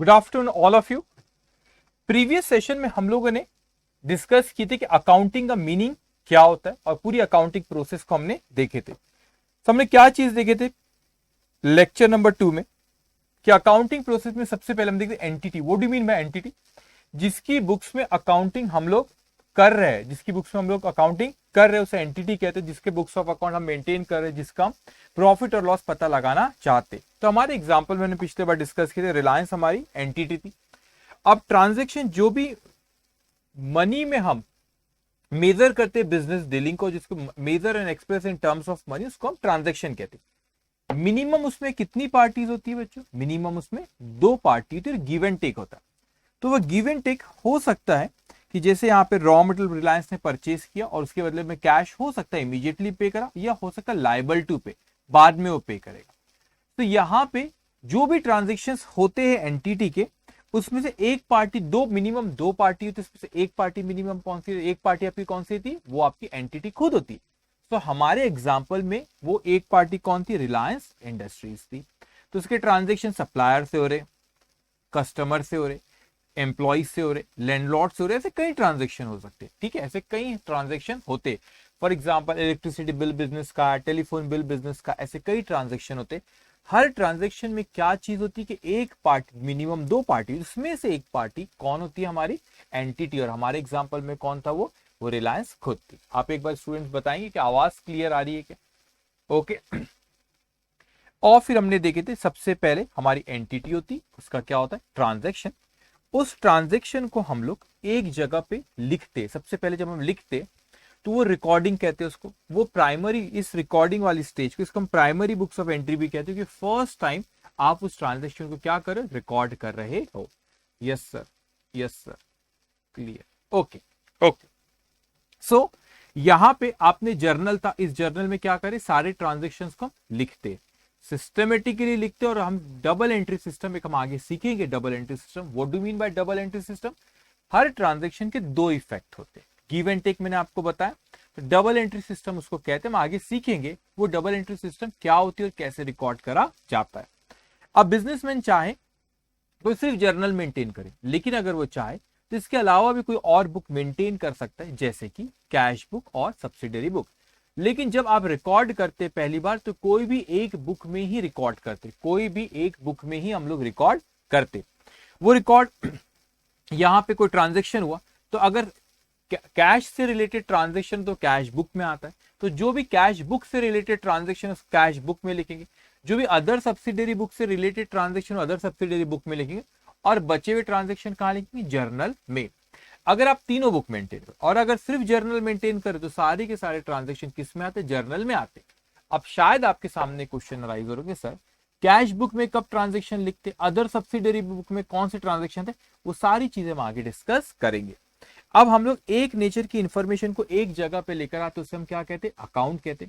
Good afternoon all of you. Previous session में हम लोगों ने डिस्कस की थी कि अकाउंटिंग का मीनिंग क्या होता है और पूरी अकाउंटिंग प्रोसेस को हमने देखे थे। तो हमने क्या चीज देखे थे लेक्चर नंबर 2 में कि अकाउंटिंग प्रोसेस में सबसे पहले हम देखते entity. What do you mean by entity? जिसकी बुक्स में अकाउंटिंग हम लोग कर रहे हैं, जिसकी बुक्स में हम लोग अकाउंटिंग कर रहे हैं उसे एंटिटी कहते हैं। जिसके बुक्स ऑफ अकाउंट हम मेंटेन कर रहे हैं, जिसका हम प्रॉफिट और लॉस पता लगाना चाहते। तो हमारे एग्जांपल मैंने पिछले बार डिस्कस किए थे, रिलायंस हमारी एंटिटी थी। अब ट्रांजैक्शन जो भी मनी में हम मेजर करते हैं बिजनेस डीलिंग को, जिसको measure and express in terms of money, उसको हम ट्रांजैक्शन कहते हैं। मिनिमम उसमें कितनी पार्टीज होती है बच्चों? मिनिमम उसमें 2 पार्टी होती है, गिव एंड टेक होता है। तो वह गिव एंड टेक हो सकता है कि जैसे यहाँ पे रॉ मटेरियल रिलायंस ने परचेज किया और उसके बदले में कैश हो सकता है इमीडिएटली पे करा, या हो सकता है लायबल टू पे, बाद में वो पे करेगा। तो यहाँ पे जो भी ट्रांजेक्शन्स होते हैं एंटिटी के, उसमें से एक पार्टी, मिनिमम दो पार्टी होती है, उसमें से एक पार्टी मिनिमम कौन सी, एक पार्टी आपकी कौन सी थी? वो आपकी एंटिटी खुद होती है। तो हमारे एग्जाम्पल में वो एक पार्टी कौन थी? रिलायंस इंडस्ट्रीज थी। तो उसके ट्रांजेक्शन सप्लायर से हो रहे, कस्टमर से हो रहे, एम्प्लॉय से हो रहे, लैंडलॉर्ड से हो रहे, ऐसे कई ट्रांजेक्शन हो सकते हैं। ठीक है, ऐसे कई ट्रांजेक्शन होते। For example electricity bill business का, टेलीफोन बिल बिजनेस का, ऐसे कई ट्रांजेक्शन होते। हर ट्रांजेक्शन में क्या चीज होती है कि एक पार्टी, मिनिमम 2 पार्टी, उसमें से एक पार्टी कौन होती है? हमारी एंटिटी। और हमारे एग्जाम्पल में कौन था? वो रिलायंस खुद थी। आप एक बार स्टूडेंट्स बताएंगे कि आवाज क्लियर आ रही है क्या? ओके। और फिर हमने देखे थे सबसे पहले हमारी एंटिटी होती, उसका क्या होता है? ट्रांजेक्शन। उस ट्रांजेक्शन को हम लोग एक जगह पे लिखते। सबसे पहले जब हम लिखते तो वो रिकॉर्डिंग कहते हैं उसको। वो प्राइमरी, इस रिकॉर्डिंग वाली स्टेज को, इसको हम प्राइमरी बुक्स ऑफ एंट्री भी कहते हैं, कि फर्स्ट टाइम आप उस ट्रांजेक्शन को क्या कर रहे हो? रिकॉर्ड कर रहे हो। Yes sir, yes sir, clear, okay okay. So यहां पे आपने जर्नल था, इस जर्नल में क्या करें? सारे ट्रांजेक्शन्स को लिखते, सिस्टमेटिकली लिखते। और हम डबल एंट्री सिस्टम एक हम आगे सीखेंगे। Double entry system, what do mean bye double entry system? Her transaction के 2 इफेक्ट होते हैं, गिव एंड टेक मैंने आपको बताया। तो डबल एंट्री सिस्टम उसको कहते हैं, हम आगे सीखेंगे वो डबल एंट्री सिस्टम क्या होती है और कैसे रिकॉर्ड करा जाता है। अब बिजनेसमैन चाहे तो सिर्फ जर्नल मेंटेन करे, लेकिन अगर वो चाहे तो इसके अलावा भी कोई और बुक मेंटेन कर सकता है, जैसे कि कैश बुक और सब्सिडरी बुक। लेकिन जब आप रिकॉर्ड करते पहली बार, तो कोई भी एक बुक में ही रिकॉर्ड करते, कोई भी एक बुक में ही हम लोग रिकॉर्ड करते। वो रिकॉर्ड, यहां पे कोई ट्रांजेक्शन हुआ तो अगर कैश से रिलेटेड ट्रांजेक्शन तो कैश बुक में आता है, तो जो भी कैश बुक से रिलेटेड ट्रांजेक्शन उस कैश बुक में लिखेंगे। जो भी अदर सब्सिडरी बुक से related transaction other subsidiary book में लिखेंगे। और बचे हुए ट्रांजेक्शन कहां लिखेंगे? जर्नल में। अगर आप तीनों बुक मेंटेन करो और अगर सिर्फ जर्नल मेंटेन करें तो सारे के सारे ट्रांजेक्शन किस में आते? जर्नल में आते। अब शायद आपके सामने क्वेश्चन राइज करोगे, सर कैश बुक में कब ट्रांजेक्शन लिखते, अदर सब्सिडरी बुक में कौन से ट्रांजेक्शन थे? वो सारी चीजें हम आगे डिस्कस करेंगे। अब हम लोग एक नेचर की इंफॉर्मेशन को एक जगह पे लेकर आते, उसे हम क्या कहते? अकाउंट कहते।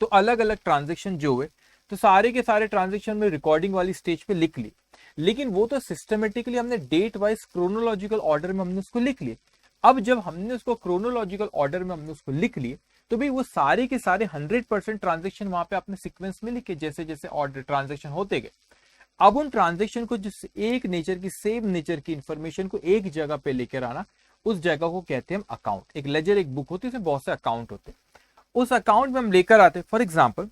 तो अलग अलग ट्रांजेक्शन जो हुए, तो सारे के सारे ट्रांजेक्शन में रिकॉर्डिंग वाली स्टेज पे लिख ली, लेकिन वो तो सिस्टमेटिकली हमने डेट वाइज क्रोनोलॉजिकल ऑर्डर में हमने उसको लिख लिए। अब जब हमने उसको क्रोनोलॉजिकल ऑर्डर में हमने उसको लिख लिए, तो भाई वो सारे के सारे 100% ट्रांजेक्शन वहां पे अपने सीक्वेंस में लिखे, जैसे जैसे ऑर्डर ट्रांजेक्शन होते गए। अब उन ट्रांजेक्शन को, जिस एक नेचर की, सेम नेचर की इंफॉर्मेशन को एक जगह पे लेकर आना, उस जगह को कहते हैं हम अकाउंट। एक लेजर, एक बुक होती है, उसमें बहुत से अकाउंट होते हैं। उस अकाउंट में हम लेकर आते हैं। फॉर एग्जाम्पल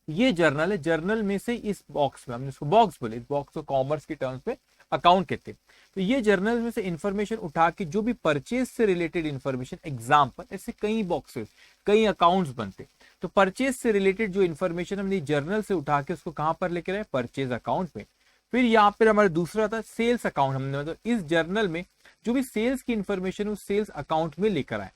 ये जर्नल है, जर्नल में से इस बॉक्स में, हमने इसको बॉक्स बोले, इस बॉक्स को कॉमर्स की टर्म्स में अकाउंट कहते हैं। तो ये जर्नल में से इंफॉर्मेशन उठा के जो भी परचेज से रिलेटेड इंफॉर्मेशन, एग्जाम्पल ऐसे कई बॉक्सेस, कई अकाउंट्स बनते। तो परचेज से रिलेटेड जो इंफॉर्मेशन हमने जर्नल से उठा के उसको कहां पर लेकर आए? परचेज अकाउंट में। फिर यहाँ पर हमारा दूसरा था सेल्स अकाउंट। हमने मतलब इस जर्नल में जो भी सेल्स की इंफॉर्मेशन उस सेल्स अकाउंट में लेकर आए।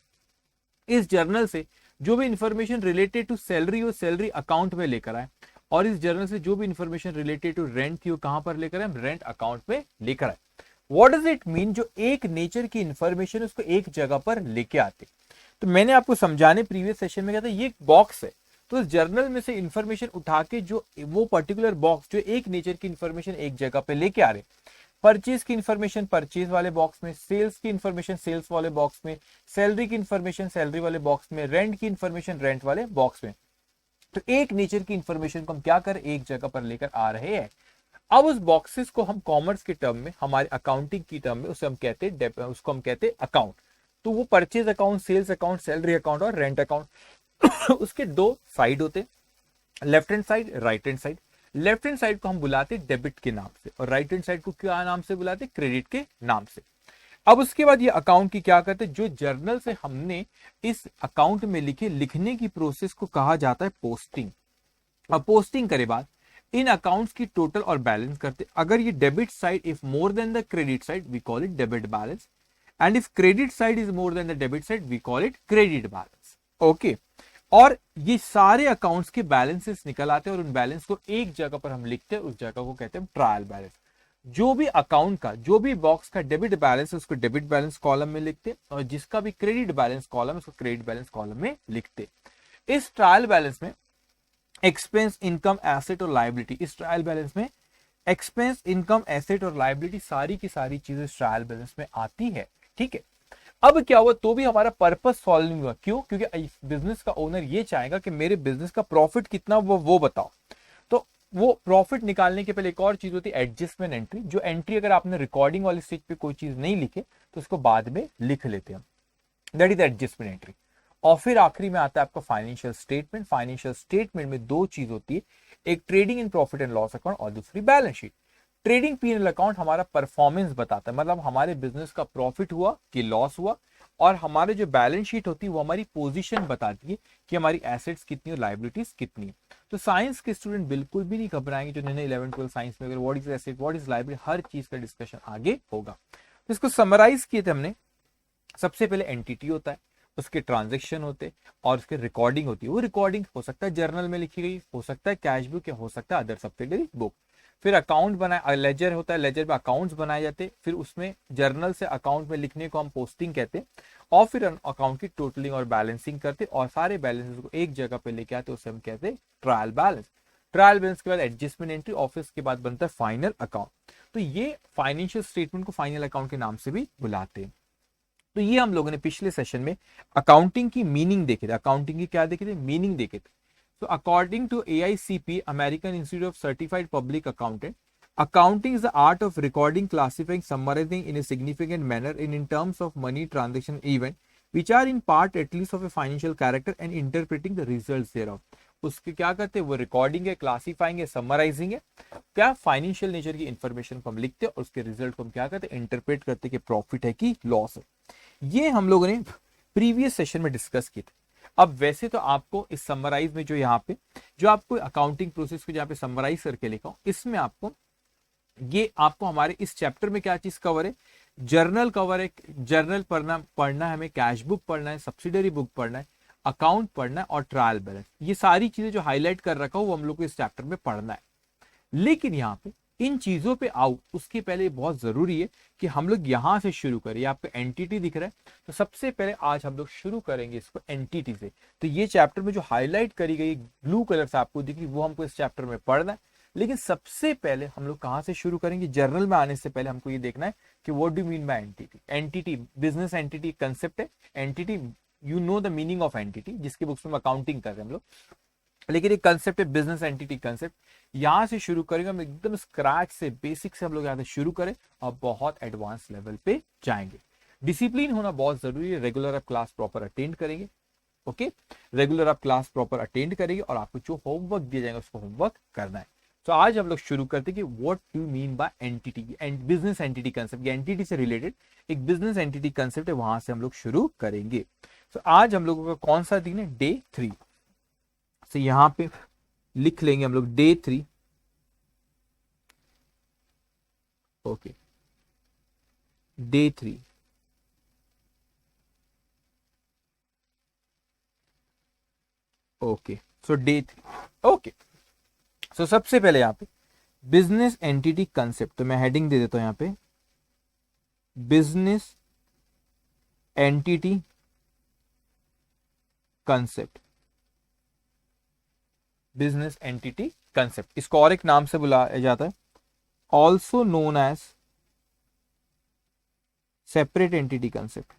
इस जर्नल से जो भी इंफॉर्मेशन रिलेटेड टू सैलरी हो, सैलरी अकाउंट में लेकर आए। और इस जर्नल से जो भी इंफॉर्मेशन रिलेटेड टू रेंट थी, वो कहां पर लेकर आए? रेंट अकाउंट में लेकर आए। What does it mean? जो एक नेचर की इंफॉर्मेशन उसको एक जगह पर लेके आते। तो मैंने आपको समझाने प्रीवियस सेशन में कहता ये एक बॉक्स है, तो इस जर्नल में से इंफॉर्मेशन उठा के जो वो पर्टिकुलर बॉक्स, जो एक नेचर की इंफॉर्मेशन एक जगह पे लेके आ रहे। परचेज की इंफॉर्मेशन परचेज वाले बॉक्स में, सेल्स की इंफॉर्मेशन सेल्स वाले बॉक्स में, सैलरी की इंफॉर्मेशन सैलरी वाले बॉक्स में, रेंट की इंफॉर्मेशन रेंट वाले बॉक्स में। तो एक नेचर की इंफॉर्मेशन को हम क्या कर एक जगह पर लेकर आ रहे हैं। अब उस बॉक्सेस को हम कॉमर्स के टर्म में, हमारे अकाउंटिंग की टर्म में उसे हम कहते हैं, उसको हम कहते हैं अकाउंट। तो वो purchase account, sales account, salary account और रेंट अकाउंट उसके दो साइड होते हैं, left hand side, right hand side. Left hand side को हम बुलाते डेबिट के नाम से और राइट हैंड साइड को क्या नाम से बुलाते, क्रेडिट के नाम से। अब उसके बाद ये अकाउंट की क्या करते, जो जर्नल से हमने इस अकाउंट में लिखने की प्रोसेस को कहा जाता है पोस्टिंग। अब पोस्टिंग करे बाद इन अकाउंट्स की टोटल और बैलेंस करते। अगर ये debit side if more than the credit side we call it debit balance, and if credit side is more than the debit side we call it credit balance. Okay, और ये सारे accounts के balances निकल आते हैं और उन balance को एक जगह पर हम लिखते हैं, उस जगह को कहते हैं ट्रायल बैलेंस। जो भी अकाउंट का, जो भी बॉक्स का डेबिट बैलेंस है उसको डेबिट बैलेंस कॉलम में लिखते हैं और जिसका भी क्रेडिट बैलेंस कॉलम है उसको क्रेडिट बैलेंस कॉलम में लिखते। इस ट्रायल बैलेंस में एक्सपेंस, इनकम, एसेट और लायबिलिटी, इस ट्रायल बैलेंस में एक्सपेंस, इनकम, एसेट और लायबिलिटी सारी की सारी चीजें ट्रायल बैलेंस में आती है। ठीक है, अब क्या हुआ, तो भी हमारा पर्पस सॉल्व नहीं हुआ। क्यों? क्योंकि बिजनेस का ओनर ये चाहेगा कि मेरे बिजनेस का प्रॉफिट कितना वो बताओ। तो वो प्रॉफिट निकालने के पहले एक और चीज होती है एडजस्टमेंट एंट्री। जो एंट्री अगर आपने रिकॉर्डिंग वाले स्टेज पे कोई चीज नहीं लिखे तो उसको बाद में लिख लेते हैं, दैट इज एडजस्टमेंट एंट्री। और फिर आखिरी में आता है आपका फाइनेंशियल स्टेटमेंट। फाइनेंशियल स्टेटमेंट में दो चीज होती है, एक trading in profit and loss account और दूसरी balance sheet. Trading PNL account हमारा परफॉर्मेंस बताता है, मतलब हमारे बिजनेस का प्रॉफिट हुआ कि लॉस हुआ, और हमारे जो बैलेंस शीट होती है वो हमारी पोजीशन बताती है कि हमारी एसेट्स कितनी और लायबिलिटीज कितनी है। तो साइंस के स्टूडेंट बिल्कुल भी नहीं घबराएंगे जो जिन्होंने 11-12 साइंस में, अगर what is asset, what is liability, हर चीज का डिस्कशन आगे होगा। तो इसको समराइज किए थे हमने। सबसे पहले एंटिटी होता है, उसके ट्रांजेक्शन होते और उसके रिकॉर्डिंग होती है। वो रिकॉर्डिंग हो सकता है जर्नल में लिखी गई, हो सकता है कैश बुक, या हो सकता है अदर सब्सिडरी बुक। फिर अकाउंट बनाए, लेजर होता है, लेजर में अकाउंट्स बनाए जाते, फिर उसमें जर्नल से अकाउंट में लिखने को हम पोस्टिंग कहते हैं, और फिर अकाउंट की टोटलिंग और बैलेंसिंग करते और सारे बैलेंसेस को एक जगह पे लेके आते, उसे हम कहते हैं ट्रायल बैलेंस। ट्रायल बैलेंस के बाद एडजस्टमेंट एंट्री, ऑफिस के बाद बनता है फाइनल अकाउंट। तो ये फाइनेंशियल स्टेटमेंट को फाइनल अकाउंट के नाम से भी बुलाते हैं। तो ये हम लोगों ने पिछले सेशन में अकाउंटिंग की मीनिंग देखे थे, अकाउंटिंग की क्या देखे थे, मीनिंग देखे थे। तो according to AICP, American Institute of Certified Public Accountant, accounting is the art of recording, classifying, summarizing in a significant manner in terms of money transaction event which are in part at least of a financial character and interpreting the results thereof। उसके क्या करते हैं, वो recording है, classifying है, summarising है, क्या financial nature की इंफॉर्मेशन को हम लिखते हैं और उसके रिजल्ट को हम क्या करते हैं, इंटरप्रेट करते हैं कि प्रॉफिट है कि लॉस है। ये हम लोगों ने प्रीवियस सेशन में डिस्कस किए थे। अब वैसे तो आपको इस समराइज में, जो यहाँ पे जो आपको अकाउंटिंग प्रोसेस को जहाँ पे समराइज करके लिखा हूं, इसमें आपको ये आपको हमारे इस चैप्टर में क्या चीज कवर है, जर्नल कवर है। जर्नल पढ़ना है हमें, कैश बुक पढ़ना है, सब्सिडरी बुक पढ़ना है, अकाउंट पढ़ना है और ट्रायल बैलेंस। ये सारी चीजें जो हाईलाइट कर रखा हूं वो हम लोग को इस चैप्टर में पढ़ना है। लेकिन यहाँ पे इन चीजों पे आओ उसके पहले बहुत जरूरी है कि हम लोग यहां से शुरू करें। आपको एंटिटी दिख रहा है, तो सबसे पहले आज हम लोग शुरू करेंगे इसको एंटिटी से। तो ये चैप्टर में जो हाईलाइट करी गई ब्लू कलर से आपको दिख रही, वो हमको इस चैप्टर में पढ़ना है। लेकिन सबसे पहले हम लोग कहां से शुरू करेंगे, जर्नल में आने से पहले हमको ये देखना है कि what do mean by entity. Entity business entity concept है। Entity, you know the meaning of entity, जिसके बुक्स में अकाउंटिंग कर रहे हैं हम लोग, लेकिन एक कंसेप्ट है बिजनेस एंटिटी कंसेप्ट। यहां से शुरू करेंगे हम, एकदम स्क्रैच से, बेसिक से हम लोग यहां से शुरू करें और बहुत एडवांस लेवल पे जाएंगे। डिसिप्लिन होना बहुत जरूरी है। रेगुलर आप क्लास प्रॉपर अटेंड करेंगे, ओके, रेगुलर आप क्लास प्रॉपर अटेंड करेंगे और आपको जो होमवर्क दिया जाएगा उसको होमवर्क करना है। तो आज हम लोग शुरू करते हैं कि what do mean by entity and business entity concept. Entity से रिलेटेड एक बिजनेस एंटिटी कंसेप्ट है, वहां से हम लोग शुरू करेंगे। तो आज हम लोगों का कौन सा दिन है, डे 3। तो यहां पे लिख लेंगे हम लोग डे 3, ओके, डे 3। ओके, सो डे 3, ओके। सो सबसे पहले यहां पे बिजनेस एंटिटी कंसेप्ट, तो मैं हेडिंग दे देता हूं यहां पे, business entity concept. Business entity concept, इसको और एक नाम से बुलाया जाता है, also known as separate entity concept,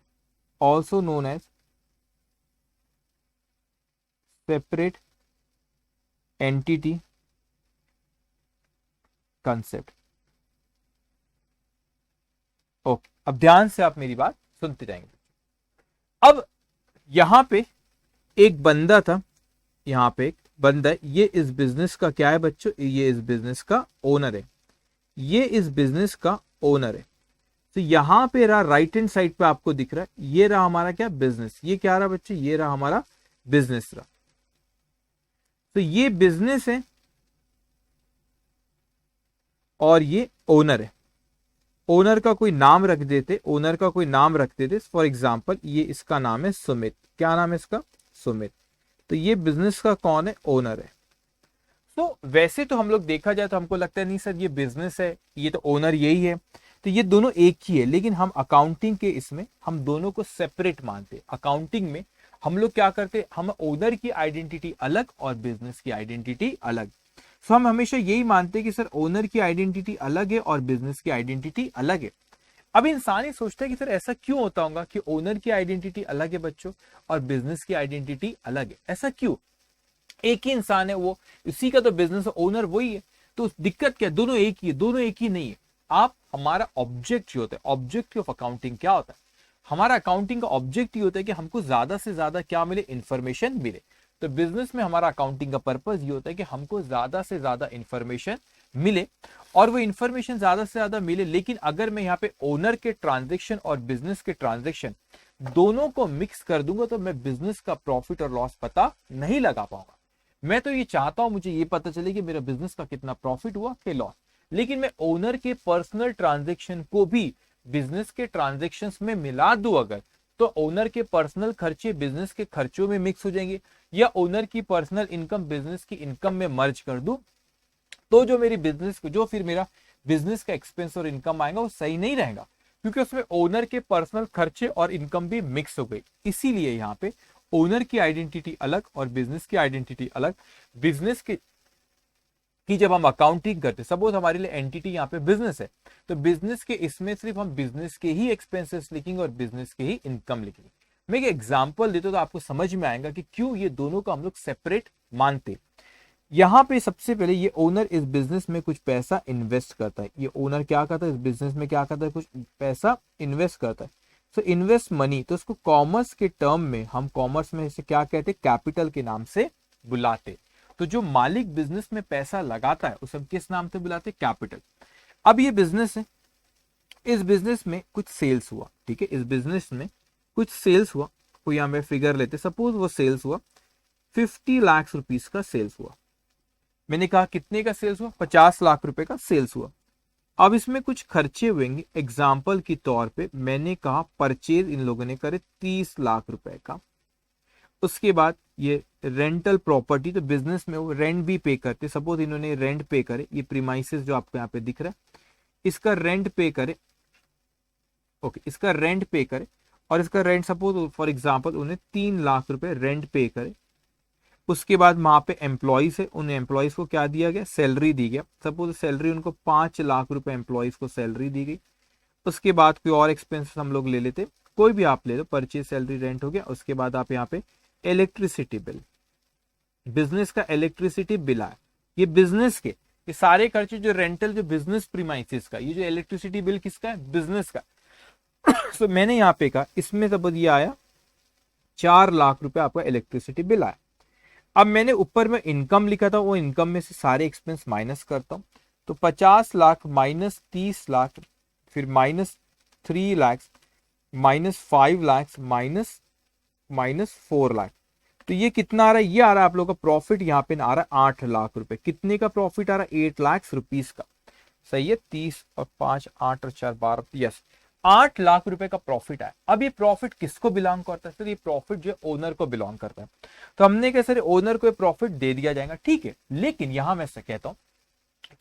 also known as separate entity concept. Okay, अब ध्यान से आप मेरी बात सुनते जाएंगे। अब यहां पे एक बंदा था, यहां पे एक बंदा है, ये इस बिजनेस का क्या है बच्चों, ये इस बिजनेस का ओनर है, ये इस बिजनेस का ओनर है। तो यहां पे रहा राइट हैंड साइड पे आपको दिख रहा है, ये रहा हमारा क्या बिजनेस, ये क्या रहा बच्चे, ये रहा हमारा बिजनेस रहा। तो ये बिजनेस है और ये ओनर है। ओनर का कोई नाम रख देते, ओनर का कोई नाम रख देते, फॉर एग्जाम्पल ये इसका नाम है सुमित। क्या नाम है इसका, सुमित। तो ये बिजनेस का कौन है, ओनर है। तो वैसे तो हम लोग देखा जाए तो हमको लगता है नहीं सर ये बिजनेस है, ये तो ओनर यही है, तो ये दोनों एक ही है। लेकिन हम अकाउंटिंग के इसमें हम दोनों को सेपरेट मानते। अकाउंटिंग में हम लोग क्या करते, हम ओनर की आइडेंटिटी अलग और बिजनेस की आइडेंटिटी अलग। सो हम हमेशा यही मानते हैं कि सर ओनर की आइडेंटिटी अलग है और बिजनेस की आइडेंटिटी अलग है। अब इंसान ही सोचता है कि सर ऐसा क्यों होता होगा कि ओनर की आइडेंटिटी अलग है बच्चों और बिजनेस की आइडेंटिटी अलग है, ऐसा क्यों? एक ही इंसान है, वो इसी का तो बिजनेस ओनर वही है, तो दिक्कत क्या, दोनों एक ही है, दोनों एक ही नहीं है। आप, हमारा ऑब्जेक्ट जो होता है, ऑब्जेक्टिव ऑफ अकाउंटिंग क्या होता है, हमारा अकाउंटिंग का ऑब्जेक्ट ये होता है कि हमको ज्यादा से ज्यादा क्या मिले, इंफॉर्मेशन मिले। तो बिजनेस में हमारा अकाउंटिंग का पर्पस ये होता है कि हमको ज्यादा से ज्यादा इंफॉर्मेशन मिले और वो इंफॉर्मेशन ज्यादा से ज्यादा मिले। लेकिन अगर मैं यहाँ पे ओनर के ट्रांजेक्शन और बिजनेस के ट्रांजेक्शन दोनों को मिक्स कर दूंगा तो मैं बिजनेस का प्रॉफिट और लॉस पता नहीं लगा पाऊंगा। मैं तो ये चाहता हूं मुझे ये पता चले कि मेरा बिजनेस का कितना प्रॉफिट हुआ कि लॉस, लेकिन मैं ओनर के पर्सनल ट्रांजेक्शन को भी बिजनेस के ट्रांजेक्शन्स में मिला दूं अगर, तो ओनर के पर्सनल खर्चे बिजनेस के खर्चों में मिक्स हो जाएंगे, या ओनर की पर्सनल इनकम बिजनेस की इनकम में मर्ज कर दूं, तो जो मेरी बिजनेस जो फिर मेरा बिजनेस का एक्सपेंस और इनकम आएगा वो सही नहीं रहेगा, क्योंकि उसमें ओनर के पर्सनल खर्चे और इनकम भी मिक्स हो गई। इसीलिए यहाँ पे ओनर की आइडेंटिटी अलग और बिजनेस की आइडेंटिटी अलग। बिजनेस की जब हम अकाउंटिंग करते, सपोज हमारे लिए एंटिटी यहाँ पे बिजनेस है, तो बिजनेस के इसमें सिर्फ हम बिजनेस के ही एक्सपेंसेस लिखेंगे और बिजनेस के ही इनकम लिखेंगे। मैं एक एग्जांपल देता हूं तो आपको समझ में आएगा कि क्यों ये दोनों को हम लोग सेपरेट मानते। यहाँ पे सबसे पहले ये ओनर इस बिजनेस में कुछ पैसा इन्वेस्ट करता है, ये ओनर क्या करता है, इस बिजनेस में क्या करता है, कुछ पैसा इन्वेस्ट करता है। सो इन्वेस्ट मनी, तो उसको कॉमर्स के टर्म में, हम कॉमर्स में इसे क्या कहते हैं, कैपिटल के नाम से बुलाते। तो जो मालिक बिजनेस में पैसा लगाता है उसे हम किस नाम से बुलाते, कैपिटल। अब ये बिजनेस है, इस बिजनेस में कुछ सेल्स हुआ, ठीक है, इस बिजनेस में कुछ सेल्स हुआ, कोई यहां पे फिगर लेते, सपोज वो सेल्स हुआ 50 लाख रुपीस का सेल्स हुआ। मैंने कहा कितने का सेल्स हुआ, 50 लाख रुपए का सेल्स हुआ। अब इसमें कुछ खर्चे हुएंगे, एग्जाम्पल के तौर पे मैंने कहा परचेज इन लोगों ने करे 30 लाख रुपए का। उसके बाद ये रेंटल प्रॉपर्टी, तो बिजनेस में वो रेंट भी पे करते, सपोज इन्होंने रेंट पे करे, ये प्रीमाइसेस जो आपको यहाँ पे दिख रहा है इसका रेंट पे करे, ओके, इसका रेंट पे करे, और इसका रेंट सपोज फॉर एग्जांपल उन्हें 3 लाख रुपए रेंट पे करे। उसके बाद वहां पे एम्प्लॉइज है, उन एम्प्लॉइज को क्या दिया गया, सैलरी दी गया, सपोज सैलरी उनको 5 लाख रुपए एम्प्लॉइज को सैलरी दी गई। उसके बाद कोई और एक्सपेंसेस हम लोग ले लेते, कोई भी आप ले लो, परचेज सैलरी रेंट हो गया। उसके बाद आप यहाँ पे इलेक्ट्रिसिटी बिल, बिजनेस का इलेक्ट्रिसिटी बिल आया, ये बिजनेस के ये सारे खर्चे जो रेंटल जो बिजनेस प्रीमाइसेस का, ये जो इलेक्ट्रिसिटी बिल किसका है, बिजनेस का। तो मैंने यहाँ पे कहा इसमें सपोज ये आया 4 लाख रुपए आपका इलेक्ट्रिसिटी बिल आया। अब मैंने ऊपर में इनकम लिखा था, वो इनकम में से सारे एक्सपेंस माइनस करता हूं, तो 50 लाख माइनस 30 लाख, फिर minus 3 lakh, minus 5 lakh, minus 4 lakh. तो ये कितना आ रहा है, ये आ रहा है आप लोगों का प्रॉफिट यहाँ पे आ रहा है 8 लाख रुपए। कितने का प्रॉफिट आ रहा है, 8 लाख रुपीस का। सही है, 30 और 5 8 और 4 12, यस 8 लाख रुपए का प्रॉफिट आया। अब ये प्रॉफिट किसको बिलोंग करता है, सर ये प्रॉफिट जो है ओनर को बिलोंग करता है। तो हमने कहा सर ओनर को प्रॉफिट दे दिया जाएगा, ठीक है, लेकिन यहां मैं से कहता हूं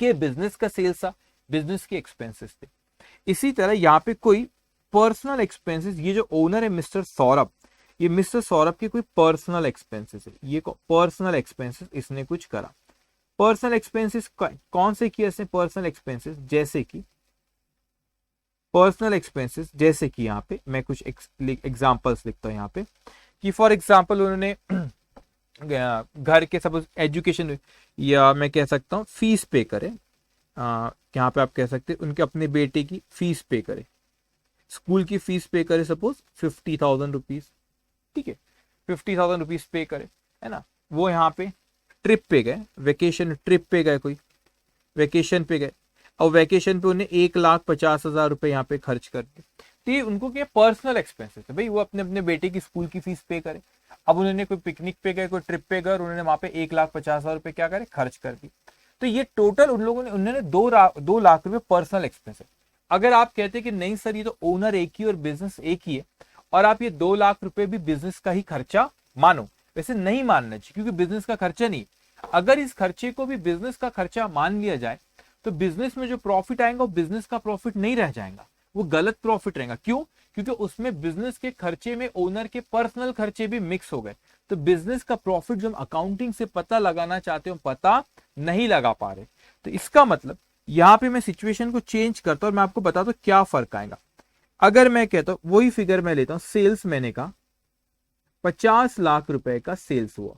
कि बिजनेस का सेल्स था, बिजनेस के एक्सपेंसेस थे। इसी तरह यहाँ पे कोई पर्सनल एक्सपेंसेस, ये जो ओनर है मिस्टर सौरभ, ये मिस्टर सौरभ के कोई पर्सनल एक्सपेंसेस है, ये पर्सनल एक्सपेंसेस इसने कुछ करा। पर्सनल एक्सपेंसेस कौन से किए इसने, पर्सनल एक्सपेंसेस जैसे कि पर्सनल एक्सपेंसेस जैसे कि यहाँ पे मैं कुछ एग्जांपल्स लिखता हूं यहाँ पे कि फॉर एग्जांपल उन्होंने घर के सपोज एजुकेशन, या मैं कह सकता हूँ फीस पे करे, यहाँ पे आप कह सकते हैं उनके अपने बेटे की फीस पे करे, स्कूल की फीस पे करे, सपोज 50,000 रुपीज, ठीक है, 50,000 रुपीज पे करे, है ना। वो यहाँ पे ट्रिप पे गए, वेकेशन ट्रिप पे गए, कोई वेकेशन पे गए, और वेकेशन पे उन्हें 1,50,000 रुपए यहाँ पे खर्च कर दिए। तो ये उनको क्या पर्सनल एक्सपेंसेस है भाई, वो अपने अपने बेटे की स्कूल की फीस पे करे। अब उन्होंने कोई पिकनिक पे गए, कोई ट्रिप पे गए, उन्होंने वहां पे 1,50,000 रुपए क्या करे, खर्च कर दी। तो ये टोटल उन लोगों ने, उन्होंने 2 लाख रुपए पर्सनल एक्सपेंस है। अगर आप कहते कि नहीं सर ये तो ओनर एक ही और बिजनेस एक ही है, और आप ये 2 लाख रुपए भी बिजनेस का ही खर्चा मानो, वैसे नहीं मानना चाहिए क्योंकि बिजनेस का खर्चा नहीं। अगर इस खर्चे को भी बिजनेस का खर्चा मान लिया जाए तो बिजनेस में जो प्रॉफिट आएगा वो बिजनेस का प्रॉफिट नहीं रह जाएगा, वो गलत प्रॉफिट रहेगा। क्यों? क्योंकि उसमें बिजनेस के खर्चे में ओनर के पर्सनल खर्चे भी मिक्स हो गए, तो बिजनेस का प्रॉफिट जो हम अकाउंटिंग से पता लगाना चाहते हो पता नहीं लगा पा रहे। तो इसका मतलब यहां पे मैं सिचुएशन को चेंज करता हूं और मैं आपको बताता हूं क्या फर्क आएगा। अगर मैं कहता हूं वही फिगर मैं लेता हूं, सेल्स मैंने कहा 50 लाख रुपए का सेल्स हुआ,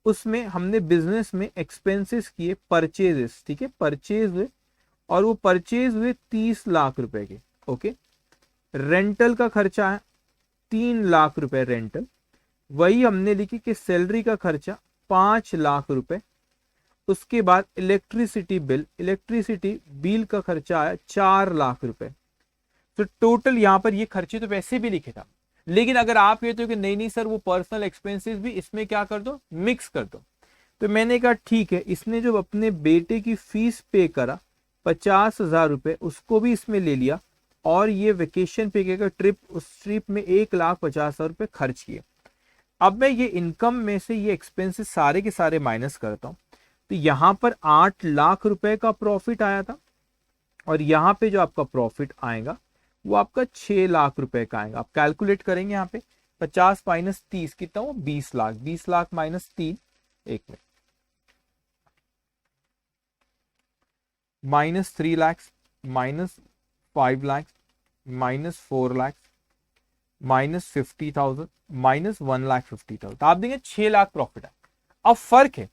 उसमें हमने बिजनेस में एक्सपेंसेस किए परचेजेस, ठीक है, परचेज हुए, और वो परचेज हुए 30 लाख रुपए के, ओके। रेंटल का खर्चा है 3 लाख रुपए रेंटल, वही हमने लिखी कि सैलरी का खर्चा 5 लाख रुपए, उसके बाद इलेक्ट्रिसिटी बिल का खर्चा आया 4 लाख रुपए। तो टोटल यहां पर ये खर्चे तो वैसे भी लिखे था, लेकिन अगर आप कहते हो कि नहीं नहीं सर वो पर्सनल एक्सपेंसेस भी इसमें क्या कर दो, मिक्स कर दो, तो मैंने कहा ठीक है, इसने जो अपने बेटे की फीस पे करा 50,000 रुपए, उसको भी इसमें ले लिया, और ये वेकेशन पे गया ट्रिप, उस ट्रिप में 1,50,000 रुपए खर्च किए। अब मैं ये इनकम में से ये एक्सपेंसेस सारे के सारे माइनस करता हूं, तो यहां पर 8 लाख रुपए का प्रॉफिट आया था, और यहां पे जो आपका प्रॉफिट आएगा वो आपका 6 लाख रुपए का आएगा। आप कैलकुलेट करेंगे यहाँ पे 50 माइनस 30 कितना हुआ, 20 लाख, 20 लाख माइनस 3, एक minute, minus 3 lakh, minus 5 lakh, minus 4 lakh, minus 50,000, minus 1,50,000, तो आप देंगे 6 लाख प्रॉफिट है। अब फर्क है,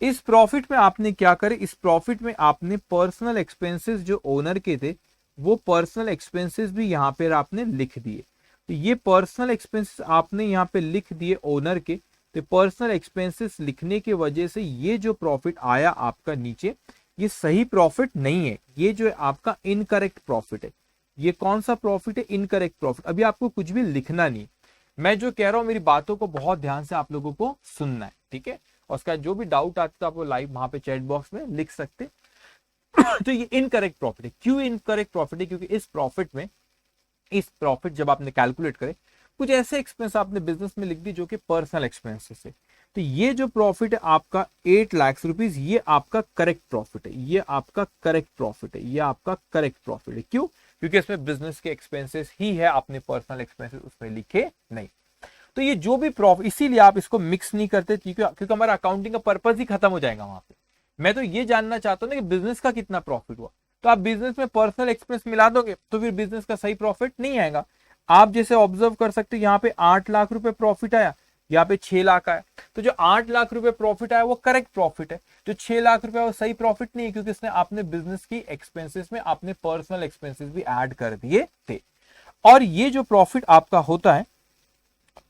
इस प्रॉफिट में आपने क्या करे, इस प्रॉफिट में आपने पर्सनल एक्सपेंसेस जो ओनर के थे वो पर्सनल एक्सपेंसेस भी यहां पर आपने लिख दिए। तो ये पर्सनल एक्सपेंसेस आपने यहां पे लिख दिए ओनर के, तो पर्सनल एक्सपेंसेस लिखने की वजह से ये जो प्रॉफिट आया आपका नीचे, ये सही प्रॉफिट नहीं है, ये जो है आपका इनकरेक्ट प्रॉफिट है। ये कौन सा प्रॉफिट है, इनकरेक्ट प्रॉफिट। अभी आपको कुछ भी लिखना नहीं, मैं जो कह रहा हूं मेरी बातों को बहुत ध्यान से आप लोगों को सुनना है, ठीक है। और उसका जो भी डाउट आता है आप वो लाइव वहां पे चैट बॉक्स में लिख सकते। तो ये इनकरेक्ट प्रॉफिट है। क्यों इनकरेक्ट प्रॉफिट है? क्योंकि इस प्रॉफिट जब आपने कैलकुलेट करे, कुछ ऐसे एक्सपेंस आपने बिजनेस में लिख दी जो कि पर्सनल एक्सपेंसेस है। तो ये जो प्रॉफिट है आपका 8 लाख रुपीज, ये आपका करेक्ट प्रॉफिट है, ये आपका करेक्ट प्रॉफिट है, ये आपका करेक्ट प्रॉफिट है। क्यों? क्योंकि इसमें बिजनेस के एक्सपेंसेस ही है, आपने पर्सनल एक्सपेंसेस उसमें लिखे नहीं। तो ये जो भी प्रॉफिट, इसीलिए आप इसको मिक्स नहीं करते, क्योंकि हमारा अकाउंटिंग का पर्पज ही खत्म हो जाएगा वहां पे। मैं तो ये जानना चाहता हूं ना कि बिजनेस का कितना प्रॉफिट हुआ, तो आप बिजनेस में पर्सनल एक्सपेंस मिला दोगे तो फिर बिजनेस का सही प्रॉफिट नहीं आएगा। आप जैसे ऑब्जर्व कर सकते हो, यहाँ पे 8 लाख रुपए प्रॉफिट आया, यहाँ पे 6 लाख आया, तो जो 8 लाख रुपए प्रॉफिट आया वो करेक्ट प्रॉफिट है, जो 6 लाख रुपए वो सही प्रॉफिट नहीं है, क्योंकि इसने आपने बिजनेस की एक्सपेंसेस में आपने पर्सनल एक्सपेंसेस भी ऐड कर दिए थे। और ये जो प्रॉफिट आपका होता है,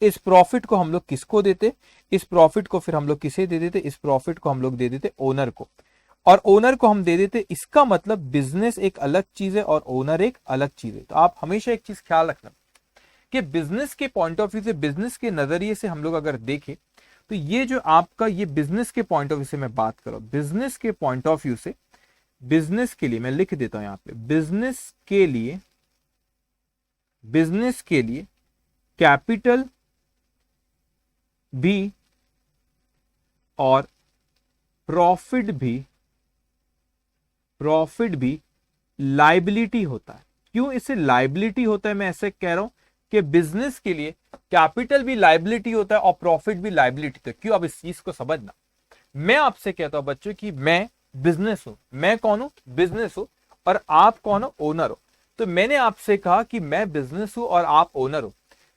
इस प्रॉफिट को हम लोग किसको देते, इस प्रॉफिट को फिर हम लोग किसे दे देते, इस प्रॉफिट को हम लोग दे देते ओनर को, और ओनर को हम दे देते। इसका मतलब बिजनेस एक अलग चीज है और ओनर एक अलग चीज है। तो आप हमेशा एक चीज ख्याल रखना कि बिजनेस के पॉइंट ऑफ व्यू से, बिजनेस के नजरिए से हम लोग अगर देखें, तो ये जो आपका ये बिजनेस के पॉइंट ऑफ व्यू से मैं बात करूं, बिजनेस के पॉइंट ऑफ व्यू से, बिजनेस के लिए मैं लिख देता हूं यहां पे, बिजनेस के लिए कैपिटल भी और प्रॉफिट भी लाइबिलिटी होता है। क्यों इसे लाइबिलिटी होता है, मैं ऐसे कह रहा हूं कि बिजनेस के लिए कैपिटल भी लाइबिलिटी होता है और प्रॉफिट भी लाइबिलिटी होता है। क्यों? अब इस चीज को समझना। मैं आपसे कहता हूं बच्चों कि मैं बिजनेस हूं, मैं कौन हूं, बिजनेस हूं, और आप कौन हो, ओनर हो। तो मैंने आपसे कहा कि मैं बिजनेस हूं और आप ओनर हो।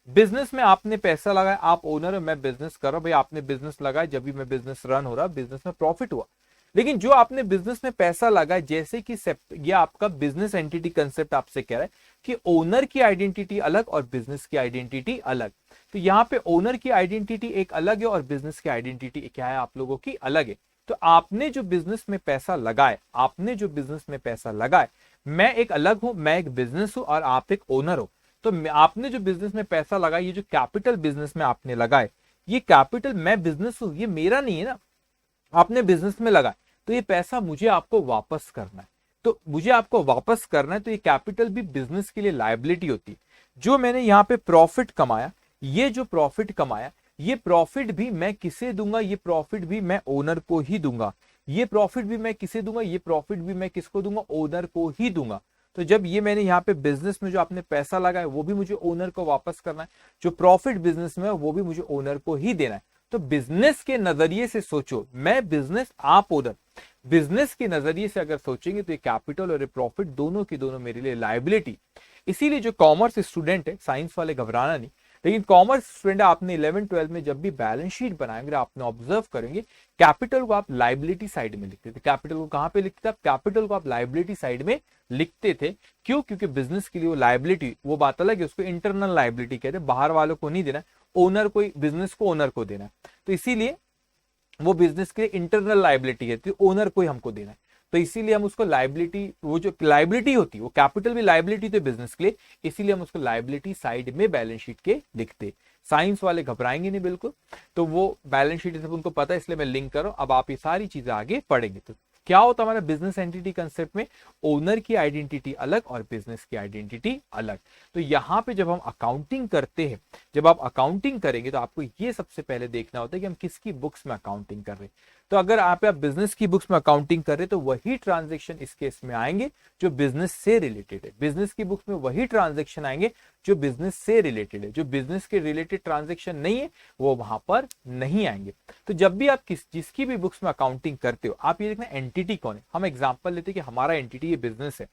बिजनेस में आपने पैसा लगाया, आप ओनर हो, मैं बिजनेस कर रहा हूं, भाई आपने बिजनेस लगाया, जब भी मैं बिजनेस रन हो रहा, बिजनेस में प्रॉफिट हुआ। लेकिन जो आपने बिजनेस में पैसा लगाया, जैसे कि ये आपका बिजनेस एंटिटी कंसेप्ट आपसे कह रहा है कि ओनर की आइडेंटिटी अलग और बिजनेस की आइडेंटिटी अलग। तो यहाँ पे ओनर की आइडेंटिटी एक अलग है और बिजनेस की आइडेंटिटी क्या है आप लोगों की अलग है। तो आपने जो बिजनेस में पैसा लगाए, मैं एक अलग हूं, मैं एक बिजनेस हूं और आप एक ओनर हो। तो आपने जो बिजनेस में पैसा लगाया, ये जो कैपिटल बिजनेस में आपने लगाए, ये कैपिटल, मैं बिजनेस हूं, ये मेरा नहीं है ना, आपने बिजनेस में लगाया, तो ये पैसा मुझे आपको वापस करना है। तो मुझे आपको वापस करना है, तो ये कैपिटल भी बिजनेस के लिए लायबिलिटी होती है। जो मैंने यहाँ पे प्रॉफिट कमाया, ये जो प्रॉफिट कमाया, ये प्रॉफिट भी मैं किसे दूंगा, ये प्रॉफिट भी मैं ओनर को ही दूंगा। ये प्रॉफिट भी मैं किसे दूंगा, ये प्रॉफिट भी मैं किसको दूंगा, ओनर को ही दूंगा। तो जब ये मैंने यहाँ पे बिजनेस में जो आपने पैसा लगाया, वो भी मुझे ओनर को वापस करना है, जो प्रॉफिट बिजनेस में है वो भी मुझे ओनर को ही देना है। तो बिजनेस के नजरिए से सोचो, मैं बिजनेस, आप ओनर। बिजनेस के नजरिए से अगर सोचेंगे तो ये कैपिटल और ये प्रॉफिट दोनों की दोनों मेरे लिए लायबिलिटी। इसीलिए जो कॉमर्स स्टूडेंट है, साइंस वाले घबराना नहीं, लेकिन कॉमर्स स्टूडेंट आपने 11-12 में जब भी बैलेंस शीट बनाएंगे, आपने ऑब्जर्व करेंगे कैपिटल को आप लायबिलिटी साइड में लिखते थे। कैपिटल को कहां पे लिखते थे? कैपिटल को आप लायबिलिटी साइड में लिखते थे। क्यों? क्योंकि बिजनेस के लिए वो लायबिलिटी, वो बात अलग है, उसको इंटरनल लायबिलिटी कहते हैं, बाहर वालों को नहीं देना, ओनर को, बिजनेस को ओनर को देना। तो इसीलिए वो बिजनेस के इंटरनल लायबिलिटी है, तो ओनर को ही हमको देना है। तो इसीलिए हम उसको लायबिलिटी, वो जो लायबिलिटी होती है, वो कैपिटल भी लायबिलिटी तो बिजनेस के लिए, इसीलिए हम उसको लायबिलिटी साइड में बैलेंस शीट के लिखते। साइंस वाले घबराएंगे नहीं बिल्कुल, तो वो बैलेंस शीट सब उनको पता है, इसलिए मैं लिंक करो। अब आप ये सारी चीजें आगे पढ़ेंगे। तो क्या होता है हमारा बिजनेस एंटिटी कंसेप्ट में, ओनर की आइडेंटिटी अलग और बिजनेस की आइडेंटिटी अलग। तो यहां पे जब हम अकाउंटिंग करते हैं, जब आप अकाउंटिंग करेंगे तो आपको ये सबसे पहले देखना होता है कि हम किसकी बुक्स में अकाउंटिंग कर रहे हैं। तो अगर आप बिजनेस की बुक्स में अकाउंटिंग कर रहे हैं तो वही ट्रांजेक्शन इस केस में आएंगे जो बिजनेस से रिलेटेड है। बिजनेस की बुक्स में वही ट्रांजेक्शन आएंगे जो बिजनेस से रिलेटेड है। जो बिजनेस के रिलेटेड ट्रांजेक्शन नहीं है वो वहां पर नहीं आएंगे। तो जब भी आप जिसकी भी बुक्स में अकाउंटिंग करते हो, आप ये देखना एंटिटी कौन है। हम एग्जांपल लेते हैं कि हमारा एंटिटी ये बिजनेस है,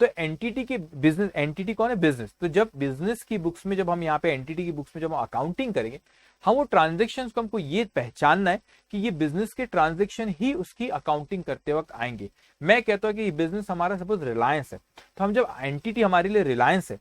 तो एंटिटी के बिजनेस, एंटिटी कौन है? बिजनेस। तो जब बिजनेस की बुक्स में, जब हम यहाँ पे एंटिटी की बुक्स में जब हम अकाउंटिंग करेंगे, हम वो ट्रांजेक्शन को हमको ये पहचानना है कि ये बिजनेस के ट्रांजेक्शन ही उसकी अकाउंटिंग करते वक्त आएंगे। मैं कहता हूं कि ये बिजनेस हमारा सपोज रिलायंस है, तो हम जब एंटिटी हमारे लिए रिलायंस है,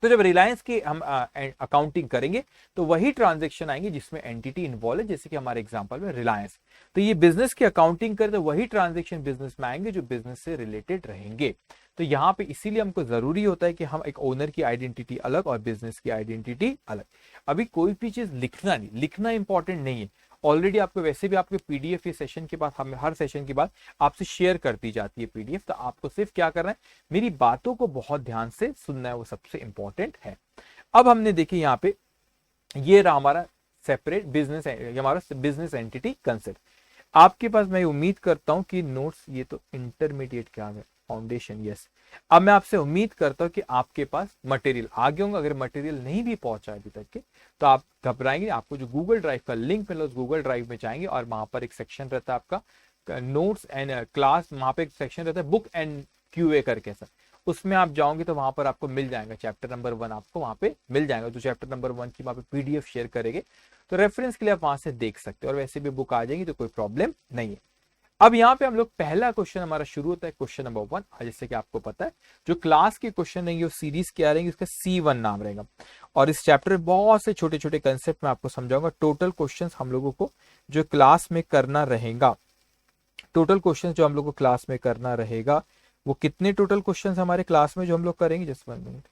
तो जब रिलायंस की हम अकाउंटिंग करेंगे तो वही ट्रांजेक्शन आएंगे जिसमें एंटिटी इन्वॉल्व है, जैसे कि हमारे एग्जांपल में रिलायंस। तो ये बिजनेस की अकाउंटिंग करते वही ट्रांजेक्शन बिजनेस में आएंगे जो बिजनेस से रिलेटेड रहेंगे। तो यहाँ पे इसीलिए हमको जरूरी होता है कि हम एक ओनर की आइडेंटिटी अलग और बिजनेस की आइडेंटिटी अलग। अभी कोई भी चीज लिखना नहीं, लिखना इंपॉर्टेंट नहीं है। ऑलरेडी आपको वैसे भी आपके पीडीएफ ये सेशन के बाद, हमें हर सेशन के बाद आपसे शेयर कर दी जाती है पीडीएफ। तो आपको सिर्फ क्या करना है, मेरी बातों को बहुत ध्यान से सुनना है, वो सबसे इंपॉर्टेंट है। अब हमने देखी यहाँ पे, ये रहा हमारा सेपरेट बिजनेस, हमारा बिजनेस एंटिटी कंसेप्ट। आपके पास, मैं उम्मीद करता हूं कि नोट्स, ये तो इंटरमीडिएट क्या है, फाउंडेशन, यस। अब मैं आपसे उम्मीद करता हूं कि आपके पास मटेरियल आ गए होंगे। अगर मटेरियल नहीं भी पहुंचा अभी तक के, तो आप घबराएंगे। आपको जो गूगल ड्राइव का लिंक मिला, उस गूगल ड्राइव में जाएंगे और वहां पर एक सेक्शन रहता है आपका नोट्स एंड क्लास, वहां पे एक सेक्शन रहता है बुक एंड क्यूए करके सर। उसमें आप जाओगे तो वहां पर आपको मिल जाएगा चैप्टर नंबर 1, आपको वहां पे मिल जाएगा। तो चैप्टर नंबर 1 की वहां पे पीडीएफ शेयर करेंगे, तो रेफरेंस के लिए आप वहां से देख सकते हो, और वैसे भी बुक आ जाएगी तो कोई प्रॉब्लम नहीं है। अब यहाँ पे हम लोग, पहला क्वेश्चन हमारा शुरू होता है, क्वेश्चन नंबर 1। जैसे कि आपको पता है जो क्लास के क्वेश्चन रहेंगे वो सीरीज क्या रहेंगे, उसका C1 नाम रहेगा। और इस चैप्टर में बहुत से छोटे छोटे कंसेप्ट मैं आपको समझाऊंगा। टोटल क्वेश्चंस हम लोगों को जो क्लास में करना रहेगा, टोटल क्वेश्चंस जो हम लोग को क्लास में करना रहेगा, वो कितने टोटल क्वेश्चंस हमारे क्लास में जो हम लोग करेंगे, just 1 minute.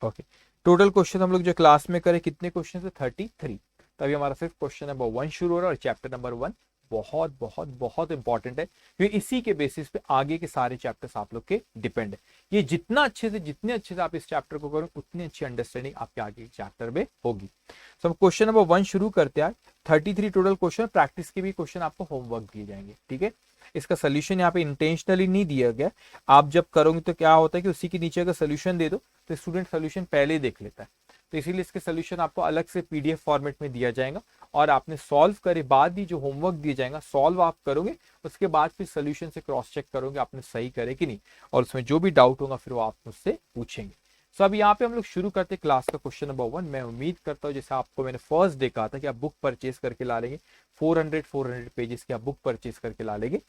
Okay, total question हम लोग जो क्लास में करें, कितने क्वेश्चन है? 33। तभी हमारा सिर्फ क्वेश्चन नंबर 1 शुरू हो रहा है, और चैप्टर नंबर 1 बहुत बहुत बहुत इंपॉर्टेंट है, क्योंकि इसी के बेसिस पे आगे के सारे चैप्टर्स आप लोग के डिपेंड है। ये जितना अच्छे से, जितने अच्छे से आप इस चैप्टर को करोगे, उतनी अच्छी अंडरस्टैंडिंग आपके आगे के चैप्टर में होगी। तो हम क्वेश्चन नंबर 1 शुरू करते हैं। 33 टोटल क्वेश्चन, प्रैक्टिस के भी क्वेश्चन आपको होमवर्क दिए जाएंगे, ठीक है। इसका सोल्यूशन यहाँ पे इंटेंशनली नहीं दिया गया। आप जब करोगे तो क्या होता है कि उसी के नीचे अगर सोल्यूशन दे दो तो स्टूडेंट सोल्यूशन पहले ही देख लेता है। तो इसीलिए इसके सोल्यूशन आपको अलग से पीडीएफ फॉर्मेट में दिया जाएगा, और आपने सॉल्व करे बाद ही जो होमवर्क दिया जाएगा, सॉल्व आप करोगे, उसके बाद फिर सोल्यूशन से क्रॉस चेक करोगे आपने सही करे कि नहीं, और उसमें जो भी डाउट होगा फिर वो आप मुझसे पूछेंगे। सो अब यहाँ पे हम लोग शुरू करते हैं क्लास का क्वेश्चन नंबर 1। मैं उम्मीद करता हूँ जैसे आपको मैंने फर्स्ट डे कहा था कि आप बुक परचेज करके ला लेंगे, 400 पेजेस की आप बुक परचेज करके ला लेंगे,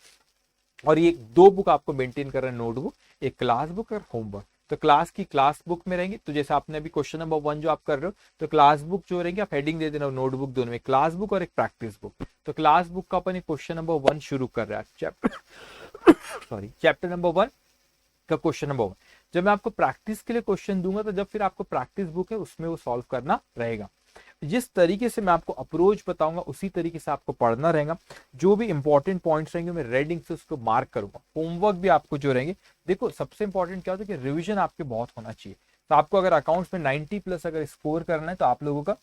और ये 2 बुक आपको मेंटेन कर रहे हैं, नोटबुक, एक क्लास बुक और होमवर्क। तो क्लास की क्लास बुक में रहेंगे, तो जैसे आपने अभी क्वेश्चन नंबर 1 जो आप कर रहे हो, तो क्लास बुक जो रहेंगे आप हेडिंग दे देना नोटबुक दोनों में, क्लास बुक और एक प्रैक्टिस बुक। तो क्लास बुक का अपन क्वेश्चन नंबर 1 शुरू कर रहे हैं, चैप्टर नंबर 1 का क्वेश्चन नंबर 1। जब मैं आपको प्रैक्टिस के लिए क्वेश्चन दूंगा तो जब फिर आपको प्रैक्टिस बुक है उसमें वो सॉल्व करना रहेगा। जिस तरीके से मैं आपको अप्रोच बताऊंगा उसी तरीके से आपको पढ़ना रहेगा। जो भी इंपॉर्टेंट पॉइंट्स रहेंगे मैं रेडिंग से उसको मार्क करूंगा। होमवर्क भी आपको जो रहेंगे, देखो सबसे इंपॉर्टेंट क्या होता है कि रिवीजन आपके बहुत होना चाहिए। तो आपको अगर अकाउंट्स में 90+ अगर स्कोर करना है तो आप लोगों का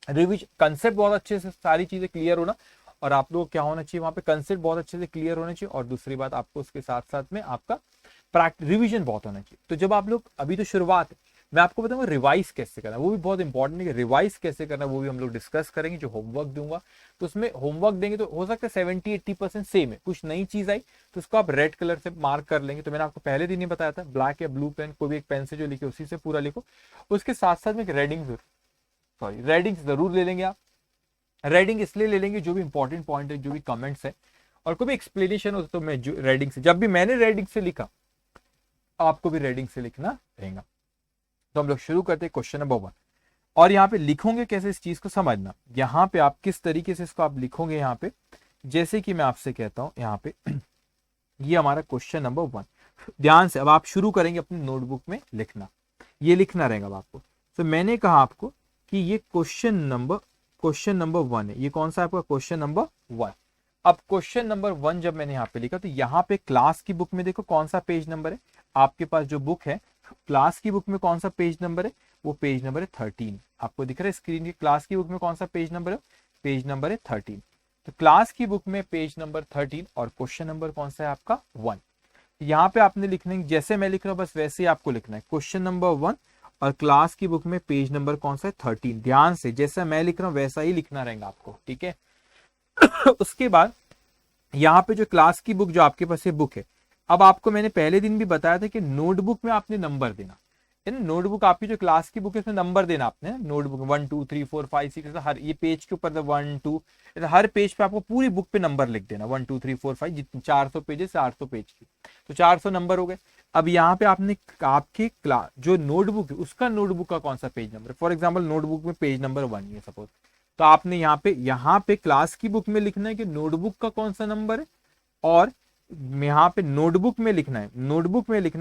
रिविजन, कंसेप्ट बहुत अच्छे से सारी चीजें क्लियर होना, और आप लोग क्या होना चाहिए वहां पे, कंसेप्ट बहुत अच्छे से क्लियर होना चाहिए, और दूसरी बात आपको उसके साथ साथ में आपका रिवीजन बहुत होना चाहिए। तो जब आप लोग, अभी तो शुरुआत है, मैं आपको बताऊंगा रिवाइज कैसे करना है, वो भी बहुत इंपॉर्टेंट है कि रिवाइज कैसे करना है, वो भी हम लोग डिस्कस करेंगे। जो होमवर्क दूंगा तो उसमें होमवर्क देंगे तो हो सकता है 70-80% सेम है, कुछ नई चीज आई तो उसको आप रेड कलर से मार्क कर लेंगे। तो मैंने आपको पहले दिन ही बताया था, ब्लैक या ब्लू पेन कोई भी एक पेन से जो लिखे उसी से पूरा लिखो। उसके साथ साथ में रेडिंग जरूर ले लेंगे आप। रेडिंग इसलिए ले लेंगे जो भी इंपॉर्टेंट पॉइंट है, जो भी कमेंट्स है और कोई भी एक्सप्लेनेशन हो, तो मैं रेडिंग से, जब भी मैंने रेडिंग से लिखा आपको भी रेडिंग से लिखना रहेगा। तो हम लोग शुरू करते हैं क्वेश्चन नंबर 1। और यहाँ पे लिखोगे कैसे, इस चीज को समझना। यहाँ पे आप किस तरीके से इसको आप लिखोगे, यहाँ पे जैसे कि मैं आपसे कहता हूं, यहाँ पे ये हमारा क्वेश्चन नंबर 1। ध्यान से अब आप शुरू करेंगे अपनी नोटबुक में लिखना, ये लिखना रहेगा अब आपको। तो मैंने कहा आपको कि ये क्वेश्चन नंबर 1 है। ये कौन सा आपका क्वेश्चन नंबर 1। अब क्वेश्चन नंबर 1 जब मैंने यहाँ पे लिखा तो यहाँ पे क्लास की बुक में देखो कौन सा पेज नंबर है, आपके पास जो बुक है क्लास की बुक में कौन सा पेज नंबर है, वो पेज नंबर है 13। आपको दिख रहा है स्क्रीन की, क्लास की बुक में कौन सा पेज नंबर है, पेज नंबर है 13। तो क्लास की बुक में पेज नंबर 13 और क्वेश्चन नंबर कौन सा है आपका 1। यहाँ पे आपने लिखने, जैसे मैं लिख रहा हूँ बस वैसे ही आपको लिखना है, क्वेश्चन नंबर 1 और क्लास की बुक में पेज नंबर कौन सा है 13। ध्यान से जैसा मैं लिख रहा हूँ वैसा ही लिखना रहेगा आपको, ठीक है। उसके बाद यहाँ पे जो क्लास की बुक जो आपके पास ये बुक है, अब आपको मैंने पहले दिन भी बताया था कि नोटबुक में आपने नंबर देना है। नोटबुक आपकी जो क्लास की बुक है उसमें नंबर देना आपने, नोटबुक 1 2 3 4 5 6, हर ये पेज के ऊपर 1 2, हर पेज पे आपको पूरी बुक पे नंबर लिख देना, 1 2 3 4 5, जितनी 400 पेजेस 800 पेज की, तो 400 नंबर हो गए। अब यहाँ पे आपने आपके क्लास जो नोटबुक है उसका नोटबुक का कौन सा पेज नंबर है, फॉर एग्जाम्पल नोटबुक में पेज नंबर 1 है सपोज, तो आपने यहाँ पे क्लास की बुक में लिखना है कि नोटबुक का कौन सा नंबर है, और यहाँ पे नोटबुक में लिखना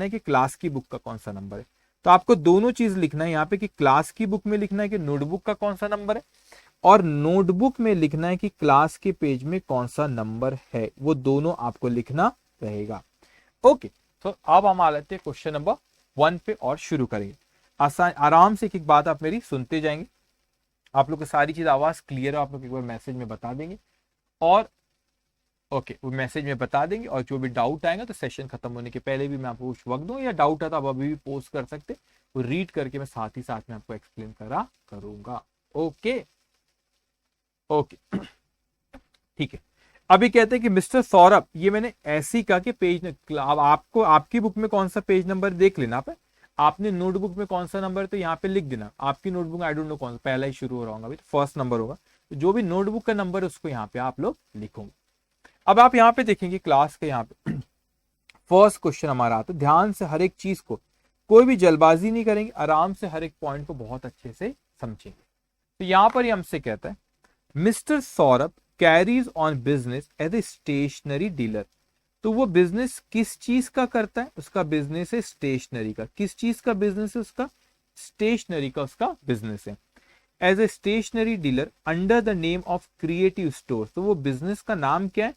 है कि क्लास की बुक का कौन सा नंबर है। तो आपको दोनों चीज लिखना है यहाँ पे कि क्लास की बुक में लिखना है कि नोटबुक का कौन सा नंबर है, और नोटबुक में लिखना है कि क्लास के पेज में कौन सा नंबर है, वो दोनों आपको लिखना रहेगा। ओके, तो अब हम आ लेते हैं क्वेश्चन नंबर 1 पे और शुरू करेंगे। आसान आराम से एक बात आप मेरी सुनते जाएंगे, आप लोग को सारी चीज आवाज क्लियर है, आप लोग एक बार मैसेज में बता देंगे, और ओके वो मैसेज में बता देंगे, और जो भी डाउट आएगा तो सेशन खत्म होने के पहले भी मैं आपको कुछ वक्त दूं, या डाउट है तो आप अभी भी पोस्ट कर सकते, वो रीड करके मैं साथ ही साथ में आपको एक्सप्लेन करूंगा। ओके ओके ठीक है। अभी कहते हैं कि मिस्टर सौरभ, ये मैंने ऐसी कहा कि पेज आपको आपकी बुक में कौन सा पेज नंबर देख लेना पे, आपने नोटबुक में कौन सा नंबर तो यहाँ पे लिख देना। आपकी नोटबुक आई डोंट नो कौन पहला ही शुरू हो रहा होगा, अभी तो फर्स्ट नंबर होगा, तो जो भी नोटबुक का नंबर है उसको यहाँ पे आप लोग लिखोगे। अब आप यहाँ पे देखेंगे क्लास के यहाँ पे फर्स्ट क्वेश्चन हमारा आता है, ध्यान से हर एक चीज को, कोई भी जल्दबाजी नहीं करेंगे, आराम से हर एक पॉइंट को बहुत अच्छे से समझेंगे। तो यहाँ पर हमसे कहता है Mister Saurabh carries on business as a stationery dealer. तो वो बिजनेस किस चीज का करता है, उसका बिजनेस है स्टेशनरी का। किस चीज का बिजनेस है उसका, स्टेशनरी का उसका बिजनेस है। As a stationery dealer under the name of creative store, तो वो बिजनेस का नाम क्या है,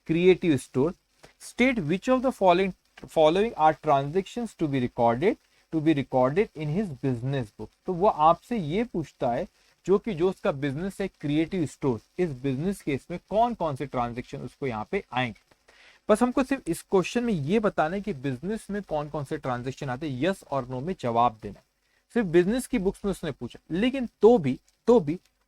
creative store. State which of the following are transactions to be recorded in his business book. तो वो आपसे ये पूछता है जो उसका बिजनेस है क्रिएटिव स्टोर, इस बिजनेस केस में कौन कौन से ट्रांजेक्शन उसको यहाँ पे आएंगे। बस हमको सिर्फ इस क्वेश्चन में ये बताना है कि बिजनेस में कौन कौन से ट्रांजेक्शन आते हैं, यस और नो में जवाब देना है। सिर्फ बिजनेस की बुक्स में उसने पूछा, लेकिन तो भी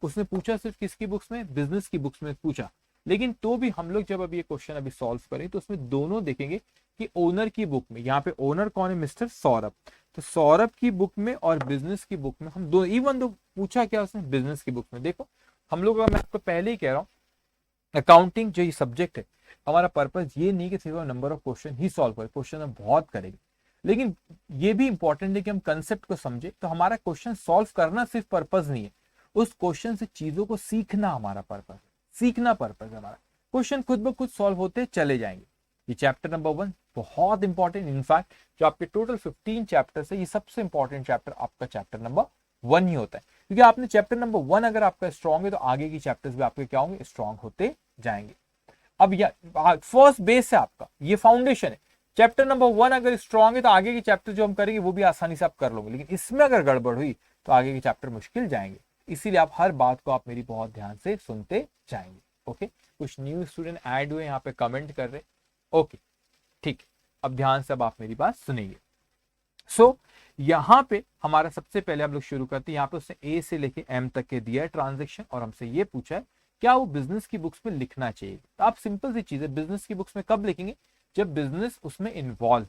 उसने पूछा सिर्फ किसकी बुक्स में, बिजनेस की बुक्स में पूछा, लेकिन तो भी हम लोग जब अभी ये क्वेश्चन अभी सॉल्व करें तो उसमें दोनों देखेंगे कि ओनर की बुक में, यहाँ पे ओनर कौन है, मिस्टर सौरभ, तो सौरभ की बुक में और बिजनेस की बुक में हम दो, इवन दो पूछा क्या उसने बिजनेस की बुक में, देखो हम लोग मैं आपको पहले ही कह रहा हूँ अकाउंटिंग जो ये सब्जेक्ट है हमारा पर्पस ये नहीं कि सिर्फ number of question he solve करें, क्वेश्चन हम बहुत करेंगे, लेकिन ये भी इंपॉर्टेंट है कि हम कंसेप्ट को समझे। तो हमारा क्वेश्चन सॉल्व करना सिर्फ पर्पस नहीं है, उस क्वेश्चन से चीजों को सीखना हमारा पर्पस है, सीखना पर्पस है हमारा। क्वेश्चन खुद ब खुद सॉल्व होते चले जाएंगे। ये चैप्टर नंबर 1 बहुत इंपॉर्टेंट, इनफैक्ट जो आपके टोटल 15 चैप्टर्स है ये सबसे इंपॉर्टेंट चैप्टर आपका चैप्टर नंबर 1 ही होता है, क्योंकि आपने चैप्टर नंबर 1 अगर आपका स्ट्रॉन्ग है तो आगे की चैप्टर्स भी आपके क्या होंगे, स्ट्रॉन्ग होते जाएंगे। अब फर्स्ट बेस है आपका, ये फाउंडेशन है। चैप्टर नंबर 1 अगर स्ट्रॉन्ग है तो आगे के चैप्टर जो हम करेंगे वो भी आसानी से आप कर लोगे, लेकिन इसमें अगर गड़बड़ हुई तो आगे के चैप्टर मुश्किल जाएंगे। इसीलिए आप हर बात को आप मेरी बहुत ध्यान से सुनते जाएंगे। ओके, कुछ न्यू स्टूडेंट ऐड हुए यहाँ पे कमेंट कर रहे, ओके ठीक है, अब ध्यान से अब आप मेरी बात सुनेंगे। सो यहाँ पे हमारा सबसे पहले हम लोग शुरू करते हैं, यहाँ पे उसने ए से लेके एम तक के दिया है ट्रांजेक्शन, और हमसे ये पूछा है क्या वो बिजनेस की बुक्स में लिखना चाहिए। तो आप सिंपल सी चीज है, बिजनेस की बुक्स में कब लिखेंगे, जब बिजनेस उसमें इन्वॉल्व,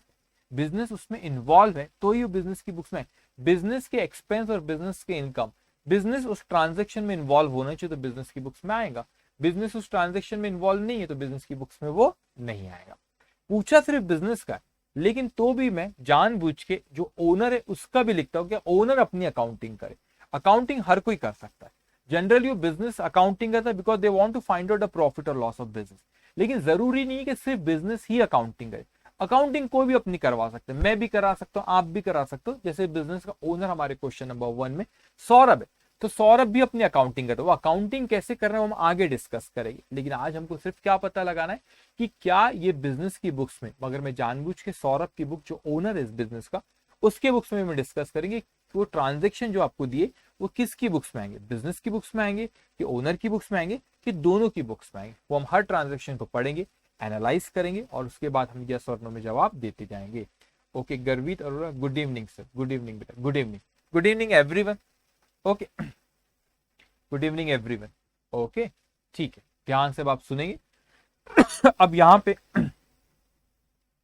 बिजनेस उसमें इन्वॉल्व है तो ही वो बिजनेस की बुक्स में, बिजनेस के एक्सपेंस और बिजनेस के इनकम, बिजनेस उस ट्रांजेक्शन में इन्वॉल्व होना चाहिए तो बिजनेस की बुक्स में आएगा, बिजनेस उस ट्रांजेक्शन में इन्वॉल्व नहीं है तो बिजनेस की बुक्स में वो नहीं आएगा। पूछा सिर्फ बिजनेस का, लेकिन तो भी मैं जानबूझ के जो ओनर है उसका भी लिखता हूं कि ओनर अपनी अकाउंटिंग करे। अकाउंटिंग हर कोई कर सकता है, जनरली बिजनेस अकाउंटिंग करता है because they want to find out the profit और लॉस ऑफ बिजनेस, लेकिन जरूरी नहीं है कि सिर्फ बिजनेस ही अकाउंटिंग करे। अकाउंटिंग कोई भी अपनी करवा सकते हैं, मैं भी करा सकता हूँ, आप भी करा सकते हो। जैसे बिजनेस का ओनर हमारे क्वेश्चन नंबर 1 में सौरभ है, तो सौरभ भी अपनी अकाउंटिंग करता है। वो अकाउंटिंग कैसे कर रहे हैं वो हम आगे डिस्कस करेंगे, लेकिन आज हमको सिर्फ क्या पता लगाना है कि क्या ये बिजनेस की बुक्स में, मगर मैं जानबूझ के सौरभ की बुक जो ओनर है इस बिजनेस का उसके बुक्स में डिस्कस करेंगे वो ट्रांजेक्शन जो आपको दिए वो किसकी बुक्स में आएंगे, बिजनेस की बुक्स में आएंगे कि ओनर की बुक्स में आएंगे कि दोनों की बुक्स में आएंगे। वो हम हर ट्रांजेक्शन को पढ़ेंगे, एनालाइज करेंगे और उसके बाद हम यस और नो में जवाब देते जाएंगे। Okay, Garvit Arora, good evening sir, good evening बेटा, good evening, good evening everyone. Okay, good evening everyone. Okay ठीक है, ध्यान से अब आप सुनेंगे। अब यहां पे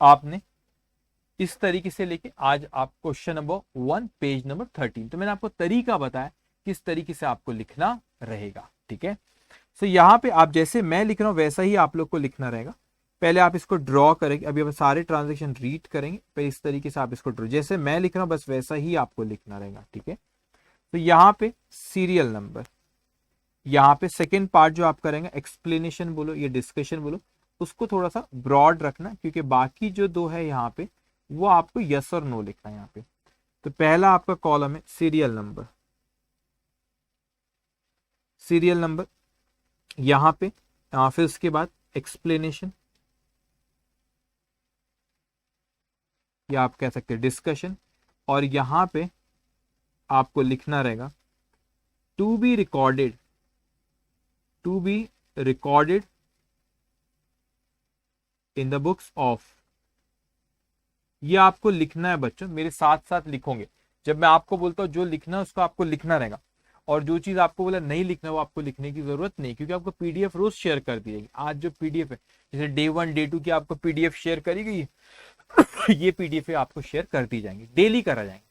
आपने इस तरीके से लेके आज आप क्वेश्चन नंबर 1 पेज नंबर 13, तो मैंने आपको तरीका बताया किस तरीके से आपको लिखना रहेगा, ठीक है। सो यहाँ पे आप जैसे मैं लिख रहा हूं वैसा ही आप लोग को लिखना रहेगा। पहले आप इसको ड्रॉ करेंगे, अभी आप सारे ट्रांजेक्शन रीड करेंगे, फिर इस तरीके से आप इसको ड्रॉ, जैसे मैं लिख रहा हूं बस वैसा ही आपको लिखना रहेगा, ठीक है। तो यहाँ पे सीरियल नंबर, यहाँ पे सेकेंड पार्ट जो आप करेंगे एक्सप्लेनेशन बोलो, ये डिस्कशन बोलो, उसको थोड़ा सा ब्रॉड रखना क्योंकि बाकी जो दो है यहाँ पे वो आपको यस और नो लिखना है यहाँ पे। तो पहला आपका कॉलम है सीरियल नंबर, सीरियल नंबर यहाँ पे, फिर उसके बाद एक्सप्लेनेशन या आप कह सकते हैं डिस्कशन, और यहाँ पे आपको लिखना रहेगा to be recorded, to be recorded in the books of. ये आपको लिखना है बच्चों, मेरे साथ साथ लिखोगे। जब मैं आपको बोलता हूं जो लिखना है उसको आपको लिखना रहेगा, और जो चीज आपको बोला नहीं लिखना वो आपको लिखने की जरूरत नहीं, क्योंकि आपको पीडीएफ रोज शेयर कर दी जाएगी। आज जो पीडीएफ है जैसे डे 1 डे 2 की आपको पीडीएफ शेयर करी गई ये पीडीएफ आपको शेयर कर दी जाएंगी, डेली करा जाएंगे।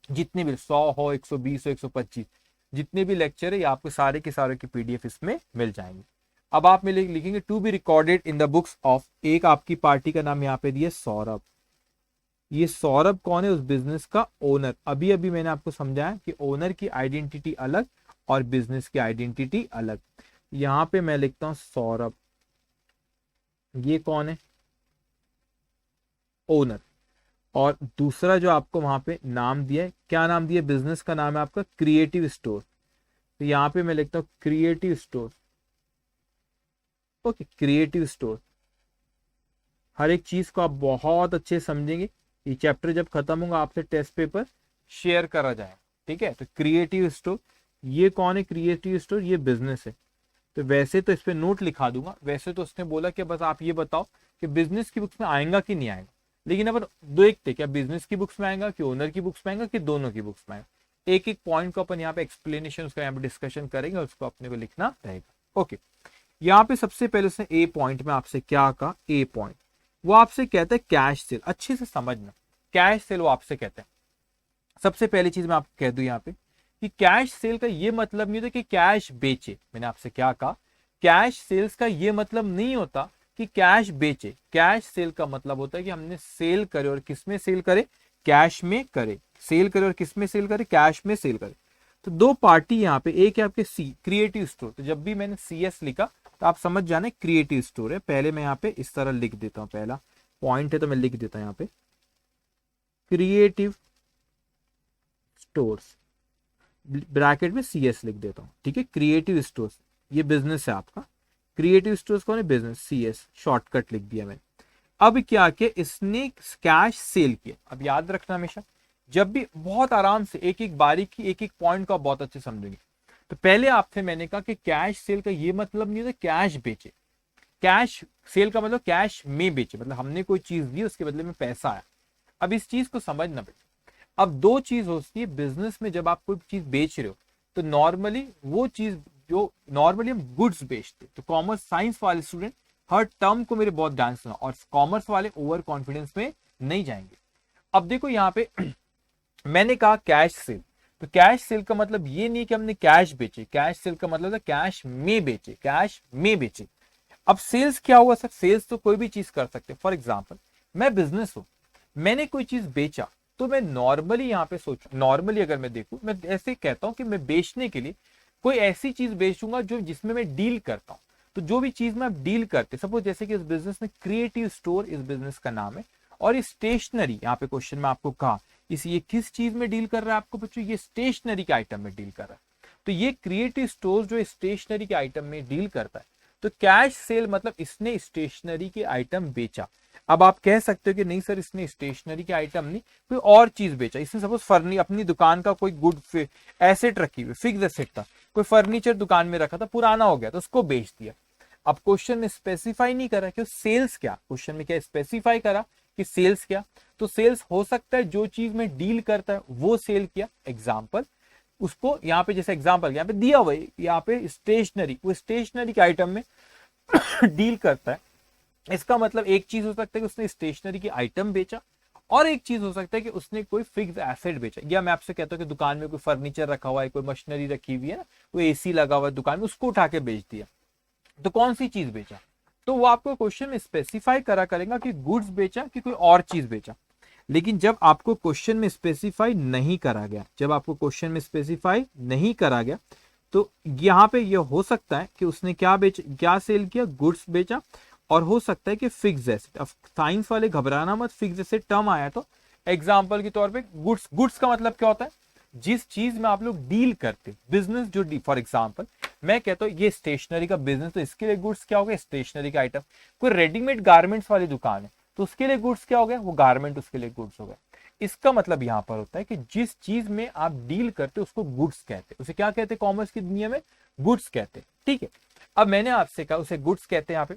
जितने भी 100 हो, 120 हो, 125 जितने भी लेक्चर है ये आपको सारे के सारे की पीडीएफ इसमें मिल जाएंगे। अब आप में लिखेंगे to be recorded in the books of, एक आपकी पार्टी का नाम यहाँ पे दिया सौरभ। ये सौरभ कौन है, उस बिजनेस का ओनर। अभी अभी मैंने आपको समझाया कि ओनर की आइडेंटिटी अलग और बिजनेस की आइडेंटिटी अलग। यहां पे मैं लिखता हूं सौरभ, ये कौन है, ओनर। और दूसरा जो आपको वहां पे नाम दिया है, क्या नाम दिया, बिजनेस का नाम है आपका क्रिएटिव स्टोर। तो यहां पे मैं लिखता हूं creative store. Okay, creative store. हर एक चीज को आप बहुत अच्छे समझेंगे। ये चैप्टर जब खत्म होगा आपसे टेस्ट पेपर शेयर करा जाए, ठीक है। तो क्रिएटिव स्टोर, ये कौन है, क्रिएटिव स्टोर ये बिजनेस है। तो वैसे तो इस पे नोट लिखा दूंगा, वैसे तो उसने बोला कि बस आप ये बताओ कि बिजनेस की बुक्स में आएगा कि नहीं आएगा, लेकिन अब देखते क्या बिजनेस की बुक्स में आएगा कि ओनर की बुक्स में आएगा कि दोनों की बुक्स में आएगा। एक एक पॉइंट को अपन यहाँ पे एक्सप्लेनेशन उसका यहाँ पे डिस्कशन करेंगे और उसको अपने को लिखना रहेगा। ओके, यहाँ पे सबसे पहले उसने ए पॉइंट में आपसे क्या कहा, ए पॉइंट वो आपसे कहते हैं कैश सेल। अच्छे से समझना, कैश सेल वो आपसे कहते हैं सबसे पहली चीज मैं आपको कह दूं यहाँ पे कि कैश सेल का ये मतलब नहीं होता कि कैश बेचे। मैंने आपसे क्या कहा, कैश सेल्स का ये मतलब नहीं होता कि कैश बेचे। कैश सेल का मतलब होता है कि हमने सेल करे, और किसमें सेल करे, कैश में करे। सेल करे और किसमें सेल करे, कैश में सेल करे। तो दो पार्टी यहाँ पे, एक है आपके सी क्रिएटिव स्टोर। तो जब भी मैंने CS लिखा तो आप समझ जाना क्रिएटिव स्टोर है। पहले मैं यहाँ पे इस तरह लिख देता हूँ, पहला पॉइंट है तो मैं लिख देता हूँ यहाँ पे क्रिएटिव स्टोर्स, ब्रैकेट में CS लिख देता हूँ, ठीक है। क्रिएटिव स्टोर्स ये बिजनेस है आपका, क्रिएटिव स्टोर्स कौन है, बिजनेस, CS शॉर्टकट लिख दिया मैंने। अब क्या किया, इसने कैश सेल किया। अब याद रखना हमेशा, जब भी बहुत आराम से एक एक बारीकी एक एक पॉइंट को आप बहुत अच्छे समझेंगे। तो पहले आपसे मैंने कहा कि कैश सेल का ये मतलब नहीं होता कैश बेचे। कैश सेल का मतलब कैश में बेचे, मतलब हमने कोई चीज दी उसके बदले में पैसा आया। अब इस चीज को समझना पड़ेगा। अब दो चीज होती है बिजनेस में, जब आप कोई चीज बेच रहे हो तो नॉर्मली वो चीज जो नॉर्मली हम गुड्स बेचते, तो कॉमर्स साइंस वाले स्टूडेंट हर टर्म को मेरे बहुत ध्यान सुना, और कॉमर्स वाले ओवर कॉन्फिडेंस में नहीं जाएंगे। अब देखो यहाँ पे मैंने कहा कैश सेल, तो कैश सेल का मतलब ये नहीं कि हमने कैश बेचे, कैश सेल का मतलब था कैश में बेचे, कैश में बेचे। अब सेल्स क्या हुआ सर, सेल्स तो कोई भी चीज कर सकते। फॉर एग्जांपल मैं बिजनेस हूं, मैंने कोई चीज बेचा, तो मैं नॉर्मली यहाँ पे सोचू, नॉर्मली अगर मैं देखूं, मैं ऐसे कहता हूं कि मैं बेचने के लिए कोई ऐसी चीज बेचूंगा जो जिसमें मैं डील करता हूं। तो जो भी चीज में आप डील करते, सपोज जैसे कि इस बिजनेस में क्रिएटिव स्टोर इस बिजनेस का नाम है, और ये स्टेशनरी, यहाँ पे क्वेश्चन में आपको कहा इस ये किस चीज में डील कर रहा है आपको बच्चों, ये स्टेशनरी के आइटम में डील कर रहा है। तो ये क्रिएटिव स्टोर जो स्टेशनरी के आइटम में डील करता है, तो कैश सेल मतलब इसने स्टेशनरी के आइटम बेचा। अब आप कह सकते हो कि नहीं सर इसने स्टेशनरी के आइटम नहीं, कोई और चीज बेचा। इसने सपोज अपनी दुकान का कोई गुड एसेट रखी हुई, फिक्स एसेट था, कोई फर्नीचर दुकान में रखा था, पुराना हो गया तो उसको बेच दिया। अब क्वेश्चन में स्पेसिफाई नहीं करा कि सेल्स क्या, क्वेश्चन में क्या स्पेसिफाई करा कि सेल्स क्या। तो सेल्स हो सकता है जो चीज में डील करता है वो सेल किया। एग्जांपल उसको यहाँ पे, जैसे एग्जांपल यहाँ पे दिया हुआ है, यहाँ पे स्टेशनरी, वो स्टेशनरी के आइटम में डील करता है। इसका मतलब एक चीज हो सकता है कि उसने स्टेशनरी के आइटम बेचा, और एक चीज हो सकता है कि उसने कोई फिक्स एसेट बेचा। या मैं आपसे कहता हूँ कि दुकान में कोई फर्नीचर रखा हुआ है, कोई मशीनरी रखी हुई है ना, कोई AC लगा हुआ है दुकान में, उसको उठा के बेच दिया। तो कौन सी चीज बेचा, तो वो आपको क्वेश्चन में स्पेसिफाई करा करेगा कि गुड्स बेचा कि कोई और चीज बेचा। लेकिन जब आपको क्वेश्चन में स्पेसिफाई नहीं करा गया, जब आपको क्वेश्चन में स्पेसिफाई नहीं करा गया, तो यहाँ पे ये हो सकता है कि उसने क्या सेल किया, गुड्स बेचा, और हो सकता है कि फिक्स एसेट। अब साइंस वाले घबराना मत, फिक्स एसेट टर्म आया तो एग्जांपल के तौर पे गुड्स का मतलब क्या होता है, जिस चीज में आप लोग डील करते, बिजनेस जो फॉर एग्जांपल मैं कहता हूँ ये स्टेशनरी का बिजनेस, तो इसके लिए गुड्स क्या हो गया, स्टेशनरी का आइटम। कोई रेडीमेड गारमेंट्स वाली दुकान है तो उसके लिए गुड्स क्या हो गया, वो गारमेंट उसके लिए गुड्स हो गया। इसका मतलब यहाँ पर होता है कि जिस चीज में आप डील करते उसको गुड्स कहते हैं, उसे क्या कहते हैं, कॉमर्स की दुनिया में गुड्स कहते हैं, ठीक है। अब मैंने आपसे कहा उसे गुड्स कहते हैं यहाँ पे,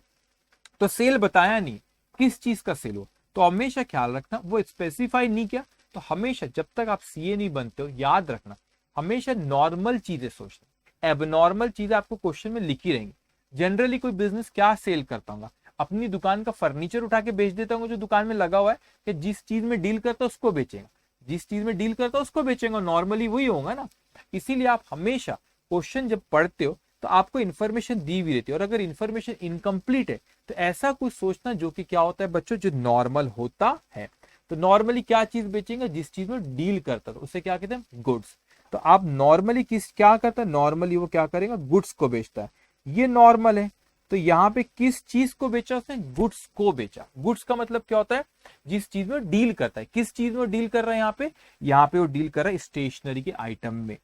तो सेल बताया नहीं किस चीज का सेल हो, तो हमेशा ख्याल रखना वो स्पेसिफाई नहीं किया। तो हमेशा जब तक आप CA नहीं बनते हो, याद रखना हमेशा नॉर्मल चीजें सोचना, एबनॉर्मल चीजें आपको क्वेश्चन में लिखी रहेंगी। जनरली कोई बिजनेस क्या सेल करता हूँ, अपनी दुकान का फर्नीचर उठा के बेच देता हूँ जो दुकान में लगा हुआ है, कि जिस चीज में डील करता है उसको बेचेगा, जिस चीज में डील करता है उसको बेचेगा, नॉर्मली वही होगा ना। इसीलिए आप हमेशा क्वेश्चन जब पढ़ते हो तो आपको इन्फॉर्मेशन दी हुई रहती है, और अगर इन्फॉर्मेशन इनकम्प्लीट है तो ऐसा कुछ सोचना जो कि क्या होता है बच्चों, जो नॉर्मल होता है। तो नॉर्मली क्या चीज बेचेंगे, जिस चीज में डील करता है उसे क्या कहते हैं, गुड्स। तो आप नॉर्मली क्या करता है, नॉर्मली वो क्या करेगा, गुड्स को बेचता है, ये नॉर्मल है। तो यहाँ पे किस चीज को बेचा उसने, गुड्स को बेचा। गुड्स का मतलब क्या होता है, जिस चीज में डील करता है। किस चीज में डील कर रहा है यहाँ पे वो डील कर रहा है स्टेशनरी के आइटम में।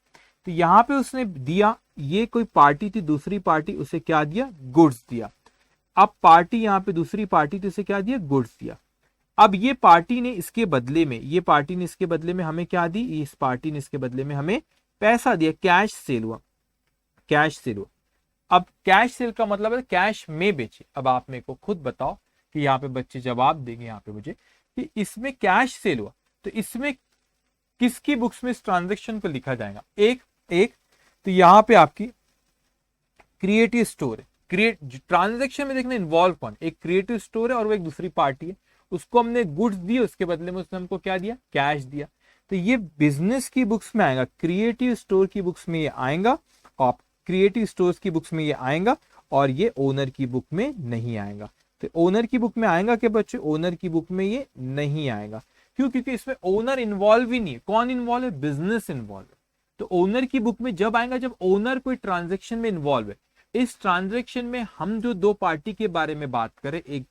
तो यहाँ पे उसने दिया, ये कोई पार्टी थी, दूसरी पार्टी, उसे क्या दिया, गुड्स दिया। अब पार्टी यहाँ पे दूसरी पार्टी थी, उसे क्या दिया, गुड्स दिया। अब ये पार्टी ने इसके बदले में, ये पार्टी ने इसके बदले में हमें क्या दी, इस पार्टी ने इसके बदले में हमें पैसा दिया, कैश सेल हुआ, कैश सेल हुआ। अब कैश सेल का मतलब है कैश में बेचे। अब आप मेरे को खुद बताओ कि यहाँ पे बच्चे जवाब देंगे यहाँ पे मुझे कि इसमें कैश सेल हुआ, तो इसमें किसकी बुक्स में इस ट्रांजेक्शन को लिखा जाएगा, एक तो यहाँ पे आपकी क्रिएटिव स्टोर है। ट्रांजेक्शन में देखना इन्वॉल्व कौन, एक क्रिएटिव स्टोर है और वो एक दूसरी पार्टी है, उसको हमने गुड्स दिए, उसके बदले में उसने हमको क्या दिया, कैश दिया। तो ये बिजनेस की बुक्स में आएगा, क्रिएटिव स्टोर की बुक्स में ये आएगा, और क्रिएटिव स्टोर्स की बुक्स में ये आएगा, और ये ओनर की बुक में नहीं आएगा। तो ओनर की बुक में आएगा क्या बच्चों? ओनर की बुक में ये नहीं आएगा। क्यों? क्योंकि इसमें ओनर इन्वॉल्व ही नहीं है। कौन इन्वॉल्व है? बिजनेस इन्वॉल्व है। तो ओनर की बुक में जब आएगा जब ओनर कोई ट्रांजेक्शन में इन्वॉल्व है। इस ट्रांजेक्शन में हम जो दो पार्टी के बारे में बात करें, एक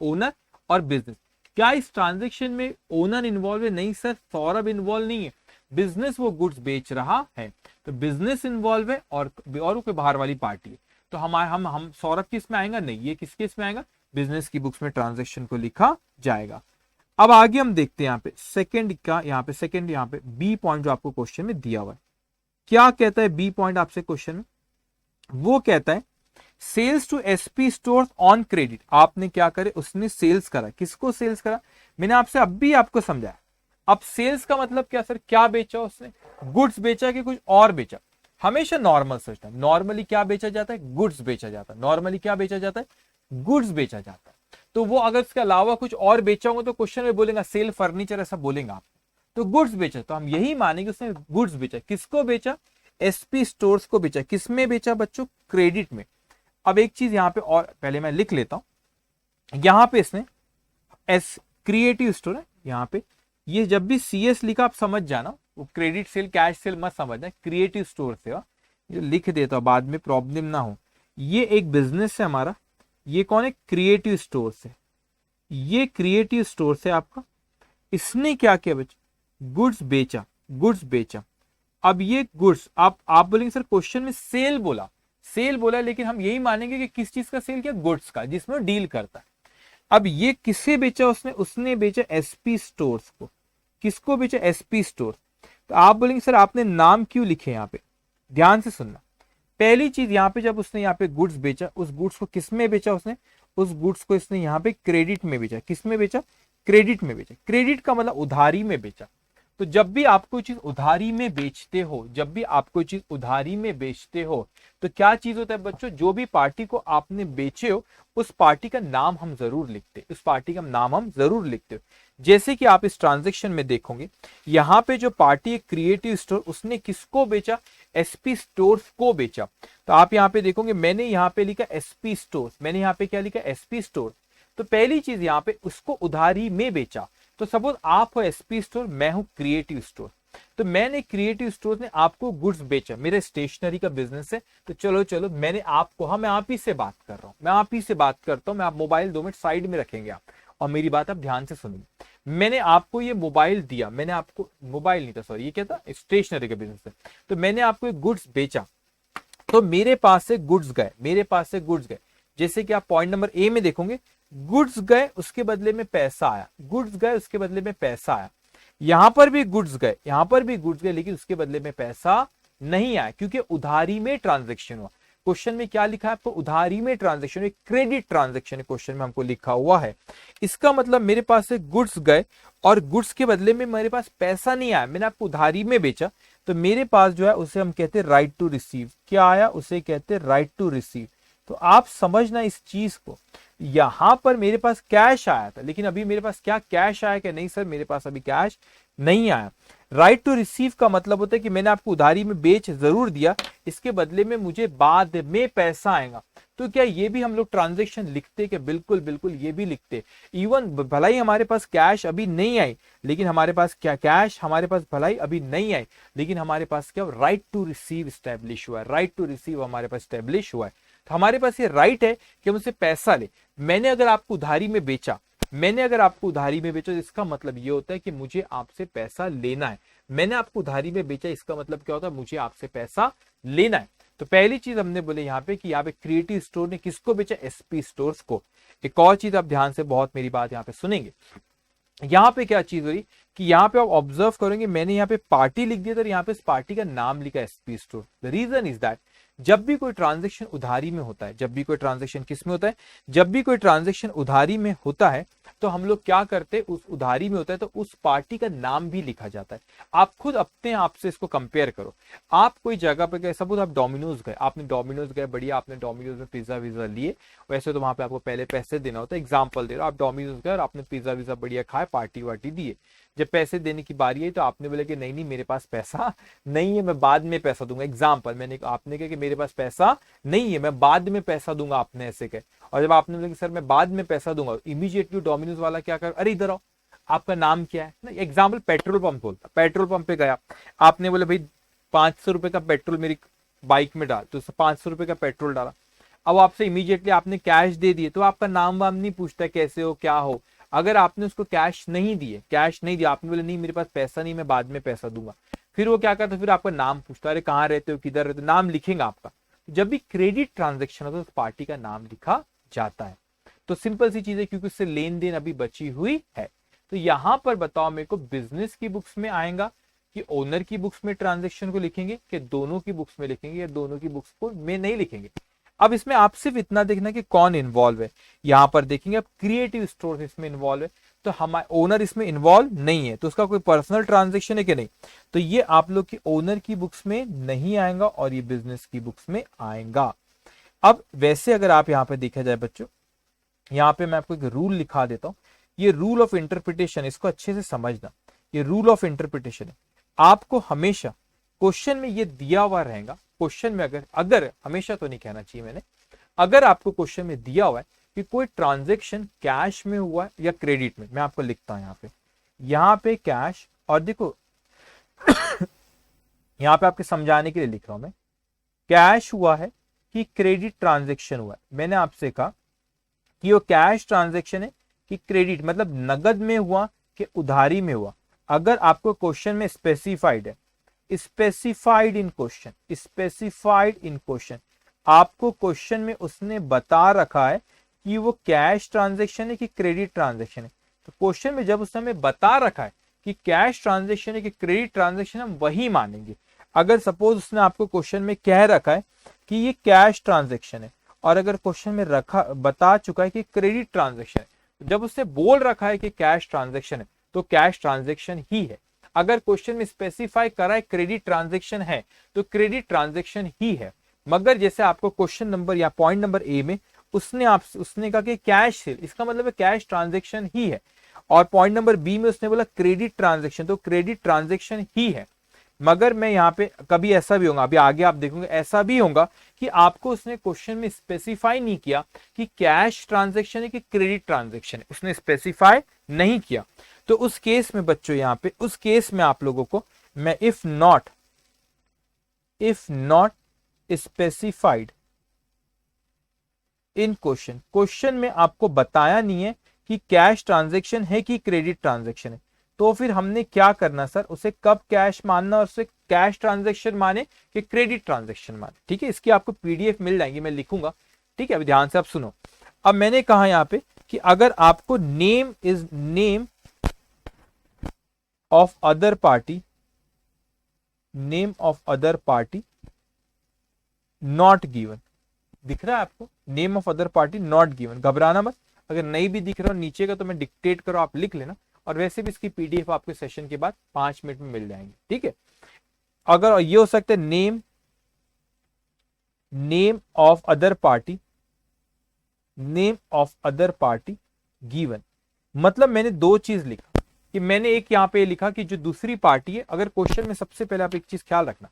ओनर और बिजनेस, क्या इस ट्रांजेक्शन में ओनर इन्वॉल्व है? नहीं सर, सौरभ इन्वॉल्व नहीं है, बिजनेस वो गुड्स बेच रहा है। तो बिजनेस इन्वॉल्व है और कोई बाहर वाली पार्टी है। तो हम सौरभ किस में आएगा? नहीं, ये किसके इसमें आएगा? बिजनेस की बुक्स में ट्रांजेक्शन को लिखा जाएगा। अब आगे हम देखते हैं यहाँ पे सेकंड का, यहाँ पे बी पॉइंट जो आपको क्वेश्चन में दिया हुआ है, क्या कहता है बी पॉइंट आपसे क्वेश्चन में? वो कहता है sales to SP store on credit. आपने क्या करे? उसने सेल्स करा। किसको सेल्स करा? मैंने आपसे अब भी आपको समझाया। अब सेल्स का मतलब क्या सर? क्या बेचा उसने? गुड्स बेचा कि कुछ और बेचा? हमेशा नॉर्मल सोचना, नॉर्मली क्या बेचा जाता है? गुड्स बेचा जाता है। नॉर्मली क्या बेचा जाता है? गुड्स बेचा जाता है। तो वो अगर इसके अलावा कुछ और बेचा होगा तो क्वेश्चन में बोलेगा सेल फर्नीचर, ऐसा बोलेगा आप। तो गुड्स बेचा, तो हम यही मानेंगे उसने गुड्स बेचा। किसको बेचा? एसपी स्टोर्स को बेचा। किसमें बेचा बच्चों? क्रेडिट में। अब एक चीज यहां पे और पहले मैं लिख लेता हूं, यहां पे इसने एस क्रिएटिव स्टोर है, यहां पे ये जब भी सीएस लिखा आप समझ जाना, वो क्रेडिट सेल कैश सेल मत समझना, क्रिएटिव स्टोर से जो लिख देता हूं बाद में प्रॉब्लम ना हो। ये एक बिजनेस है हमारा, ये कौन है? क्रिएटिव स्टोर से। ये क्रिएटिव स्टोर से आपका, इसने क्या किया बच्चों? गुड्स बेचा, गुड्स बेचा। अब ये गुड्स आप बोलेंगे सर क्वेश्चन में सेल बोला, लेकिन हम यही मानेंगे कि किस चीज का सेल किया? गुड्स का, जिसमें डील करता है। अब ये किसे बेचा उसने? उसने बेचा एसपी स्टोर्स को। किसको बेचा? SP store. तो आप बोलेंगे सर आपने नाम क्यों लिखे यहाँ पे? ध्यान से सुनना। पहली चीज यहाँ पे जब उसने यहाँ पे गुड्स बेचा, उस गुड्स को किस में बेचा उसने? उस गुड्स को इसने यहाँ पे क्रेडिट में बेचा। किस में बेचा? क्रेडिट में बेचा। क्रेडिट का मतलब उधारी में बेचा। तो जब भी आप कोई चीज उधारी में बेचते हो, तो क्या चीज होता है बच्चों? जो भी पार्टी को आपने बेचे हो उस पार्टी का नाम हम जरूर लिखते हो। जैसे कि आप इस ट्रांजेक्शन में देखोगे, यहाँ पे जो पार्टी है क्रिएटिव स्टोर, उसने किसको बेचा? एसपी स्टोर्स को बेचा। तो आप यहाँ पे देखोगे मैंने यहाँ पे लिखा एसपी स्टोर्स, मैंने यहाँ पे क्या लिखा? SP store. तो पहली चीज यहाँ पे उसको उधारी में बेचा। तो सपोज आप हो एसपी स्टोर, मैं हूं क्रिएटिव स्टोर। तो मैंने क्रिएटिव स्टोर ने आपको गुड्स बेचा, मेरे स्टेशनरी का बिजनेस है। तो चलो मैंने आपको, मैं आप ही से बात कर रहा हूं, मैं आप मोबाइल 2 मिनट साइड में रखेंगे आप, और मेरी बात आप ध्यान से सुनिए। मैंने आपको ये मोबाइल दिया, मैंने आपको मोबाइल नहीं था, सॉरी, ये क्या था? स्टेशनरी का बिजनेस है। तो मैंने आपको एक गुड्स बेचा, तो मेरे पास से गुड्स गए। जैसे कि आप पॉइंट नंबर ए में देखोगे, गुड्स गए उसके बदले में पैसा आया, यहां पर भी गुड्स गए, लेकिन उसके बदले में पैसा नहीं आया, क्योंकि उधारी में ट्रांजैक्शन हुआ। क्वेश्चन में क्या लिखा है आपको? उधारी में ट्रांजैक्शन, क्रेडिट ट्रांजैक्शन क्वेश्चन में हमको लिखा हुआ है। इसका मतलब मेरे पास से गुड्स गए और गुड्स के बदले में मेरे पास पैसा नहीं आया, मैंने आपको उधारी में बेचा, तो मेरे पास जो है उसे हम कहते हैं राइट टू रिसीव। क्या आया? उसे कहते हैं राइट टू रिसीव। तो आप समझना इस चीज को, यहां पर मेरे पास कैश आया था, लेकिन अभी मेरे पास क्या कैश आया? कि नहीं सर मेरे पास अभी कैश नहीं आया। राइट टू रिसीव का मतलब होता है कि मैंने आपको उधारी में बेच जरूर दिया, इसके बदले में मुझे बाद में पैसा आएगा। तो क्या ये भी हम लोग ट्रांजैक्शन लिखते? कि बिल्कुल ये भी लिखते। इवन भलाई हमारे पास कैश अभी नहीं आई, लेकिन हमारे पास क्या कैश, हमारे पास भलाई अभी नहीं आई, लेकिन हमारे पास क्या राइट टू रिसीव स्टैब्लिश हुआ है, राइट टू रिसीव हमारे पास स्टैब्लिश हुआ है। तो हमारे पास ये राइट है कि हम उससे पैसा ले। मैंने अगर आपको उधारी में बेचा, तो इसका मतलब ये होता है कि मुझे आपसे पैसा लेना है। मैंने आपको उधारी में बेचा, इसका मतलब क्या होता है? मुझे आपसे पैसा लेना है। तो पहली चीज हमने बोले यहाँ पे कि यहाँ पे क्रिएटिव स्टोर ने किसको बेचा? एसपी स्टोर्स को। एक और चीज आप ध्यान से बहुत मेरी बात यहाँ पे सुनेंगे, यहाँ पे क्या चीज हो रही कि यहाँ पे आप ऑब्जर्व करेंगे, मैंने यहाँ पे पार्टी लिख दिया था, यहाँ पे इस पार्टी का नाम लिखा SP store. The reason is that जब भी कोई ट्रांजैक्शन उधारी में होता है, जब भी कोई ट्रांजैक्शन उधारी में होता है, तो हम लोग क्या करते हैं? उस उधारी में होता है तो उस पार्टी का नाम भी लिखा जाता है। आप खुद अपने आप से इसको कंपेयर करो। आप कोई जगह पे गए, सपोज आप डोमिनोज गए, बढ़िया, आपने डोमिनोज में पिज्जा विज्जा लिए, वैसे तो वहां पे आपको पहले पैसे देना होता है, एग्जाम्पल दे रहा हूं, आप डोमिनोज गए और आपने पिज्जा विज्जा बढ़िया खाए, पार्टी वार्टी दिए। जब पैसे देने की बारी आई तो आपने बोला कि नहीं नहीं मेरे पास पैसा नहीं है, मैं बाद में पैसा दूंगा। एग्जाम्पल मैंने आपने कहा कि मेरे पास पैसा नहीं है, मैं बाद में पैसा दूंगा, आपने ऐसे कहे। और जब आपने बोला कि सर मैं बाद में पैसा दूंगा, इमीडिएटली डोमिनोज वाला क्या कर, अरे इधर आओ, आपका नाम क्या है ना। एग्जाम्पल पेट्रोल पंप बोलता, पेट्रोल पंप पे गया, आपने बोला भाई 500 रुपए का पेट्रोल मेरी बाइक में डाल, तो 500 रुपए का पेट्रोल डाला। अब आपसे इमीडिएटली आपने कैश दे दिए, तो आपका नाम वाम नहीं पूछता कैसे हो क्या हो। अगर आपने उसको कैश नहीं दिए, कैश नहीं दिया, आपने बोले नहीं मेरे पास पैसा नहीं, मैं बाद में पैसा दूंगा, फिर वो क्या करता, फिर आपका नाम पूछता, अरे कहाँ रहते हो, किधर रहते हो, नाम लिखेगा आपका। जब भी क्रेडिट ट्रांजेक्शन होता है तो पार्टी का नाम लिखा जाता है। तो सिंपल सी चीज है, क्योंकि उससे लेन देन अभी बची हुई है। तो यहां पर बताओ मेरे को, बिजनेस की बुक्स में आएगा कि ओनर की बुक्स में ट्रांजेक्शन को लिखेंगे, कि दोनों की बुक्स में लिखेंगे, या दोनों की बुक्स को में नहीं लिखेंगे। अब इसमें आप सिर्फ इतना देखना कि कौन इन्वॉल्व है। यहां पर देखेंगे अब क्रिएटिव स्टोर इसमें इन्वॉल्व है, तो हमारे ओनर इसमें इन्वॉल्व नहीं है, तो उसका कोई पर्सनल ट्रांजेक्शन है कि नहीं, तो ये आप लोग की ओनर की बुक्स में नहीं आएगा और ये बिजनेस की बुक्स में आएगा। अब वैसे अगर आप यहाँ पे देखा जाए बच्चों, यहाँ पे मैं आपको एक रूल लिखा देता हूं, ये रूल ऑफ इंटरप्रिटेशन, इसको अच्छे से समझना। ये रूल ऑफ इंटरप्रिटेशन है, आपको हमेशा क्वेश्चन में ये दिया हुआ रहेगा। क्वेश्चन में अगर हमेशा तो नहीं कहना चाहिए मैंने, अगर आपको क्वेश्चन में दिया हुआ है कि कोई ट्रांजेक्शन कैश में हुआ है या क्रेडिट में, मैं आपको लिखता हूं यहाँ पे कैश, और देखो यहाँ पे आपके समझाने के लिए लिख रहा हूं मैं, कैश हुआ है कि क्रेडिट ट्रांजेक्शन हुआ है। मैंने आपसे कहा कि वो कैश ट्रांजेक्शन है कि क्रेडिट, मतलब नगद में हुआ कि उधारी में हुआ। अगर आपको क्वेश्चन में स्पेसिफाइड है, specified in question, specified in question, आपको क्वेश्चन में उसने बता रखा है कि वो कैश ट्रांजेक्शन है कि क्रेडिट ट्रांजेक्शन है, तो क्वेश्चन में जब उसने हमें बता रखा है कि कैश ट्रांजेक्शन है कि क्रेडिट ट्रांजेक्शन, हम वही मानेंगे। अगर सपोज उसने आपको क्वेश्चन में कह रखा है कि ये कैश ट्रांजेक्शन है, और अगर क्वेश्चन में बता चुका है कि क्रेडिट ट्रांजेक्शन है, तो जब उसने बोल रखा है कि कैश ट्रांजेक्शन है तो कैश ट्रांजेक्शन ही है। अगर क्वेश्चन में स्पेसिफाई करा है क्रेडिट ट्रांजेक्शन है तो क्रेडिट ट्रांजेक्शन ही है। मगर जैसे आपको क्वेश्चन नंबर या पॉइंट नंबर ए में उसने कहा कि कैश सेल, इसका मतलब है कैश ट्रांजेक्शन ही है, और पॉइंट नंबर बी में उसने बोला क्रेडिट ट्रांजेक्शन, तो क्रेडिट ट्रांजेक्शन ही है। मगर मैं यहाँ पे कभी ऐसा भी होगा, अभी आगे आप देखोगे ऐसा भी होगा कि आपको उसने क्वेश्चन में स्पेसिफाई नहीं किया कि कैश ट्रांजेक्शन है कि क्रेडिट ट्रांजेक्शन है, उसने स्पेसिफाई नहीं किया। तो उस केस में बच्चों, यहाँ पे उस केस में आप लोगों को मैं if not specified in question, question में आपको बताया नहीं है कि कैश ट्रांजेक्शन है कि क्रेडिट ट्रांजेक्शन है, तो फिर हमने क्या करना सर, उसे कब कैश मानना और उसे कैश ट्रांजेक्शन माने कि क्रेडिट ट्रांजेक्शन माने। ठीक है, इसकी आपको पीडीएफ मिल जाएंगी, मैं लिखूंगा। ठीक है, अभी ध्यान से आप सुनो। अब मैंने कहा यहाँ पे कि अगर आपको name is name of other party, name of other party not given, दिख रहा है आपको, name of other party not given, घबराना मत। अगर नहीं भी दिख रहा हो नीचे का तो मैं डिक्टेट करो, आप लिख लेना, और वैसे भी इसकी पीडीएफ आपके सेशन के बाद 5 मिनट में मिल जाएंगे। ठीक है, अगर ये हो सकता है name of other party, name of other party given, मतलब मैंने दो चीज लिखा कि मैंने एक यहाँ पे लिखा कि जो दूसरी पार्टी है, अगर क्वेश्चन में सबसे पहले आप एक चीज ख्याल रखना,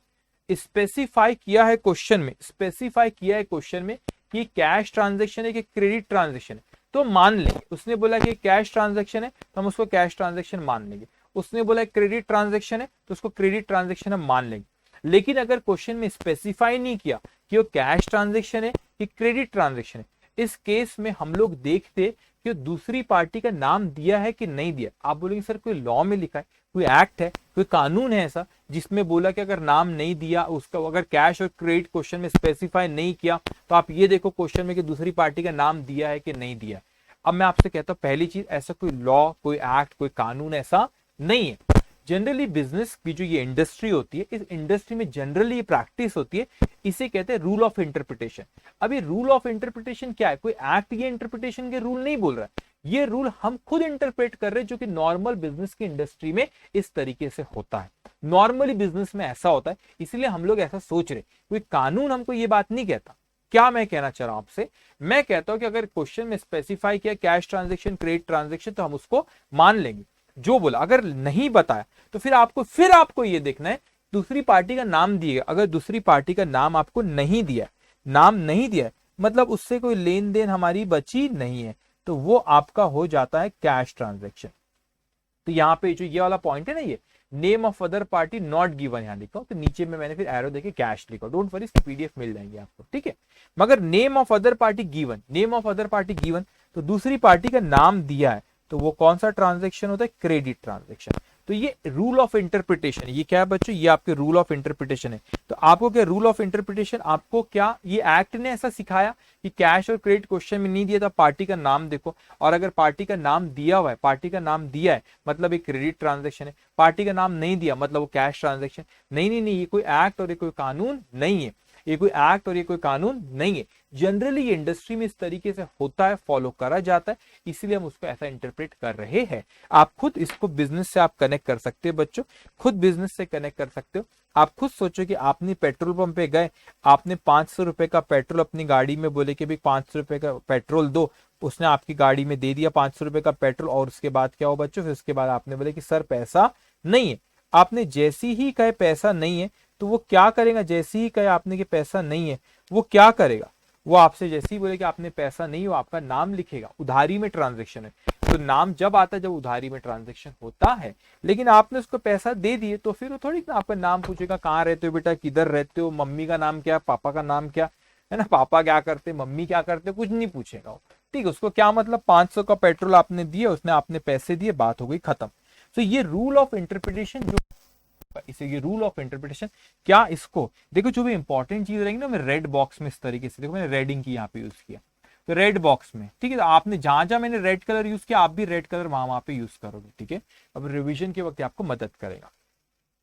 स्पेसिफाई किया है क्वेश्चन में, स्पेसिफाई किया है क्वेश्चन में कि कैश ट्रांजेक्शन है कि क्रेडिट ट्रांजेक्शन है, तो मान लेंगे। उसने बोला कि कैश ट्रांजेक्शन है तो हम उसको कैश ट्रांजेक्शन मान लेंगे, उसने बोला क्रेडिट ट्रांजेक्शन है तो उसको क्रेडिट ट्रांजेक्शन हम मान लेंगे। लेकिन अगर क्वेश्चन में स्पेसिफाई नहीं किया कि वो कैश ट्रांजेक्शन है कि क्रेडिट ट्रांजेक्शन है, इस केस में हम लोग देखते कि दूसरी पार्टी का नाम दिया है कि नहीं दिया। आप बोलेंगे सर कोई लॉ में लिखा है, कोई एक्ट है, कोई कानून है ऐसा जिसमें बोला कि अगर नाम नहीं दिया उसका, अगर कैश और क्रेडिट क्वेश्चन में स्पेसिफाई नहीं किया तो आप ये देखो क्वेश्चन में कि दूसरी पार्टी का नाम दिया है कि नहीं दिया। अब मैं आपसे कहता हूं पहली चीज, ऐसा कोई लॉ, कोई एक्ट, कोई कानून ऐसा नहीं है। जनरली बिजनेस की जो ये इंडस्ट्री होती है, इस इंडस्ट्री में जनरली प्रैक्टिस होती है, इसे कहते हैं रूल ऑफ इंटरप्रिटेशन। अभी रूल ऑफ इंटरप्रिटेशन क्या है, कोई एक्ट ये इंटरप्रिटेशन के रूल नहीं बोल रहा है, ये रूल हम खुद इंटरप्रेट कर रहे हैं, जो कि नॉर्मल बिजनेस की इंडस्ट्री में इस तरीके से होता है। नॉर्मली बिजनेस में ऐसा होता है, इसलिए हम लोग ऐसा सोच रहे, कोई कानून हमको ये बात नहीं कहता। क्या मैं कहना चाह रहा हूं आपसे, मैं कहता हूं कि अगर क्वेश्चन में स्पेसिफाई किया कैश ट्रांजेक्शन, क्रेडिट ट्रांजेक्शन, तो हम उसको मान लेंगे। जो बोला। अगर नहीं बताया तो फिर आपको ये देखना है दूसरी पार्टी का नाम दिएगा। अगर दूसरी पार्टी का नाम आपको नहीं दिया, नाम नहीं दिया, मतलब उससे कोई लेन देन हमारी बची नहीं है, तो वो आपका हो जाता है कैश ट्रांजैक्शन। तो यहाँ पे जो ये वाला पॉइंट है ना, ये name of other party not given यहाँ लिखा, तो नीचे में मैंने फिर एरो देके कैश लिखा। डोंट वरी, इसकी पीडीएफ मिल जाएंगे आपको, ठीक है। मगर name of other party given, name of other party given, तो दूसरी पार्टी का नाम दिया है, तो वो कौन सा ट्रांजेक्शन होता है? Credit transaction. तो ये रूल ऑफ इंटरप्रिटेशन, ये क्या है बच्चों? ये आपके रूल ऑफ इंटरप्रिटेशन है। तो आपको क्या रूल ऑफ इंटरप्रिटेशन, आपको क्या ये एक्ट ने ऐसा सिखाया कि कैश और क्रेडिट क्वेश्चन में नहीं दिया था, पार्टी का नाम देखो, और अगर पार्टी का नाम दिया हुआ है, पार्टी का नाम दिया है मतलब एक क्रेडिट ट्रांजेक्शन है, पार्टी का नाम नहीं दिया मतलब वो कैश ट्रांजेक्शन। नहीं नहीं नहीं, ये कोई एक्ट और ये कोई कानून नहीं है, ये कोई एक्ट और ये कोई कानून नहीं है। जनरली ये इंडस्ट्री में इस तरीके से होता है, फॉलो करा जाता है, इसलिए हम उसको ऐसा इंटरप्रेट कर रहे हैं। आप खुद इसको बिजनेस से आप कनेक्ट कर सकते हो बच्चों, खुद बिजनेस से कनेक्ट कर सकते हो। आप खुद सोचो कि आपने पेट्रोल पंप पे गए, आपने 500 रुपए का पेट्रोल अपनी गाड़ी में, बोले कि भाई 500 रुपए का पेट्रोल दो, उसने आपकी गाड़ी में दे दिया 500 रुपए का पेट्रोल, और उसके बाद क्या हो बच्चों? फिर उसके बाद आपने बोले कि सर पैसा नहीं है। आपने जैसी ही कहे पैसा नहीं है, तो वो क्या करेगा? जैसे ही कहे आपने कि पैसा नहीं है, वो क्या करेगा? वो आपसे जैसे ही बोले कि आपने पैसा नहीं, वो आपका नाम लिखेगा। उधारी में ट्रांजैक्शन है, तो नाम जब आता है जब उधारी में ट्रांजैक्शन होता है, लेकिन आपने उसको पैसा दे दिए, तो फिर वो थोड़ी ना आपका नाम पूछेगा, कहाँ रहते हो बेटा, किधर रहते हो, मम्मी का नाम क्या, पापा का नाम क्या है ना, पापा क्या करते, मम्मी क्या करते, कुछ नहीं पूछेगा वो। ठीक है, उसको क्या मतलब 500 का पेट्रोल आपने दिया, उसने आपने पैसे दिए, बात हो गई खत्म। तो ये रूल ऑफ इंटरप्रिटेशन जो इसे, ये रूल ऑफ इंटरप्रिटेशन, क्या इसको देखो, जो भी इंपॉर्टेंट चीज रहेंगी ना, मैं रेड बॉक्स में इस तरीके से देखो, मैंने रेडिंग की यहाँ पे यूज किया, तो रेड बॉक्स में, ठीक है। तो आपने जहां जहां मैंने रेड कलर यूज किया, आप भी रेड कलर वहां पे यूज करोगे, ठीक है। अब रिवीजन के वक्त आपको मदद करेगा।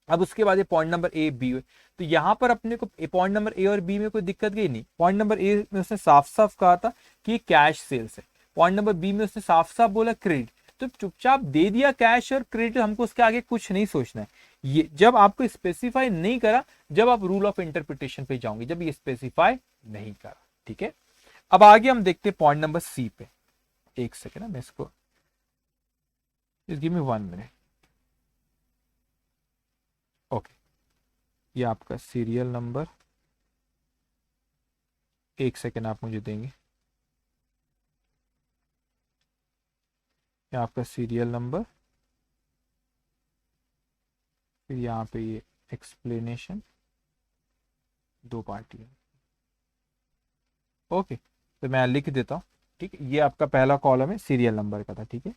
अब उसके बाद ये पॉइंट नंबर ए बी, तो यहाँ पर अपने को पॉइंट नंबर ए और बी में कोई दिक्कत गई नहीं। पॉइंट नंबर ए में उसने साफ साफ कहा था कि कैश सेल्स है, पॉइंट नंबर बी में उसने साफ साफ बोला क्रेडिट, तो चुपचाप दे दिया कैश और क्रेडिट, हमको उसके आगे कुछ नहीं सोचना है। ये जब आपको स्पेसिफाई नहीं करा, जब आप रूल ऑफ इंटरप्रिटेशन पे जाओगे, जब ये स्पेसिफाई नहीं करा, ठीक है। अब आगे हम देखते हैं पॉइंट नंबर सी पे। एक सेकेंड, मैं इसको, गिव मी 1 मिनट। ओके, ये आपका सीरियल नंबर, एक सेकेंड आप मुझे देंगे, ये आपका सीरियल नंबर, फिर यहाँ पे ये एक्सप्लेनेशन, 2 पार्टी है। ओके, तो मैं लिख देता हूँ, ठीक है। ये आपका पहला कॉलम है, सीरियल नंबर का था, ठीक है।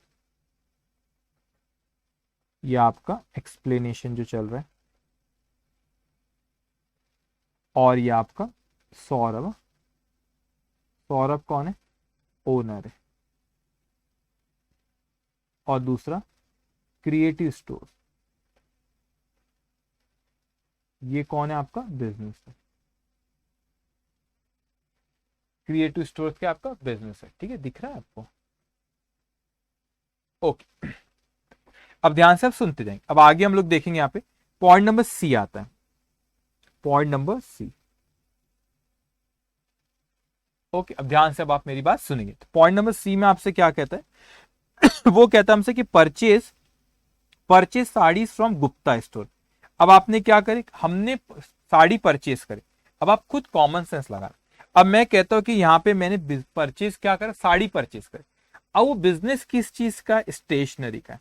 ये आपका एक्सप्लेनेशन जो चल रहा है, और ये आपका सौरभ, सौरभ कौन है? ओनर है। और दूसरा क्रिएटिव स्टोर, ये कौन है? आपका बिजनेस है, क्रिएटिव स्टोर के आपका बिजनेस है, ठीक है। दिख रहा है आपको? ओके, अब ध्यान से आप सुनते जाएंगे। अब आगे हम लोग देखेंगे, यहाँ पे पॉइंट नंबर सी आता है, पॉइंट नंबर सी। ओके, अब ध्यान से अब आप मेरी बात सुनेंगे। तो पॉइंट नंबर सी में आपसे क्या कहता है? वो कहता है हमसे कि purchase saris from Gupta store. अब आपने क्या करे? हमने साड़ी परचेज करे। अब आप खुद कॉमन सेंस लगा। अब मैं कहता हूं कि यहाँ पे मैंने परचेज क्या करा? साड़ी परचेज करे। अब वो बिजनेस किस चीज का? स्टेशनरी का।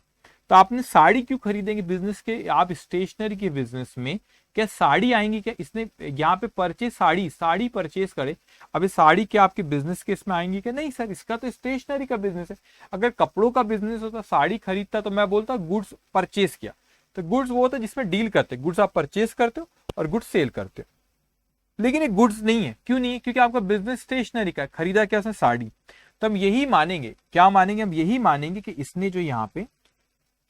तो आपने साड़ी क्यों खरीदेंगे बिजनेस के? आप स्टेशनरी के बिजनेस में क्या साड़ी आएंगी क्या? इसने यहाँ पे परचेज साड़ी परचेज करे। अभी साड़ी क्या आपके बिजनेस के इसमें आएंगी क्या? नहीं सर, इसका तो स्टेशनरी का बिजनेस है। अगर कपड़ों का बिजनेस होता, साड़ी खरीदता, तो मैं बोलता गुड्स परचेज किया। तो गुड्स वो होता है जिसमें डील करते, गुड्स आप परचेज करते हो और गुड्स सेल करते हो। लेकिन ये गुड्स नहीं है। क्यों नहीं है? क्योंकि आपका बिजनेस स्टेशनरी का है। खरीदा क्या उसने? साड़ी। तो हम यही मानेंगे, क्या मानेंगे? हम यही मानेंगे कि इसने जो यहाँ पे,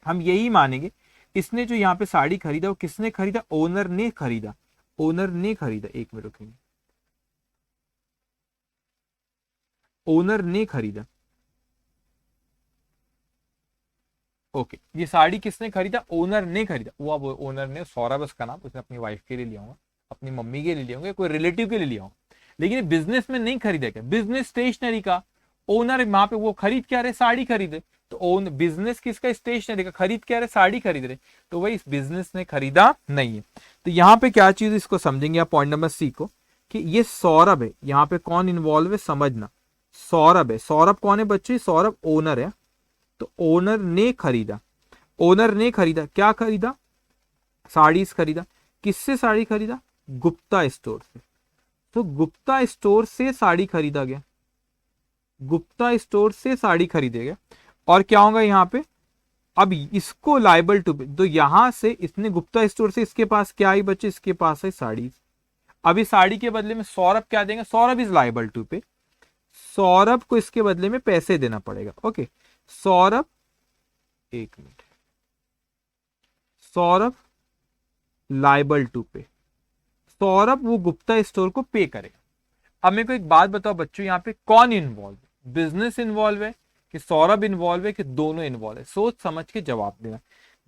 हम यही मानेंगे इसने जो यहाँ पे साड़ी खरीदा, वो किसने खरीदा? ओनर ने खरीदा। ओनर ने खरीदा। एक मिनट रुकेंगे, ओनर ने खरीदा। ओके, ये साड़ी किसने खरीदा? ओनर ने खरीदा। वो अब ओनर ने, सौरभ उसका नाम, उसने अपनी वाइफ के लिए लिया होगा, अपनी मम्मी के लिए लिया होगा, कोई रिलेटिव के लिए लिया होगा। लेकिन बिजनेस में नहीं खरीदा क्या? बिजनेस स्टेशनरी का। ओनर वहां पे वो खरीद क्या रहे, साड़ी खरीदे, तो ओन बिजनेस किसका, स्टेशनरी का, खरीद क्या रहे, साड़ी खरीद रहे, तो वही इस बिजनेस ने खरीदा नहीं है। तो यहाँ पे क्या चीज इसको समझेंगे आप, पॉइंट नंबर सी को, कि ये सौरभ है, यहाँ पे कौन इन्वॉल्व है समझना, सौरभ है। सौरभ कौन है बच्चे, सौरभ ओनर है। तो ओनर ने खरीदा, ओनर ने खरीदा क्या खरीदा, साड़ीज खरीदा। किससे साड़ी खरीदा, गुप्ता स्टोर से। तो गुप्ता स्टोर से साड़ी खरीदा गया, गुप्ता स्टोर से साड़ी खरीदे गया। और क्या होगा यहाँ पे, अब इसको लाइबल टू पे, तो यहां से इसने गुप्ता स्टोर से इसके पास क्या आई बच्चे, इसके पास है साड़ी। अभी साड़ी के बदले में सौरभ क्या देंगे, सौरभ इज लाइबल टू पे, सौरभ को इसके बदले में पैसे देना पड़ेगा। ओके, सौरभ, एक मिनट, सौरभ लाइबल टू पे, सौरभ वो गुप्ता स्टोर को पे करेगा। अब मेरे को एक बात बताओ बच्चों, यहाँ पे कौन इन्वॉल्व है, बिजनेस इन्वॉल्व है कि सौरभ इन्वॉल्व है कि दोनों इन्वॉल्व है, सोच समझ के जवाब देना।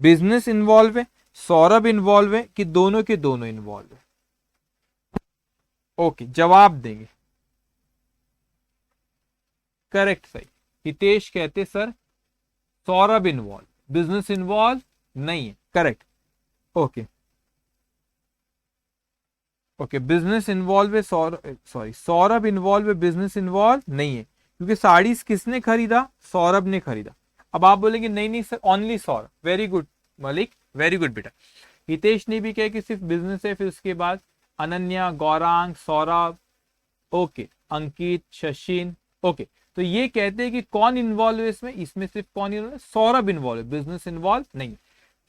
बिजनेस इन्वॉल्व है, सौरभ इन्वॉल्व है कि दोनों के दोनों इन्वॉल्व है। ओके, जवाब देंगे, करेक्ट सही। हितेश कहते sir Saurabh involve, business involve नहीं है, correct. Okay okay, business involve है, सॉरी सौरभ इन्वॉल्व है, बिजनेस इन्वॉल्व नहीं है, क्योंकि साड़ी किसने खरीदा, सौरभ ने खरीदा। अब आप बोलेंगे नहीं नहीं sir only Saurabh, very good Malik, very good बेटा। हितेश ने भी कहा कि सिर्फ बिजनेस है, फिर उसके बाद अनन्या, गौरांग, सौरभ, ओके, अंकित, शशिन, ओके। तो ये कहते हैं कि कौन इन्वॉल्व है इसमें, इसमें सिर्फ कौन इन्वॉल्व है, सौरभ इन्वॉल्व है, बिजनेस इन्वॉल्व नहीं।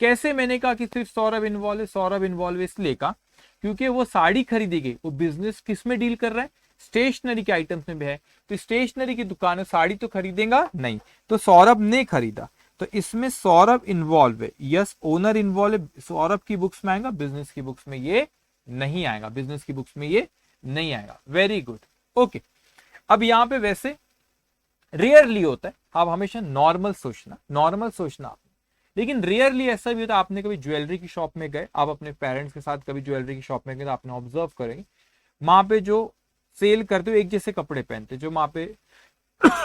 कैसे मैंने कहा कि सिर्फ सौरभ इन्वॉल्व है, सौरभ इन्वॉल्व इसलिए कहा क्योंकि वो साड़ी खरीदी गई, वो बिजनेस किस में डील कर रहा है, स्टेशनरी के आइटम्स में भी है, तो स्टेशनरी की दुकान में साड़ी तो खरीदेगा नहीं, तो सौरभ ने खरीदा, तो इसमें सौरभ इन्वॉल्व है, यस ओनर इन्वॉल्व है, सौरभ की बुक्स में आएगा, बिजनेस की बुक्स में ये नहीं आएगा, बिजनेस की बुक्स में ये नहीं आएगा, वेरी गुड। ओके, अब यहाँ पे वैसे रेयरली होता है, आप हमेशा नॉर्मल सोचना, नॉर्मल सोचना, लेकिन रेयरली ऐसा भी होता है, आपने कभी ज्वेलरी की शॉप में गए, आप अपने पेरेंट्स के साथ कभी ज्वेलरी की शॉप में गए, तो आपने ऑब्जर्व करेंगे वहां पे जो सेल करते हो एक जैसे कपड़े पहनते, जो वहां पे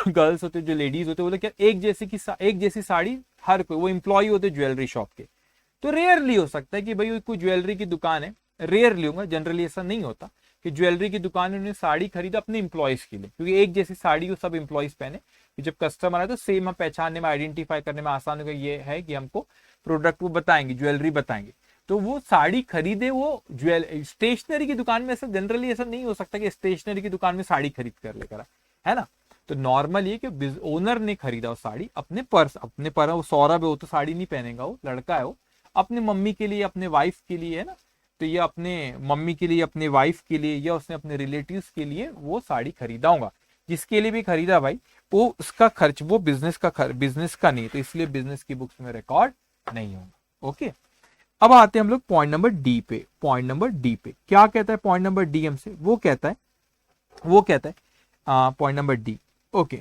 गर्ल्स होते, जो लेडीज होते, बोले क्या एक जैसी साड़ी हर कोई, वो इंप्लॉय होते ज्वेलरी शॉप के। तो रेयरली हो सकता है कि भाई कोई ज्वेलरी की दुकान है, रेयरली होगा, जनरली ऐसा नहीं होता कि ज्वेलरी की दुकान में उन्होंने साड़ी खरीदा अपने इंप्लॉयज के लिए, क्योंकि एक जैसी साड़ी को सब इंप्लॉयज पहने, जब कस्टमर आए तो सेम हम पहचानने में, आइडेंटिफाई करने में आसान होगा, ये है कि हमको प्रोडक्ट वो बताएंगे, ज्वेलरी बताएंगे, तो वो साड़ी खरीदे, वो स्टेशनरी की दुकान में ऐसा जनरली ऐसा नहीं हो सकता कि स्टेशनरी की दुकान में साड़ी खरीद कर लेकर, है ना। तो नॉर्मल ये कि ओनर ने खरीदा वो साड़ी अपने पर, वो सौरभ है, वो तो साड़ी नहीं पहनेगा, वो लड़का है, वो अपने मम्मी के लिए, अपने वाइफ के लिए, है ना, तो ये अपने मम्मी के लिए, अपने वाइफ के लिए, या उसने अपने रिलेटिव्स के लिए वो साड़ी खरीदा होगा। जिसके लिए भी खरीदा भाई, वो उसका खर्च, वो बिजनेस का नहीं, तो इसलिए बिजनेस की बुक्स में रिकॉर्ड नहीं होगा। ओके, अब आते हैं हम लोग पॉइंट नंबर डी पे। पॉइंट नंबर डी पे क्या कहता है, पॉइंट नंबर डी हमसे वो कहता है पॉइंट नंबर डी, ओके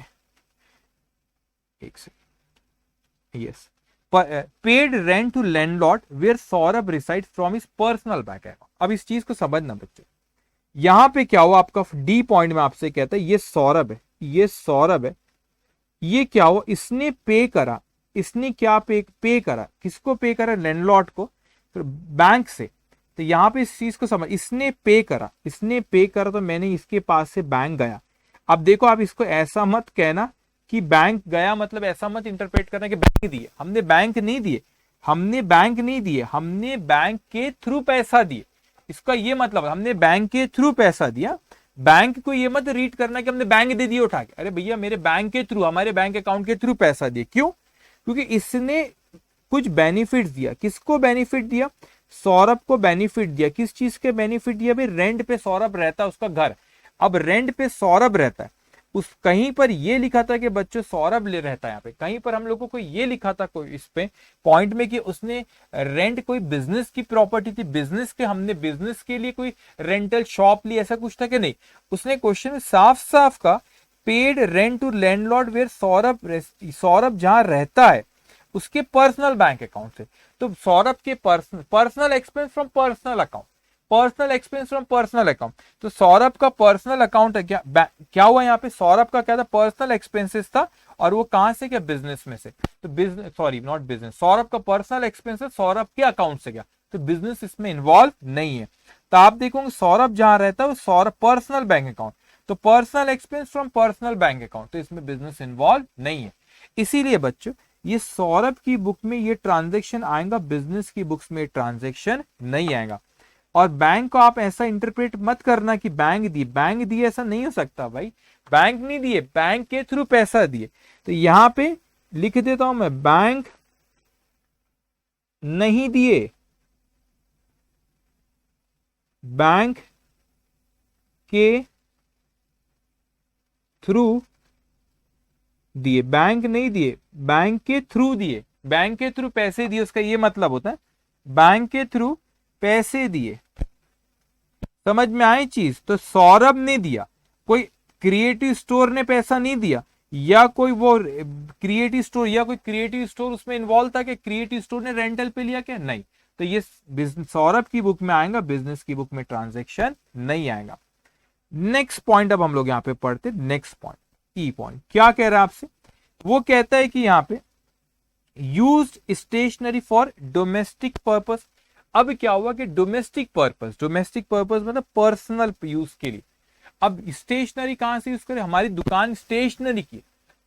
एक second, yes, paid rent to landlord where Saurabh reside from his personal bank account. अब इस चीज को समझना बच्चों, यहां पे क्या हुआ, आपका डी पॉइंट में आपसे कहता है ये सौरभ है, ये सौरभ है, ये क्या हुआ, इसने पे करा, इसने क्या पे करा, किसको पे करा, लैंडलॉर्ड को, तो बैंक से। तो यहां पे इस चीज को समझ, इसने पे करा, तो मैंने इसके पास से बैंक गया। अब देखो, आप इसको ऐसा मत कहना कि बैंक गया, मतलब ऐसा मत इंटरप्रेट करना कि बैंक दिए, हमने बैंक नहीं दिए, हमने बैंक के थ्रू पैसा दिए, इसका ये मतलब हमने बैंक के थ्रू पैसा दिया। बैंक को ये मत रीड करना कि हमने बैंक दे दिए उठा के, अरे भैया मेरे बैंक के थ्रू, हमारे बैंक अकाउंट के थ्रू पैसा दिए, क्यों, क्योंकि इसने कुछ बेनिफिट दिया। किसको बेनिफिट दिया, सौरभ को बेनिफिट दिया। किस चीज के बेनिफिट दिया भाई, रेंट पे सौरभ रहता है, उसका घर, अब रेंट पे सौरभ रहता है, उस कहीं पर ये लिखा था कि बच्चों सौरभ ले रहता है, यहाँ पे कहीं पर हम लोगों को ये लिखा था कोई इस पे पॉइंट में कि उसने रेंट कोई बिजनेस की प्रॉपर्टी थी, बिजनेस के, हमने बिजनेस के लिए कोई रेंटल शॉप ली, ऐसा कुछ था कि नहीं। उसने क्वेश्चन में साफ साफ का paid rent to landlord where Saurabh जहां रहता है उसके पर्सनल बैंक अकाउंट से। तो सौरभ के personal expense from personal account, personal expense from personal account. तो सौरभ का पर्सनल अकाउंट है, क्या हुआ यहाँ पे, सौरभ का क्या था, पर्सनल एक्सपेंसेस था, और वो कहां से, क्या बिजनेस में से। तो business, sorry not business, Saurabh का पर्सनल एक्सपेंसेस सौरभ के अकाउंट से गया, तो बिजनेस इसमें इन्वॉल्व नहीं है। तो आप देखोगे सौरभ जहां रहता है वो सौरभ पर्सनल बैंक अकाउंट, तो personal expense from personal bank account, तो इसमें बिजनेस इन्वॉल्व नहीं है। इसीलिए बच्चों ये सौरभ की बुक में ये ट्रांजेक्शन आएगा, बिजनेस की बुक्स में ट्रांजेक्शन नहीं आएगा। और बैंक को आप ऐसा इंटरप्रेट मत करना कि बैंक दिए, ऐसा नहीं हो सकता भाई, बैंक नहीं दिए, बैंक के थ्रू पैसा दिए। तो यहां पे लिख देता हूं मैं, बैंक नहीं दिए, बैंक के थ्रू दिए, बैंक नहीं दिए, बैंक के थ्रू दिए, बैंक के थ्रू पैसे दिए, उसका ये मतलब होता है बैंक के थ्रू पैसे दिए। समझ में आई चीज। तो सौरभ ने दिया, कोई क्रिएटिव स्टोर ने पैसा नहीं दिया, या कोई वो क्रिएटिव स्टोर, या कोई क्रिएटिव स्टोर उसमें इन्वॉल्व था कि क्रिएटिव स्टोर ने रेंटल पे लिया क्या, नहीं। तो ये सौरभ की बुक में आएगा, बिजनेस की बुक में ट्रांजेक्शन नहीं आएगा। नेक्स्ट पॉइंट अब हम लोग यहां पे पढ़ते, नेक्स्ट पॉइंट, की पॉइंट क्या कह रहा है आपसे, वो कहता है कि यहां पे used stationery for domestic purpose. अब क्या हुआ कि डोमेस्टिक पर्पस मतलब पर्सनल यूज के लिए। अब स्टेशनरी कहां से यूज करें, हमारी दुकान स्टेशनरी की,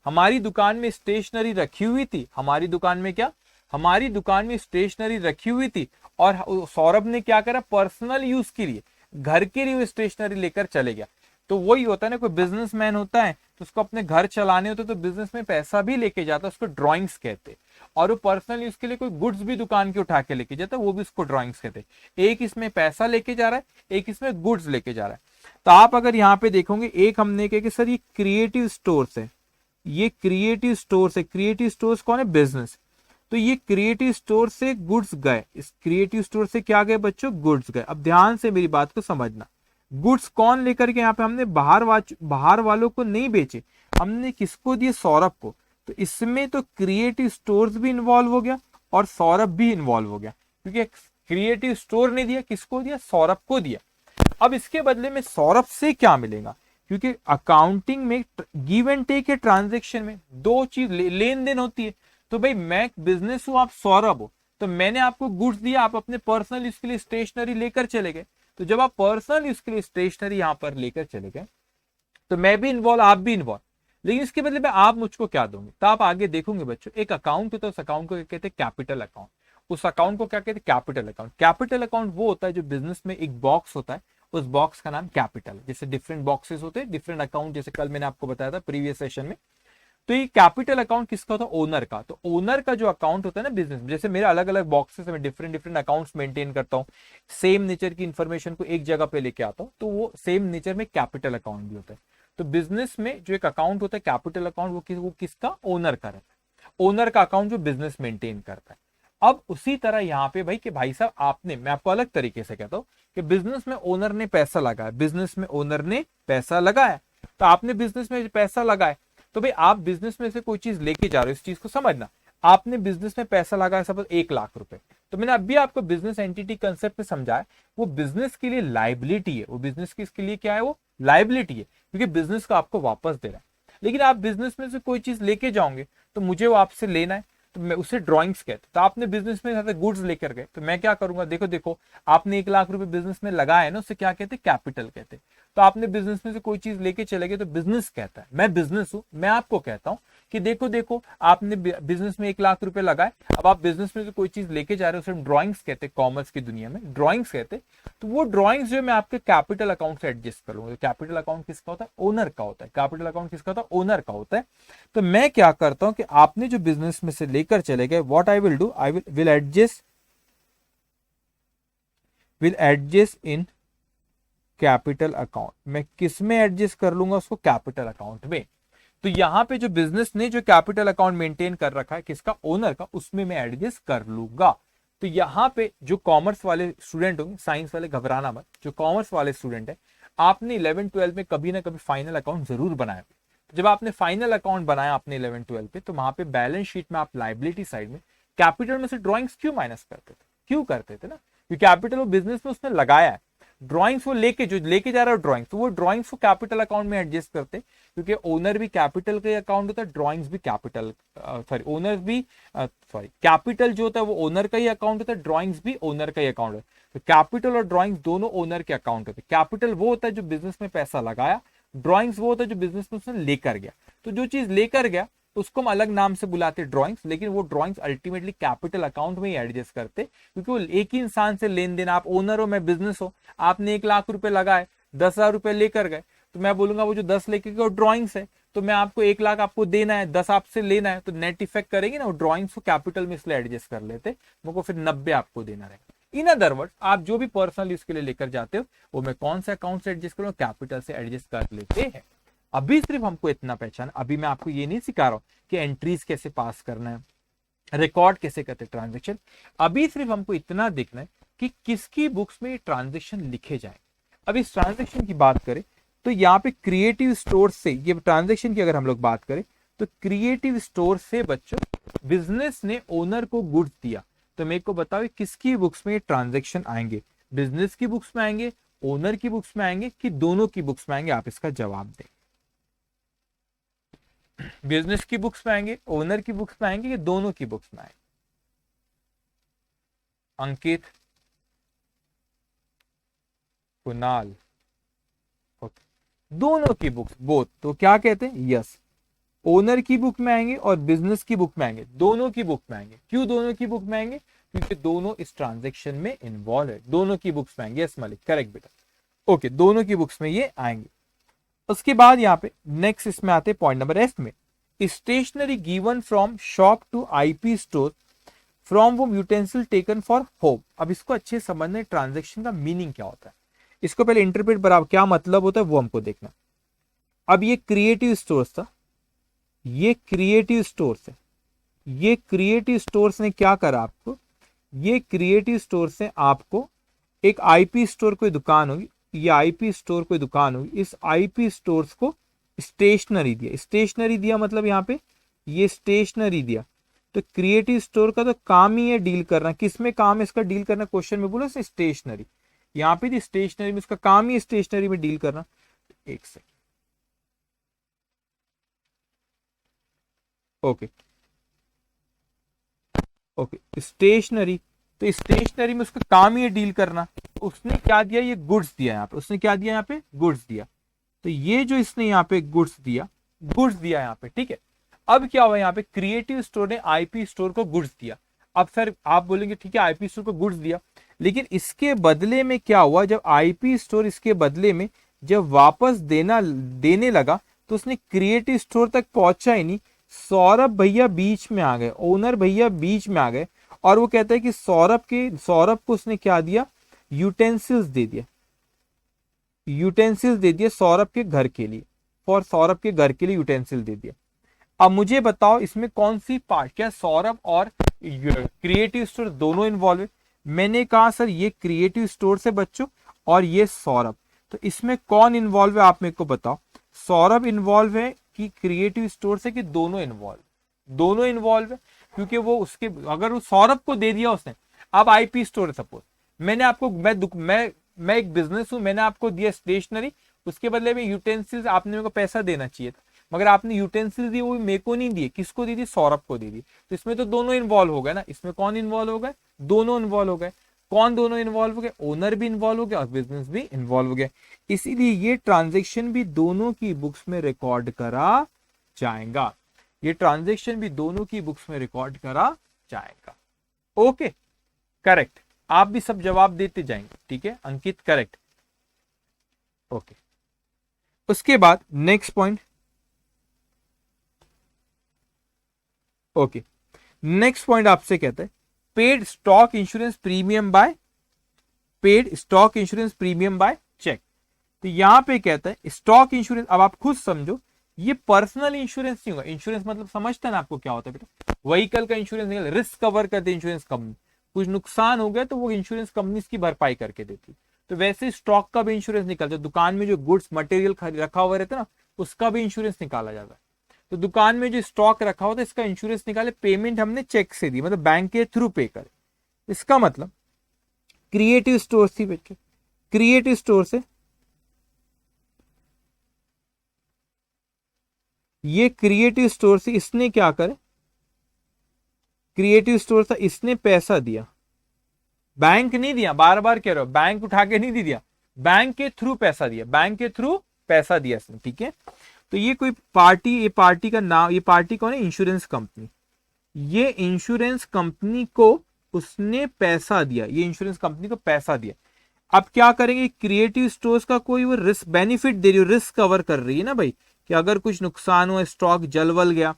हमारी दुकान में स्टेशनरी रखी हुई थी, हमारी दुकान में क्या, हमारी दुकान में स्टेशनरी रखी हुई थी, और सौरभ ने क्या करा, पर्सनल यूज के लिए, घर के लिए स्टेशनरी लेकर चले गया। तो वही होता है ना, कोई बिजनेसमैन होता है तो उसको अपने घर चलाने होते, तो बिजनेस में पैसा भी लेके जाता है, उसको ड्रॉइंग्स कहते हैं। और वो पर्सनल यूज के लिए कोई गुड्स भी दुकान के उठा के लेके जाता है, वो भी उसको ड्रॉइंग्स कहते हैं। एक इसमें पैसा लेके जा रहा है, एक इसमें गुड्स लेके जा रहा है। तो आप अगर यहाँ पे देखोगे, एक हमने कहा कि सर ये क्रिएटिव स्टोर्स है, ये क्रिएटिव स्टोर्स है, क्रिएटिव स्टोर्स कौन है, बिजनेस। तो ये क्रिएटिव स्टोर से गुड्स गए, इस क्रिएटिव स्टोर से क्या गए बच्चों, गुड्स गए। अब ध्यान से मेरी बात को समझना, गुड्स कौन लेकर के, यहाँ पे हमने बाहर वालों को नहीं बेचे, हमने किसको दिए, सौरभ को। तो इसमें तो क्रिएटिव स्टोर्स भी इन्वॉल्व हो गया और सौरभ भी इन्वॉल्व हो गया, क्योंकि क्रिएटिव स्टोर ने दिया, किसको दिया, सौरभ को दिया। अब इसके बदले में सौरभ से क्या मिलेगा, क्योंकि अकाउंटिंग में गिव एंड टेक है, ट्रांजेक्शन में दो चीज लेन देन होती है। तो भाई मैं बिजनेस हूं, आप सौरभ हो, तो मैंने आपको गुड्स दिया, आप अपने पर्सनल यूज के लिए स्टेशनरी लेकर चले गए। तो जब आप पर्सनल यूज के लिए स्टेशनरी यहां पर लेकर चले गए, तो मैं भी इन्वॉल्व, आप भी इन्वॉल्व, लेकिन इसके बदले में आप मुझको क्या दोगे। तो आप आगे देखोगे बच्चों, एक अकाउंट होता है, उस अकाउंट को क्या कहते हैं, कैपिटल अकाउंट। उस अकाउंट को क्या कहते हैं, कैपिटल अकाउंट। कैपिटल अकाउंट वो होता है जो बिजनेस में एक बॉक्स होता है, उस बॉक्स का नाम कैपिटल। जैसे डिफरेंट बॉक्सेस होते हैं, डिफरेंट अकाउंट, जैसे कल मैंने आपको बताया था प्रीवियस सेशन में। तो ये कैपिटल अकाउंट किसका होता है, ओनर का। तो ओनर का जो अकाउंट होता है ना बिजनेस में, जैसे मेरे अलग अलग बॉक्सेस में डिफरेंट डिफरेंट अकाउंट्स मेंटेन करता हूँ, सेम नेचर की इंफॉर्मेशन को एक जगह पे लेके आता हूँ, तो वो सेम नेचर में कैपिटल अकाउंट भी होता है। तो बिजनेस में जो एक अकाउंट होता है कैपिटल अकाउंट, वो किसका, ओनर का रहता है, ओनर का अकाउंट जो बिजनेस मेंटेन करता है। अब उसी तरह यहाँ पे भाई कि भाई साहब आपने, मैं आपको अलग तरीके से कहता हूँ कि बिजनेस में ओनर ने पैसा लगाया, बिजनेस में ओनर ने पैसा लगाया, तो आपने बिजनेस में पैसा लगाया, तो भाई आप बिजनेस में से कोई चीज लेके जा रहे हो, इस चीज को समझना। आपने बिजनेस में पैसा लगाया सपोज 1 लाख रुपए, तो मैंने अभी आपको बिजनेस एंटिटी कंसेप्ट में समझाया, वो बिजनेस के लिए लाइबिलिटी है, वो बिजनेस की इसके लिए क्या है, वो लाइबिलिटी है, क्योंकि बिजनेस को आपको वापस दे रहा है। लेकिन आप बिजनेस में से कोई चीज लेके जाओगे तो मुझे वो आपसे लेना है, तो मैं उसे ड्रॉइंग्स कहते। तो आपने बिजनेस में गुड्स लेकर गए, तो मैं क्या करूंगा, देखो देखो आपने 1 लाख रुपए बिजनेस में लगाया ना, उसे क्या कहते, कैपिटल कहते। तो आपने बिजनेस में से कोई चीज लेके चले गए, तो बिजनेस कहता है, मैं बिजनेस हूं, मैं आपको कहता हूं कि देखो देखो आपने बिजनेस में 1 लाख रुपए लगाए, अब आप बिजनेस में से कोई चीज लेके जा रहे हो, उसे ड्रॉइंग्स कहते, कॉमर्स की दुनिया में ड्रॉइंग्स कहते। तो वो ड्रॉइंग्स जो मैं आपके कैपिटल अकाउंट से एडजस्ट करूंगा। तो कैपिटल अकाउंट किसका होता है, ओनर का होता है। कैपिटल अकाउंट किसका होता है, ओनर का होता है। तो मैं क्या करता हूं कि आपने जो बिजनेस में से लेकर चले गए, what I will do, I will adjust in capital account. मैं किस में एडजस्ट कर लूंगा उसको, कैपिटल अकाउंट में। तो यहां पे जो बिजनेस ने जो कैपिटल अकाउंट मेंटेन कर रखा है, किसका, ओनर का, उसमें मैं एडजस्ट कर लूंगा। तो यहाँ पे जो कॉमर्स वाले स्टूडेंट होंगे, साइंस वाले घबराना मत, जो कॉमर्स वाले स्टूडेंट है, आपने 11-12 में कभी ना कभी फाइनल अकाउंट जरूर बनाया। तो जब आपने फाइनल अकाउंट बनाया अपने 11-12 पे, तो वहां पे बैलेंस शीट में आप लाइबिलिटी साइड में कैपिटल में से ड्रॉइंग्स क्यों माइनस करते थे, क्यों करते थे ना, क्योंकि कैपिटल वो बिजनेस में उसने लगाया है। ड्रॉइंग्स वो जो लेके जा रहा है ड्रॉइंग्स, तो वो ड्रॉइंग्स को कैपिटल अकाउंट में एडजस्ट करते, क्योंकि ओनर भी कैपिटल का अकाउंट होता है, ड्रॉइंग्स भी कैपिटल ओनर भी कैपिटल जो होता है वो ओनर का ही अकाउंट होता है, ड्रॉइंग्स भी ओनर का ही अकाउंट है। तो कैपिटल और ड्रॉइंग्स दोनों ओनर के अकाउंट होते हैं। कैपिटल वो होता है जो बिजनेस में पैसा लगाया, ड्रॉइंग्स वो होता है जो बिजनेस में उसने लेकर गया। तो जो चीज लेकर गया उसको हम अलग नाम से बुलाते ड्रॉइंग्स, लेकिन वो ड्रॉइंग्स अल्टीमेटली कैपिटल अकाउंट में ही एडजस्ट करते, क्योंकि वो एक ही इंसान से लेन देन, आप ओनर हो मैं बिजनेस हो, आपने 1 लाख रुपए लगाए, 10,000 रुपए लेकर गए, तो मैं बोलूंगा वो जो 10 लेके गए ड्रॉइंग्स है, तो मैं आपको 1 लाख आपको देना है, 10 आपसे लेना है, तो नेट इफेक्ट करेंगे ना, वो ड्रॉइंग्स को कैपिटल में इसलिए एडजस्ट कर लेते, मुझको फिर 90 आपको देना रहेगा। इन अदर वर्ड, आप जो भी पर्सनल यूज के लिए लेकर जाते हो वो मैं कौन से अकाउंट से एडजस्ट करूँ, कैपिटल से एडजस्ट कर लेते हैं। अभी सिर्फ हमको इतना पहचान, अभी मैं आपको ये नहीं सिखा रहा हूं कि एंट्रीज कैसे पास करना है, रिकॉर्ड कैसे करते हैं ट्रांजेक्शन। अभी सिर्फ हमको इतना देखना है कि किसकी बुक्स में ट्रांजेक्शन लिखे जाए। अब इस ट्रांजेक्शन की बात करें तो यहाँ पे क्रिएटिव स्टोर से, ये ट्रांजेक्शन की अगर हम लोग बात करें तो क्रिएटिव स्टोर से बच्चों बिजनेस ने ओनर को गुड्स दिया, तो मेरे को बताओ किसकी बुक्स में ट्रांजेक्शन आएंगे, बिजनेस की बुक्स में आएंगे, ओनर की बुक्स में आएंगे, कि दोनों की बुक्स में आएंगे? आप इसका जवाब दें। बिजनेस की बुक्स में आएंगे, ओनर की बुक्स में आएंगे, कि दोनों की बुक्स में आएंगे? अंकित, कुणाल, दोनों की बुक्स, बोथ, तो क्या कहते हैं? यस, ओनर की बुक में आएंगे और बिजनेस की बुक में आएंगे, दोनों की बुक में आएंगे। क्यों दोनों की बुक में आएंगे? क्योंकि दोनों इस ट्रांजेक्शन में इन्वॉल्व है, दोनों की बुक्स में आएंगे। यस मलिक, करेक्ट बेटा, ओके, दोनों की बुक्स में ये आएंगे। उसके बाद यहाँ पे नेक्स्ट इसमें आते हैं पॉइंट नंबर एफ में, stationery given from shop to IP store from home utensil taken for home. अब इसको अच्छे समझने, ट्रांजेक्शन का मीनिंग क्या होता है, इसको पहले इंटरप्रेट बराबर क्या मतलब होता है वो हमको देखना। अब ये क्रिएटिव स्टोर्स था, ये क्रिएटिव स्टोर्स है, ये क्रिएटिव स्टोर्स ने क्या करा आपको, ये क्रिएटिव स्टोर से आपको एक आईपी स्टोर कोई दुकान होगी, ये आईपी स्टोर कोई दुकान होगी, इस आईपी स्टोर्स को स्टेशनरी दिया। स्टेशनरी दिया मतलब यहाँ पे ये स्टेशनरी दिया, तो क्रिएटिव स्टोर का तो काम ही है डील करना। किसमें काम है इसका डील करना? क्वेश्चन में बोला स्टेशनरी, यहाँ पे स्टेशनरी में इसका काम ही स्टेशनरी में डील करना। एक सेकंड, ओके ओके, स्टेशनरी, तो स्टेशनरी में उसका काम ही है डील करना। उसने क्या दिया? ये गुड्स दिया यहाँ पे, उसने क्या दिया? यहाँ पे गुड्स दिया। तो ये जो इसने यहाँ पे गुड्स दिया, गुड्स दिया यहाँ पे, ठीक है। अब क्या हुआ? यहाँ पे क्रिएटिव स्टोर ने आईपी स्टोर को गुड्स दिया। अब सर आप बोलेंगे ठीक है आईपी स्टोर को गुड्स दिया, लेकिन इसके बदले में क्या हुआ? जब आईपी स्टोर इसके बदले में जब वापस देने लगा तो उसने क्रिएटिव स्टोर तक पहुंचा ही नहीं। सौरभ भैया बीच में आ गए, ओनर भैया बीच में आ गए, और वो कहता है कि सौरभ को उसने क्या दिया? यूटेंसिल्स दे दिया, यूटेंसिल्स दे दिया सौरभ के घर के लिए, फॉर सौरभ के घर के लिए यूटेंसिल दे दिया। अब मुझे बताओ इसमें कौन सी पार्ट, क्या सौरभ और क्रिएटिव स्टोर दोनों इन्वॉल्व है? मैंने कहा सर ये क्रिएटिव स्टोर से बच्चों और ये सौरभ, तो इसमें कौन इन्वॉल्व है आप मेरे को बताओ। सौरभ इन्वॉल्व है कि क्रिएटिव स्टोर से, कि दोनों इन्वॉल्व? दोनों इन्वॉल्व है, क्योंकि वो उसके, अगर वो सौरभ को दे दिया उसने, अब आईपी स्टोर है सपोज, मैंने आपको, मैं एक बिजनेस हूं, मैंने आपको दिया स्टेशनरी, उसके बदले में यूटेंसिल्स आपने मेरे को पैसा देना चाहिए था, मगर आपने यूटेंसिल्स दी वो मेरे को नहीं दिए, किसको दी थी? सौरभ को दी थी। तो इसमें तो दोनों इन्वॉल्व हो गए ना, इसमें कौन इन्वॉल्व हो गए? दोनों इन्वॉल्व हो गए। कौन दोनों इन्वॉल्व हो गए? ओनर भी इन्वॉल्व हो गया और बिजनेस भी इन्वॉल्व हो गया। इसीलिए ये ट्रांजेक्शन भी दोनों की बुक्स में रिकॉर्ड करा जाएगा, ये ट्रांजेक्शन भी दोनों की बुक्स में रिकॉर्ड करा जाएगा। ओके, करेक्ट, आप भी सब जवाब देते जाएंगे, ठीक है। Ankit correct, okay. उसके बाद next point, okay, next point आपसे कहता है paid stock insurance premium by, paid stock insurance premium by cheque. तो यहां पे कहता है स्टॉक इंश्योरेंस, अब आप खुद समझो ये पर्सनल इंश्योरेंस नहीं होगा। इंश्योरेंस मतलब समझता है ना आपको क्या होता है बेटा? व्हीकल का इंश्योरेंस नहीं, रिस्क कवर करते इंश्योरेंस कंपनी, कुछ नुकसान हो गया तो वो इंश्योरेंस कंपनी की भरपाई करके देती। तो वैसे स्टॉक का भी इंश्योरेंस निकलता है, दुकान में जो गुड्स मटेरियल रखा हुआ रहता है ना उसका भी इंश्योरेंस निकाला जाता है। तो दुकान में जो स्टॉक रखा होता है इसका इंश्योरेंस निकाले, पेमेंट हमने चेक से दी, मतलब बैंक के थ्रू पे करे। इसका मतलब क्रिएटिव स्टोर थी बच्चों, क्रिएटिव स्टोर से, ये क्रिएटिव स्टोर से इसने क्या करे, क्रिएटिव स्टोर था, इसने पैसा दिया, बैंक नहीं दिया, बार बार कह रहा हूं, बैंक उठा के नहीं दिया, बैंक के थ्रू पैसा दिया, बैंक के थ्रू पैसा दिया इसने, ठीक है। तो ये कोई पार्टी, ये पार्टी का नाम, ये पार्टी कौन है, इंश्योरेंस कंपनी, ये इंश्योरेंस कंपनी को उसने पैसा दिया, ये इंश्योरेंस कंपनी को पैसा दिया। अब क्या करेंगे, क्रिएटिव स्टोर्स का कोई वो रिस्क बेनिफिट दे रही हो, रिस्क कवर कर रही है ना भाई, कि अगर कुछ नुकसान हुआ, स्टॉक जल वल गया,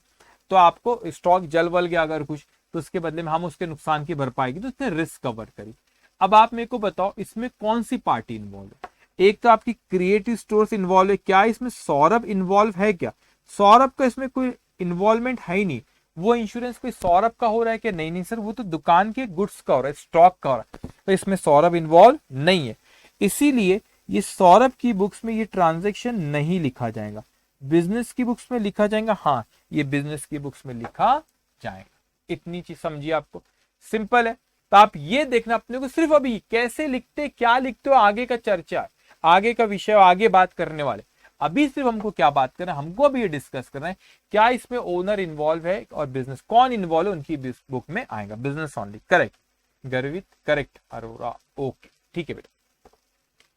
तो आपको स्टॉक जल वल गया अगर कुछ, तो उसके बदले में हम उसके नुकसान की भरपाई की, तो उसने रिस्क कवर करी। अब आप मेरे को बताओ इसमें कौन सी पार्टी इन्वॉल्व है, एक तो आपकी क्रिएटिव स्टोर्स इन्वॉल्व है, क्या इसमें सौरभ इन्वॉल्व है क्या, सौरभ का इसमें कोई इन्वॉल्वमेंट है ही नहीं, वो इंश्योरेंस कोई सौरभ का हो रहा है क्या, नहीं नहीं सर, वो तो दुकान के गुड्स का हो रहा है, स्टॉक का हो रहा है, तो इसमें सौरभ इन्वॉल्व नहीं है, इसीलिए ये सौरभ की बुक्स में ये ट्रांजेक्शन नहीं लिखा जाएगा, बिजनेस की बुक्स में लिखा जाएगा, हाँ ये बिजनेस की बुक्स में लिखा जाएगा। इतनी चीज समझिए, आपको सिंपल है। तो आप ये देखना अपने को, सिर्फ अभी कैसे लिखते, क्या लिखते हो, आगे का चर्चा है, आगे का विषय, आगे बात करने वाले, अभी सिर्फ हमको क्या बात करना है, हमको अभी ये डिस्कस करना है क्या इसमें ओनर इन्वॉल्व है और बिजनेस कौन इन्वॉल्व है, उनकी बुक में आएगा, बिजनेस ओनली, करेक्ट, गर्वित करेक्ट, अरोरा ओके, ठीक है बेटा।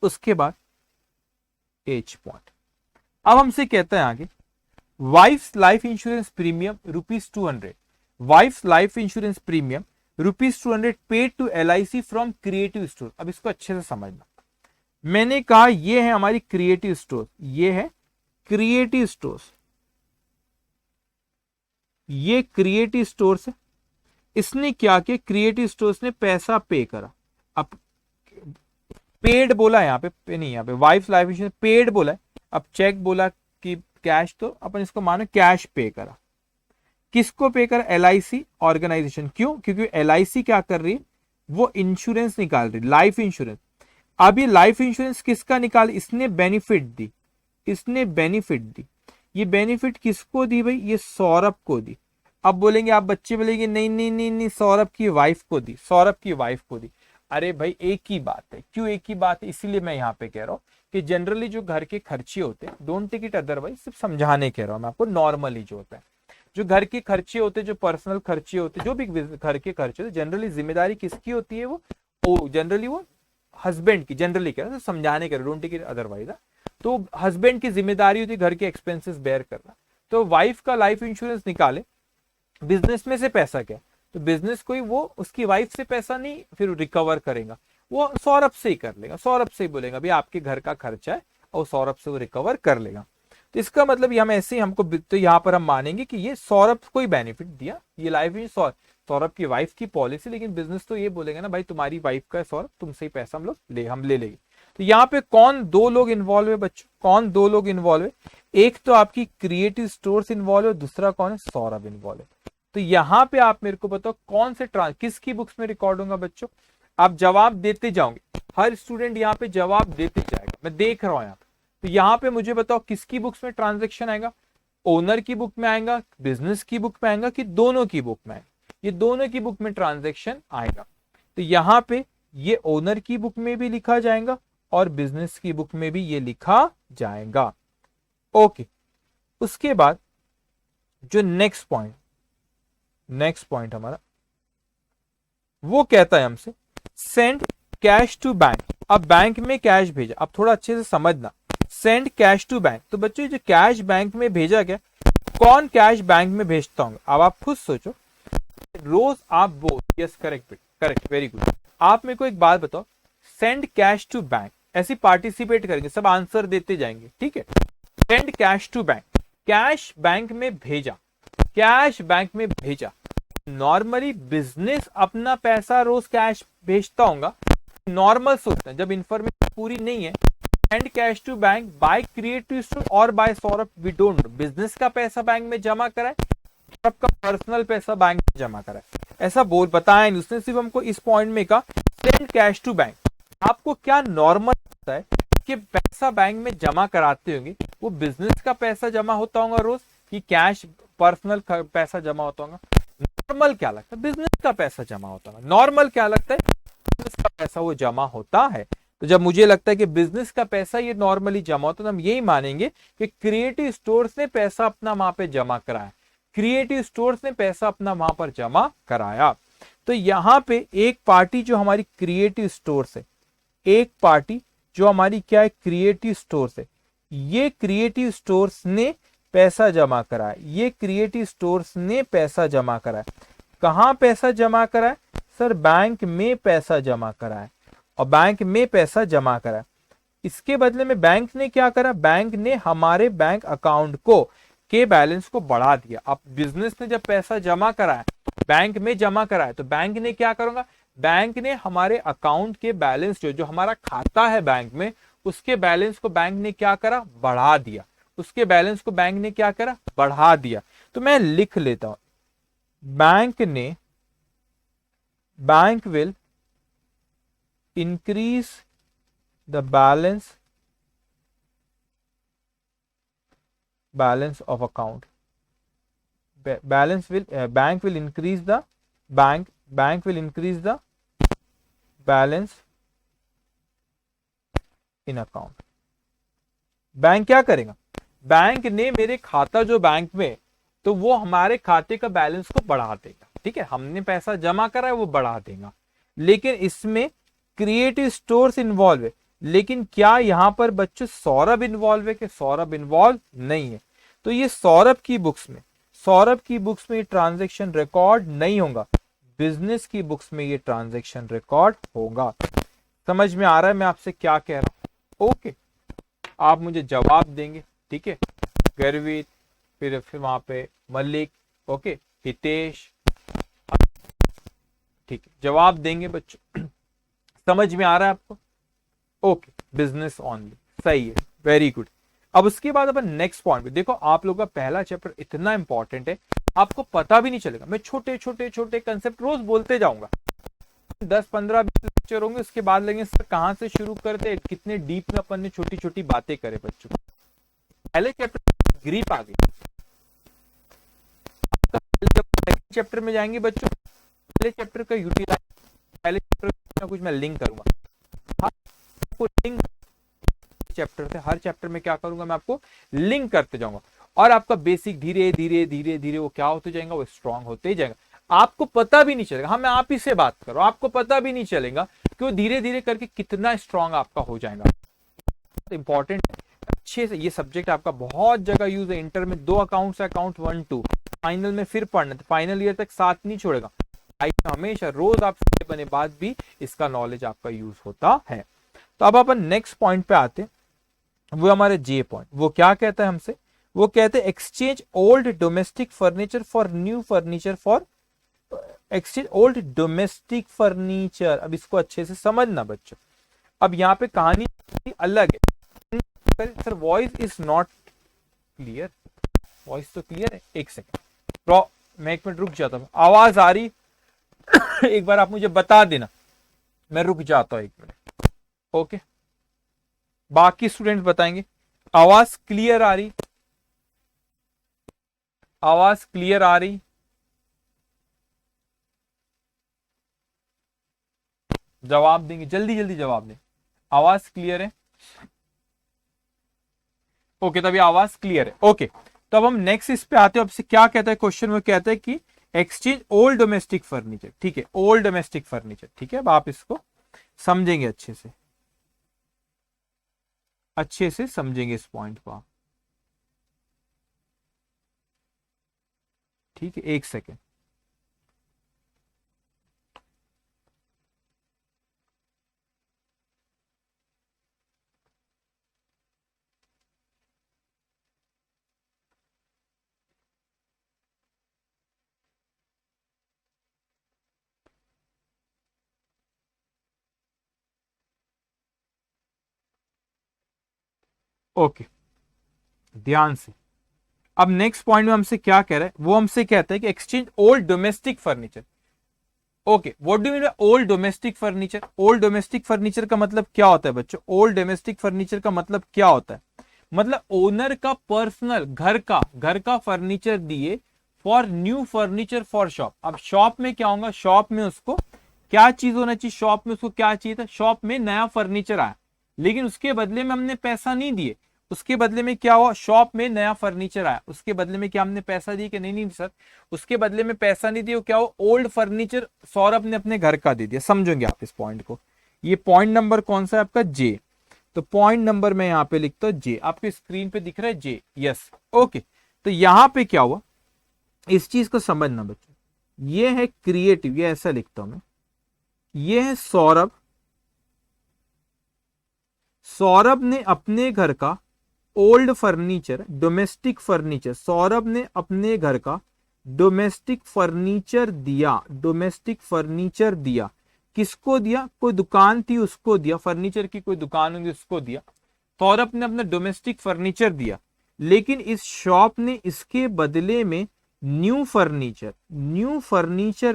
उसके बाद एज पॉइंट, अब हमसे कहता है आगे, wife's life insurance premium ₹200, wife's life insurance premium ₹200 paid to LIC फ्रॉम क्रिएटिव स्टोर। अब इसको अच्छे से समझना, मैंने कहा ये है हमारी क्रिएटिव स्टोर, ये है क्रिएटिव स्टोर्स, ये क्रिएटिव स्टोर्स है, इसने क्या किया, क्रिएटिव स्टोर्स ने पैसा पे करा, अब पेड बोला यहां पे नहीं, यहां पे वाइफ लाइफ इंश्योरेंस पेड बोला है, अब चेक बोला कि कैश, तो अपन इसको मानो कैश पे करा, किसको पे करा, LIC ऑर्गेनाइजेशन, क्यों, क्योंकि LIC क्या कर रही है, वो इंश्योरेंस निकाल रही, लाइफ इंश्योरेंस। अब ये लाइफ इंश्योरेंस किसका निकाल, इसने बेनिफिट दी, इसने बेनिफिट दी, ये बेनिफिट किसको दी भाई, ये सौरभ को दी। अब बोलेंगे आप बच्चे, बोलेंगे नहीं नहीं नहीं नहीं, सौरभ की वाइफ को दी, सौरभ की वाइफ को दी। अरे भाई एक ही बात है, क्यों एक ही बात है, इसीलिए मैं यहाँ पे कह रहा हूँ कि जनरली जो घर के खर्चे होते हैं, डोंट टेक इट अदरवाइज, सिर्फ समझाने कह रहा हूँ मैं आपको, नॉर्मली जो होता है, जो घर के खर्चे होते, जो पर्सनल खर्चे होते, जो भी घर के खर्चे होते, जनरली जिम्मेदारी किसकी होती है, वो जनरली वो हस्बैंड की, जनरली कह रहा है, समझाने के, डोंट टेक इट अदरवाइज, तो हस्बैंड की जिम्मेदारी होती है घर के एक्सपेंसेस बेयर करना। तो वाइफ का लाइफ इंश्योरेंस निकाले, बिजनेस में से पैसा क्या, तो बिजनेस कोई वो उसकी वाइफ से पैसा नहीं फिर रिकवर करेगा, वो सौरभ से ही कर लेगा, सौरभ से ही बोलेगा भाई आपके घर का खर्चा है, और सौरभ से वो रिकवर कर लेगा। तो इसका मतलब हम ऐसे ही हमको, तो यहाँ पर हम मानेंगे कि ये सौरभ को ही बेनिफिट दिया, ये लाइफ इंश्योरेंस सौरभ की वाइफ की पॉलिसी, लेकिन बिजनेस तो ये बोलेगा ना भाई तुम्हारी वाइफ का है सौरभ, तुमसे ही पैसा हम ले लेंगे। तो यहाँ पे कौन दो लोग इन्वॉल्व है बच्चों, कौन दो लोग इन्वॉल्व है, एक तो आपकी क्रिएटिव स्टोर्स इन्वॉल्व है, दूसरा कौन है, सौरभ इन्वॉल्व है। तो यहाँ पे आप मेरे को बताओ कौन से किसकी बुक्स में रिकॉर्ड होगा बच्चों, आप जवाब देते जाओगे, हर स्टूडेंट यहाँ पे जवाब देते जाएगा, मैं देख रहा हूँ यहाँ पे। तो यहाँ पे मुझे बताओ किसकी बुक्स में ट्रांजेक्शन आएगा, ओनर की बुक में आएगा, बिजनेस की बुक में आएगा, कि दोनों की बुक में आएगा, ये दोनों की बुक में ट्रांजेक्शन आएगा। तो यहाँ पे ये ओनर की बुक में भी लिखा जाएगा और बिजनेस की बुक में भी ये लिखा जाएगा, ओके। उसके बाद जो नेक्स्ट पॉइंट हमारा वो कहता है हमसे सेंड कैश टू बैंक, अब बैंक में कैश भेजा, अब थोड़ा अच्छे से समझना, सेंड कैश टू बैंक, तो बच्चों जो कैश बैंक में भेजा गया, कौन कैश बैंक में भेजता होगा, अब आप खुद सोचो, रोज आप बोल, yes correct correct, very good. आप मेरे को एक बात बताओ, सेंड कैश टू बैंक, ऐसे पार्टिसिपेट करेंगे, सब आंसर देते जाएंगे, ठीक है। Send cash to bank, cash bank में भेजा, कैश बैंक में भेजा, नॉर्मली बिजनेस अपना पैसा रोज कैश भेजता होगा, नॉर्मल सोचते हैं, जब इंफॉर्मेशन पूरी नहीं है, send cash to bank by creative store और by Saurabh, we don't know, business का पैसा बैंक में जमा कराए, सौरभ का पर्सनल पैसा बैंक में जमा कराए, ऐसा बोल बताया नहीं उसने, सिर्फ हमको इस पॉइंट में कहा सेंड कैश टू बैंक। आपको क्या नॉर्मल होता है कि पैसा बैंक में जमा कराते होंगे, वो बिजनेस का पैसा जमा होता होगा रोज, कि कैश पर्सनल पैसा जमा होता होगा, नॉर्मल क्या लगता है, बिजनेस का पैसा जमा होता है, नॉर्मल क्या लगता है, बिजनेस का पैसा वो जमा होता है। तो जब मुझे लगता है कि बिजनेस का पैसा ये नॉर्मली जमा होता है, तो हम यही मानेंगे कि क्रिएटिव स्टोर्स ने पैसा अपना वहां पे जमा कराया, क्रिएटिव स्टोर्स ने पैसा अपना वहां पर जमा कराया। तो यहां पे एक पार्टी जो हमारी क्रिएटिव स्टोर्स है, एक पार्टी जो हमारी क्या है, क्रिएटिव स्टोर्स है, ये क्रिएटिव स्टोर्स ने पैसा जमा कराया, ये क्रिएटिव स्टोर्स ने पैसा जमा कराया। कहां पैसा जमा कराया सर? बैंक में पैसा जमा कराया, और बैंक में पैसा जमा कराया। इसके बदले में बैंक ने क्या करा? बैंक ने हमारे बैंक अकाउंट को के बैलेंस को बढ़ा दिया। अब बिजनेस ने जब पैसा जमा कराया, बैंक में जमा कराया, तो बैंक ने क्या करूंगा? बैंक ने हमारे अकाउंट के बैलेंस जो हमारा खाता है बैंक में, उसके बैलेंस को बैंक ने क्या करा? बढ़ा दिया। उसके बैलेंस को बैंक ने क्या करा? बढ़ा दिया। तो मैं लिख लेता हूं, bank will increase the balance of account. Bank will increase the balance in account. Bank क्या करेगा? बैंक ने मेरे खाता जो बैंक में, तो वो हमारे खाते का बैलेंस को बढ़ा देगा। ठीक है, हमने पैसा जमा करा है, वो बढ़ा देगा। लेकिन इसमें क्रिएटिव स्टोर्स इन्वॉल्व है। लेकिन क्या यहां पर बच्चों सौरभ इन्वॉल्व है? कि सौरभ इन्वॉल्व नहीं है। तो ये सौरभ की बुक्स में ये ट्रांजैक्शन रिकॉर्ड नहीं होगा, बिजनेस की बुक्स में ये ट्रांजैक्शन रिकॉर्ड होगा। समझ में आ रहा है मैं आपसे क्या कह रहा हूं? ओके, आप मुझे जवाब देंगे। ठीक है, गर्वित, फिर वहां पे मलिक, ओके, हितेश, ठीक है, जवाब देंगे बच्चों। समझ में आ रहा है आपको? ओके, बिजनेस ओनली, सही है, वेरी गुड। अब उसके बाद अपन नेक्स्ट पॉइंट पे देखो। आप लोगों का पहला चैप्टर इतना इंपॉर्टेंट है, आपको पता भी नहीं चलेगा। मैं छोटे छोटे कंसेप्ट रोज बोलते जाऊंगा, 10 15 20 लेक्चर होंगे, उसके बाद लेंगे सर कहां से शुरू करते, कितने डीप में अपन ने छोटी छोटी बातें करे बच्चों। पहले चैप्टर ग्रिप आ गई, सेकंड चैप्टर में जाएंगे बच्चों, पहले चैप्टर का यूटिलाइज, पहले चैप्टर कुछ मैं लिंक करूंगा, आपको लिंक चैप्टर से हर चैप्टर में क्या करूंगा, मैं आपको लिंक करते जाऊंगा, और आपका बेसिक धीरे धीरे वो क्या होते जाएगा, वो स्ट्रांग होते ही जाएगा। आपको पता भी नहीं चलेगा, हाँ मैं आप ही से बात कर रहा हूं, आपको पता भी नहीं चलेगा कि वो धीरे धीरे करके कितना स्ट्रांग आपका हो जाएगा। इंपॉर्टेंट है, अच्छे से ये सब्जेक्ट आपका बहुत जगह यूज है। इंटर में 2 अकाउंट्स, अकाउंट 1 2, फाइनल में फिर पढ़ना, तो फाइनल ईयर तक साथ नहीं छोड़ेगा, हमेशा रोज आप बने बाद भी इसका नॉलेज आपका यूज होता है। तो अब अपन नेक्स्ट पॉइंट पे आते हैं, वो हमारे जे पॉइंट। वो क्या कहता है हमसे? वो कहते हैं exchange old domestic furniture for new furniture for exchange old domestic furniture. अब इसको अच्छे से समझना बच्चों, अब यहाँ पे कहानी अलग है। Sir voice is not clear, voice तो क्लियर है, एक सेकेंड, मैं 1 मिनट रुक जाता हूँ, आवाज आ रही एक बार आप मुझे बता देना, मैं रुक जाता हूँ 1 मिनट। ओके, बाकी स्टूडेंट बताएंगे आवाज क्लियर आ रही, आवाज क्लियर आ रही, जवाब देंगे, जल्दी जल्दी जवाब दें, आवाज क्लियर है? ओके, तभी आवाज क्लियर है। ओके, तो अब हम नेक्स्ट इस पे आते हैं। अब से क्या कहता है क्वेश्चन में? कहता है कि एक्सचेंज ओल्ड डोमेस्टिक फर्नीचर। ठीक है, ओल्ड डोमेस्टिक फर्नीचर, ठीक है, अब आप इसको समझेंगे अच्छे से समझेंगे इस पॉइंट को आप। ठीक है, 1 सेकेंड। ओके, ध्यान से। अब नेक्स्ट पॉइंट में हमसे क्या कह रहा है? वो हमसे कहता है कि exchange old domestic furniture. Okay, what do mean by old domestic furniture? Old domestic furniture का मतलब क्या होता है बच्चों? ओल्ड डोमेस्टिक फर्नीचर का मतलब क्या होता है? मतलब ओनर का पर्सनल घर का फर्नीचर दिए for new furniture for shop. अब शॉप में क्या होगा? शॉप में उसको क्या चीज होना चाहिए शॉप में, उसको क्या चाहिए था, शॉप में नया फर्नीचर आया, लेकिन उसके बदले में हमने पैसा नहीं दिए। उसके बदले में क्या हुआ, शॉप में नया फर्नीचर आया, उसके बदले में क्या हमने पैसा दिए कि नहीं नहीं सर, उसके बदले में पैसा नहीं दिया, क्या हुआ, ओल्ड फर्नीचर सौरभ ने अपने घर का दे दिया। समझोगे आप इस पॉइंट को। ये पॉइंट नंबर कौन सा है आपका, जे। तो पॉइंट नंबर मैं यहाँ पे लिखता हूं जे, आपके स्क्रीन पे दिख रहा है जे, यस ओके। तो यहां पे क्या हुआ, इस चीज को समझना बच्चों, ये है क्रिएटिव, ये ऐसा लिखता हूं मैं, ये है सौरभ। सौरभ ने अपने घर का old furniture, domestic furniture, Saurabh ने अपने घर का डोमेस्टिक फर्नीचर दिया, डोमेस्टिक फर्नीचर दिया। किसको दिया, कोई दुकान थी उसको दिया, फर्नीचर की कोई दुकान होगी उसको दिया। सौरभ ने अपना डोमेस्टिक फर्नीचर दिया, लेकिन इस शॉप ने इसके बदले में न्यू फर्नीचर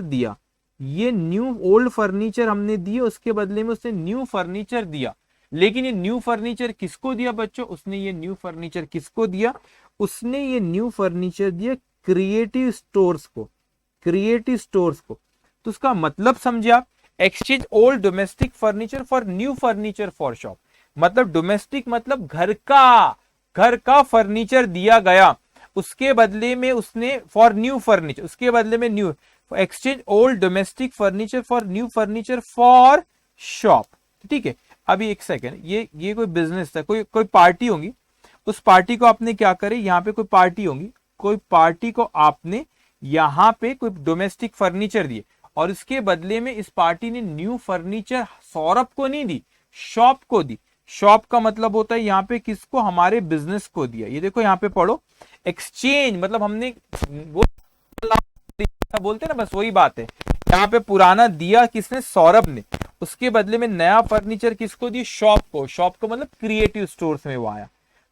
दिया। ये न्यू, ओल्ड फर्नीचर हमने दिए, उसके बदले में उसने न्यू फर्नीचर दिया। लेकिन ये न्यू फर्नीचर किसको दिया बच्चों, उसने ये न्यू फर्नीचर किसको दिया, उसने ये न्यू फर्नीचर दिया क्रिएटिव स्टोर्स को, क्रिएटिव स्टोर्स को। तो उसका मतलब समझे आप, exchange old domestic furniture for new furniture for shop. मतलब डोमेस्टिक मतलब घर का फर्नीचर दिया गया, उसके बदले में उसने फॉर न्यू फर्नीचर, उसके बदले में new, exchange old domestic furniture for new furniture for shop. ठीक है, अभी एक सेकेंड, ये कोई बिजनेस था, कोई पार्टी होगी, उस पार्टी को आपने क्या करे, यहाँ पे कोई पार्टी होगी, कोई पार्टी को आपने यहाँ पे कोई डोमेस्टिक फर्नीचर दिए, और इसके बदले में इस पार्टी ने न्यू फर्नीचर सौरभ को नहीं दी, शॉप को दी। शॉप का मतलब होता है यहाँ पे किसको, हमारे बिजनेस को दिया। ये देखो यहाँ पे पढ़ो, एक्सचेंज मतलब हमने वो बोलते ना, बस वही बात है। यहाँ पे पुराना दिया किसने, सौरभ ने, उसके बदले में नया फर्नीचर किसको दिया, शॉप को। शॉप को मतलब क्रिएटिव स्टोर्स में वो आया।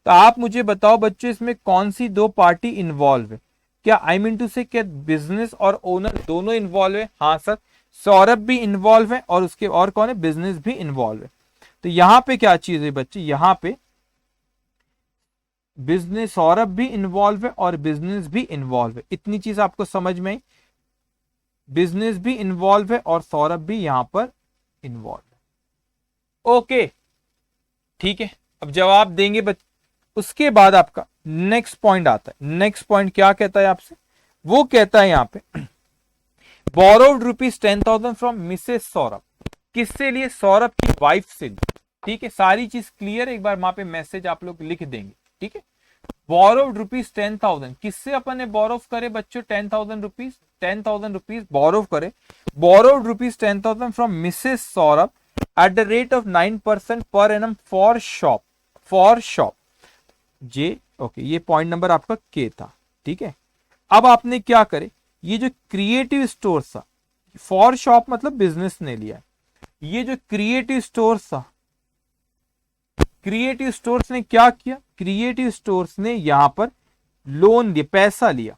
तो आप मुझे बताओ बच्चों, इसमें कौन सी दो पार्टी इन्वॉल्व है, क्या आई मीन टू से क्या बिजनेस और ओनर दोनों इन्वॉल्व है, हाँ सर, सौरभ भी इन्वॉल्व है और उसके और कौन है, बिजनेस भी इन्वॉल्व है। तो यहां पे क्या चीज है बच्चे, यहां पे बिजनेस, सौरभ भी इन्वॉल्व है और बिजनेस भी इन्वॉल्व है। इतनी चीज आपको समझ में आई, बिजनेस भी इन्वॉल्व है और सौरभ भी यहां पर इन्वॉल्व है। ओके ठीक है, अब जवाब देंगे बच्चे। उसके बाद आपका नेक्स्ट पॉइंट आता है। नेक्स्ट पॉइंट क्या कहता है आपसे, वो कहता है यहां पे बोरोड ₹10,000 फ्रॉम मिसेस सौरभ। किससे लिए, सौरभ की वाइफ से। ठीक है, सारी चीज क्लियर, एक बार वहां पे मैसेज आप लोग लिख देंगे। ठीक है, बोरोड ₹10,000, किससे अपन ने बोरो करे बच्चों, 10,000 रुपीज बोरो करे। Borrowed ₹10,000 from Mrs Saurabh at the rate of 9% per annum for shop J. Okay, ये पॉइंट नंबर आपका के था। ठीक है, अब आपने क्या करे, ये जो क्रिएटिव स्टोर था, फॉर शॉप मतलब बिजनेस ने लिया, ये जो क्रिएटिव स्टोर्स था, क्रिएटिव स्टोर्स ने क्या किया, क्रिएटिव स्टोर्स ने यहां पर लोन दिया, पैसा लिया।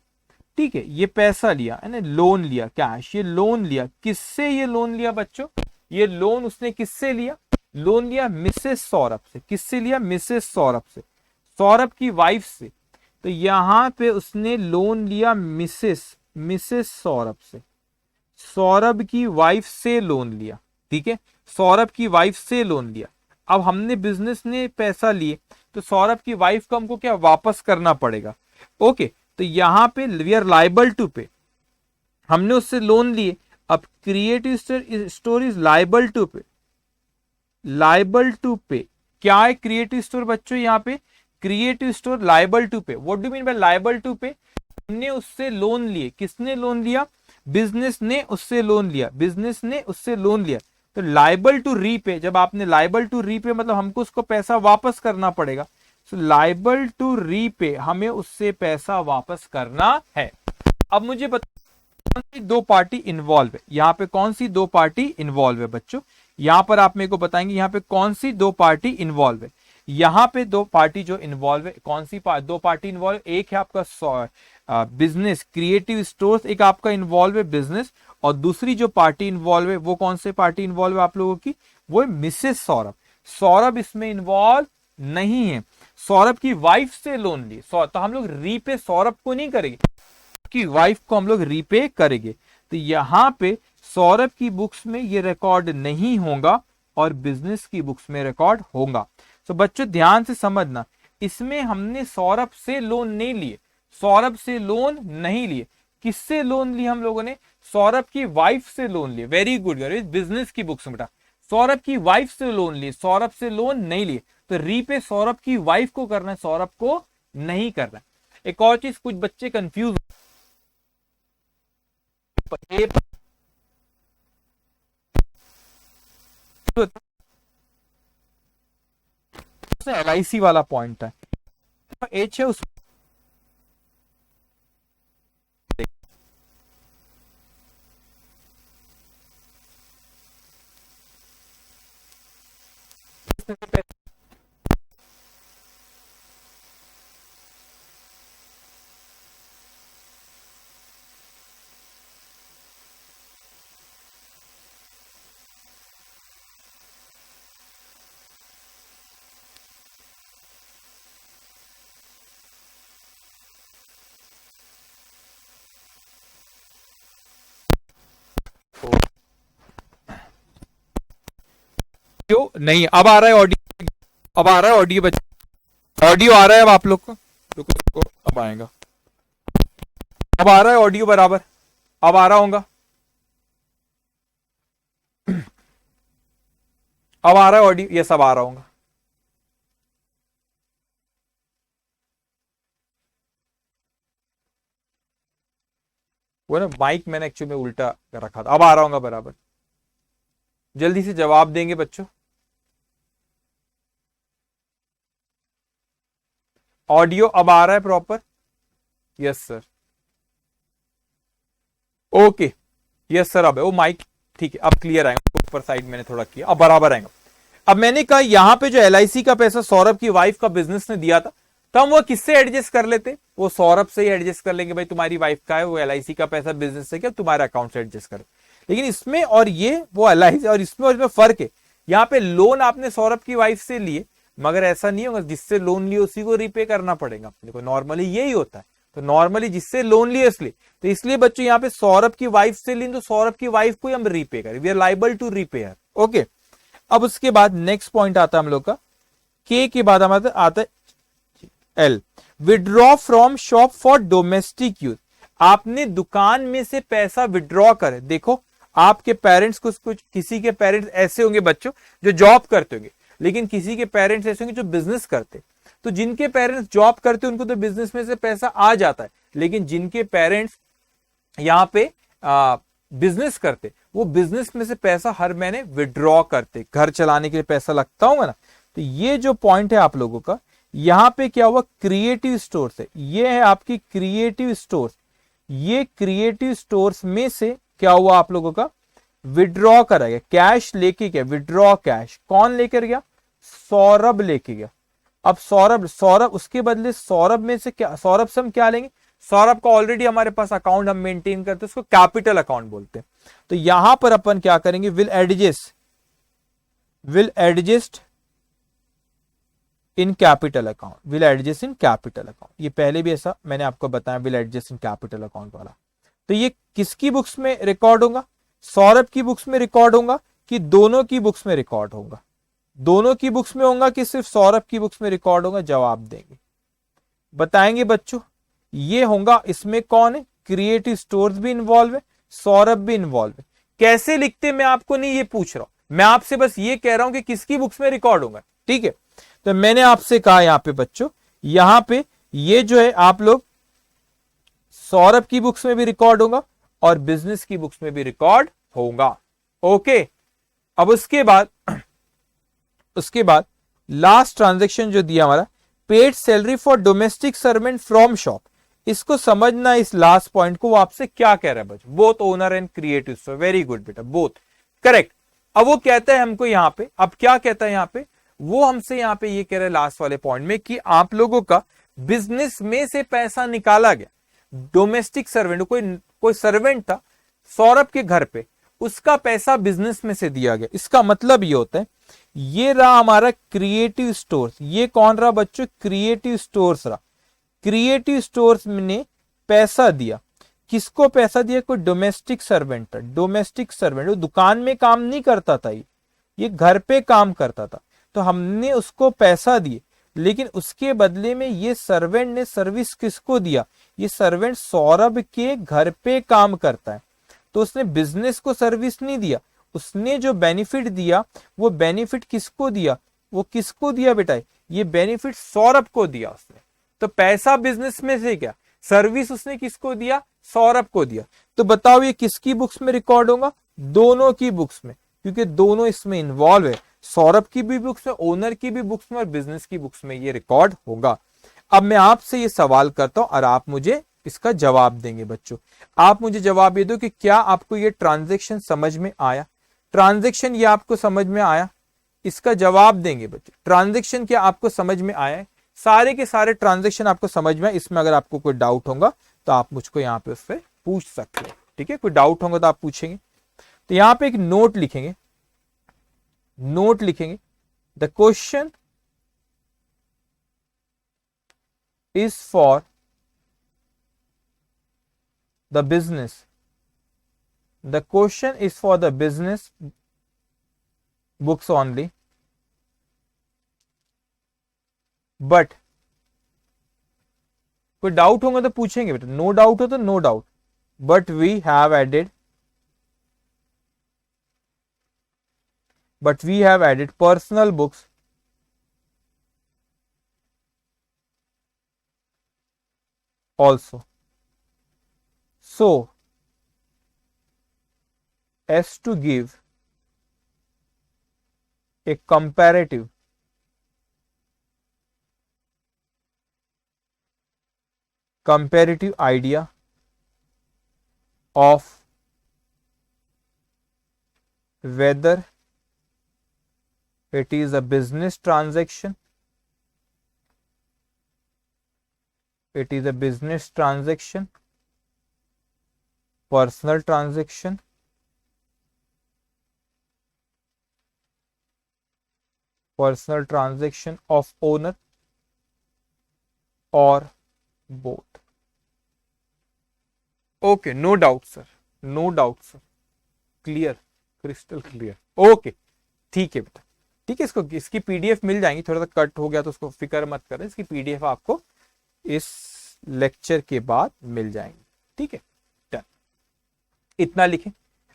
ठीक है, ये पैसा लिया है ना, लोन लिया कैश, ये लोन लिया। किससे ये लोन लिया बच्चों, ये लोन उसने किससे लिया, लोन लिया मिसेस सौरभ से। किससे लिया, मिसेस सौरभ से, सौरभ की वाइफ से। तो यहां पे उसने लोन लिया मिसेस सौरभ से, सौरभ की वाइफ से लोन लिया। ठीक है, सौरभ की वाइफ से लोन लिया। अब हमने बिजनेस ने पैसा लिए, तो सौरभ की वाइफ को हमको क्या वापस करना पड़ेगा। ओके, तो यहां पे we are liable to pay, हमने उससे लोन लिए। अब creative store is liable to pay, liable to pay क्या है, क्रिएटिव स्टोर बच्चों, यहाँ पे creative store liable to pay. What do mean by liable to pay, हमने उससे लोन लिए, किसने लोन लिया, बिजनेस ने उससे लोन लिया, बिजनेस ने उससे लोन लिया। तो लाइबल टू रीपे, जब आपने लाइबल टू रीपे मतलब हमको उसको पैसा वापस करना पड़ेगा। सो लाइबल टू रीपे, हमें उससे पैसा वापस करना है। अब मुझे बताओ कौन सी दो पार्टी इन्वॉल्व है, यहाँ पे कौन सी दो पार्टी इन्वॉल्व है बच्चों, यहाँ पर आप मेरे को बताएंगे यहाँ पे कौन सी दो पार्टी इन्वॉल्व है। यहाँ पे दो पार्टी जो इन्वॉल्व है, कौन सी दो पार्टी इन्वॉल्व, एक है आपका बिजनेस क्रिएटिव स्टोर्स, एक आपका इन्वॉल्व है बिजनेस, और दूसरी जो पार्टी इन्वॉल्व है वो कौन से पार्टी इन्वॉल्व है आप लोगों की, वो है मिसेस सौरभ। सौरभ इसमें इन्वॉल्व नहीं है, सौरभ की वाइफ से लोन ली। तो हम लोग रीपे सौरभ को नहीं करेंगे, की वाइफ को हम लोग रीपे करेंगे। तो यहां पे सौरभ की बुक्स में ये रिकॉर्ड नहीं होगा और बिजनेस की बुक्स में रिकॉर्ड होगा। तो बच्चों ध्यान से समझना, इसमें हमने सौरभ से लोन नहीं लिए, सौरभ से लोन नहीं लिए। किससे लोन लिए हम लोगों ने? सौरभ की वाइफ से लोन लिए। वेरी गुड गाइस, बिजनेस की बुक्स में बेटा सौरभ की वाइफ से लोन लिए, सौरभ से लोन नहीं लिए। तो रीपे सौरभ की वाइफ को करना है, सौरभ को नहीं करना है। एक और चीज, कुछ बच्चे कंफ्यूज LIC वाला पॉइंट है, एच है उस ऑडियो नहीं, अब आ रहा है ऑडियो, अब आ रहा है ऑडियो बच्चे, ऑडियो आ रहा है अब आप लोग को, रुको रुको अब आएगा, अब आ रहा है ऑडियो बराबर, अब आ रहा होगा, अब आ रहा है ऑडियो, ये सब आ रहा होगा। वो ना माइक मैंने एक्चुअली में उल्टा कर रखा था, अब आ रहा होगा बराबर। जल्दी से जवाब देंगे बच्चों। ऑडियो अब आ रहा है proper? Yes sir, okay, yes sir, अब वो माइक ठीक है, अब क्लियर आएगा, ऊपर साइड मैंने थोड़ा किया, अब बराबर आएगा। अब मैंने कहा यहां पे जो LIC का पैसा सौरभ की वाइफ का बिजनेस ने दिया था, तो हम वो किससे एडजस्ट कर लेते? वो सौरभ से ही एडजस्ट कर लेंगे, भाई तुम्हारी वाइफ का है, वो LIC का पैसा बिजनेस से क्या तुम्हारे अकाउंट से एडजस्ट कर। लेकिन इसमें और ये वो LIC और इसमें फर्क है। यहाँ पे लोन आपने सौरभ की वाइफ से लिए, मगर ऐसा नहीं होगा जिससे लोन लिए उसी को रिपे करना पड़ेगा अपने को, नॉर्मली यही होता है। तो नॉर्मली जिससे लोन लिए इसलिए, तो इसलिए बच्चों यहाँ पे सौरभ की वाइफ से ली तो सौरभ की वाइफ को ही हम रिपे करें, we are liable to repay. Okay, अब उसके बाद नेक्स्ट पॉइंट आता है हम लोग का, के बाद हमारा आता है L, withdraw from shop for domestic use. आपने दुकान में से पैसा विड्रॉ करे, देखो आपके पेरेंट्स कुछ किसी के पेरेंट्स ऐसे होंगे बच्चों जो जॉब करते होंगे, लेकिन किसी के पेरेंट्स ऐसे होंगे जो बिजनेस करते। तो जिनके पेरेंट्स जॉब करते उनको तो बिजनेस में से पैसा आ जाता है, लेकिन जिनके पेरेंट्स यहाँ पे बिजनेस करते, वो बिजनेस में से पैसा हर महीने विड्रॉ करते, घर चलाने के लिए पैसा लगता होगा ना। तो ये जो पॉइंट है आप लोगों का, यहाँ पे क्या हुआ, क्रिएटिव स्टोर से, ये है आपकी क्रिएटिव स्टोर, ये क्रिएटिव स्टोर्स में से क्या हुआ आप लोगों का, विड्रॉ करा गया, कैश लेके गया, विड्रॉ कैश कौन लेकर गया, सौरभ लेके गया। अब सौरभ उसके बदले सौरभ में से क्या, सौरभ से हम क्या लेंगे, सौरभ का ऑलरेडी हमारे पास अकाउंट हम मेंटेन करते हैं, उसको कैपिटल अकाउंट बोलते हैं। तो यहां पर अपन क्या करेंगे, will adjust in capital account, will adjust in capital account. ये पहले भी ऐसा मैंने आपको बताया, will adjust in capital account वाला। तो ये किसकी बुक्स में रिकॉर्ड होगा, सौरभ की बुक्स में रिकॉर्ड होगा कि दोनों की बुक्स में रिकॉर्ड होगा, दोनों की बुक्स में होगा कि सिर्फ सौरभ की बुक्स में रिकॉर्ड होगा, जवाब देंगे, बताएंगे बच्चों। ये होगा, इसमें कौन है, क्रिएटिव स्टोर्स भी इन्वॉल्व है, सौरभ भी इन्वॉल्व है। कैसे लिखते मैं आपको नहीं ये पूछ रहा हूं, मैं आपसे बस ये कह रहा हूं कि किसकी बुक्स में रिकॉर्ड होगा, ठीक है। तो मैंने आपसे कहा यहां पे बच्चों, यहां पे ये जो है आप लोग सौरभ की बुक्स में भी रिकॉर्ड होगा और बिजनेस की बुक्स में भी रिकॉर्ड होगा। ओके, अब उसके बाद लास्ट ट्रांजैक्शन जो दिया हमारा, paid salary for domestic servant from shop. इसको समझना, इस लास्ट पॉइंट को, वो आपसे क्या कह रहा है बच्चों, both owner and creative store, very good बेटा, बोथ करेक्ट। अब वो कहता है हमको यहां पे, अब क्या कहता है यहां पे, वो हमसे यहां पे ये कह रहा है लास्ट वाले पॉइंट में कि आप लोगों का बिजनेस में से पैसा निकाला गया, डोमेस्टिक सर्वेंट, कोई सर्वेंट था सौरभ के घर पे, उसका पैसा बिजनेस में से दिया गया। इसका मतलब ये होता है, ये रहा हमारा क्रिएटिव स्टोर्स, ये कौन रहा बच्चों, क्रिएटिव स्टोर्स रहा। क्रिएटिव स्टोर्स ने पैसा दिया, किसको पैसा दिया? कोई डोमेस्टिक सर्वेंट था, डोमेस्टिक सर्वेंट, वो दुकान में काम नहीं करता था, ये घर पे काम करता था। तो हमने उसको पैसा दिए, लेकिन उसके बदले में ये सर्वेंट ने सर्विस किसको दिया? ये सर्वेंट सौरभ के घर पे काम करता है, तो उसने बिजनेस को सर्विस नहीं दिया। उसने जो बेनिफिट दिया वो बेनिफिट किसको दिया? वो किसको दिया बेटा? ये बेनिफिट सौरभ को दिया उसने। तो पैसा बिजनेस में से क्या, सर्विस उसने किसको दिया? सौरभ को दिया। तो बताओ ये किसकी बुक्स में रिकॉर्ड होगा? दोनों की बुक्स में, क्योंकि दोनों इसमें इन्वॉल्व है। सौरभ की भी बुक्स में, ओनर की भी बुक्स में और बिजनेस की बुक्स में ये रिकॉर्ड होगा। अब मैं आपसे ये सवाल करता हूं और आप मुझे इसका जवाब देंगे बच्चों। आप मुझे जवाब ये दो कि क्या आपको ये ट्रांजैक्शन समझ में आया? ट्रांजैक्शन ये आपको समझ में आया? इसका जवाब देंगे बच्चों। ट्रांजैक्शन क्या आपको समझ में आया है? सारे के सारे ट्रांजैक्शन आपको समझ में आए? इसमें अगर आपको कोई डाउट होगा तो आप मुझको यहाँ पे उससे पूछ सकते हैं, ठीक है? कोई डाउट होगा तो आप पूछेंगे। तो यहां पे एक नोट लिखेंगे, नोट लिखेंगे, the question is for the business, the question is for the business books only, but कोई डाउट होगा तो पूछेंगे बेटा, नो डाउट हो तो no doubt, but we have added, but we have added personal books also, so as to give a comparative idea of whether it is a business transaction, it is a business transaction, personal transaction, personal transaction of owner or both. Okay, no doubt sir, no doubt sir, clear, crystal clear. Okay ठीक है बेटा, ठीक है। इसको इसकी PDF मिल जाएंगी, थोड़ा सा कट हो गया तो उसको फिक्र मत करें, इसकी पीडीएफ आपको इस लेक्चर के बाद मिल जाएंगी, ठीक है? डन, इतना लिखें।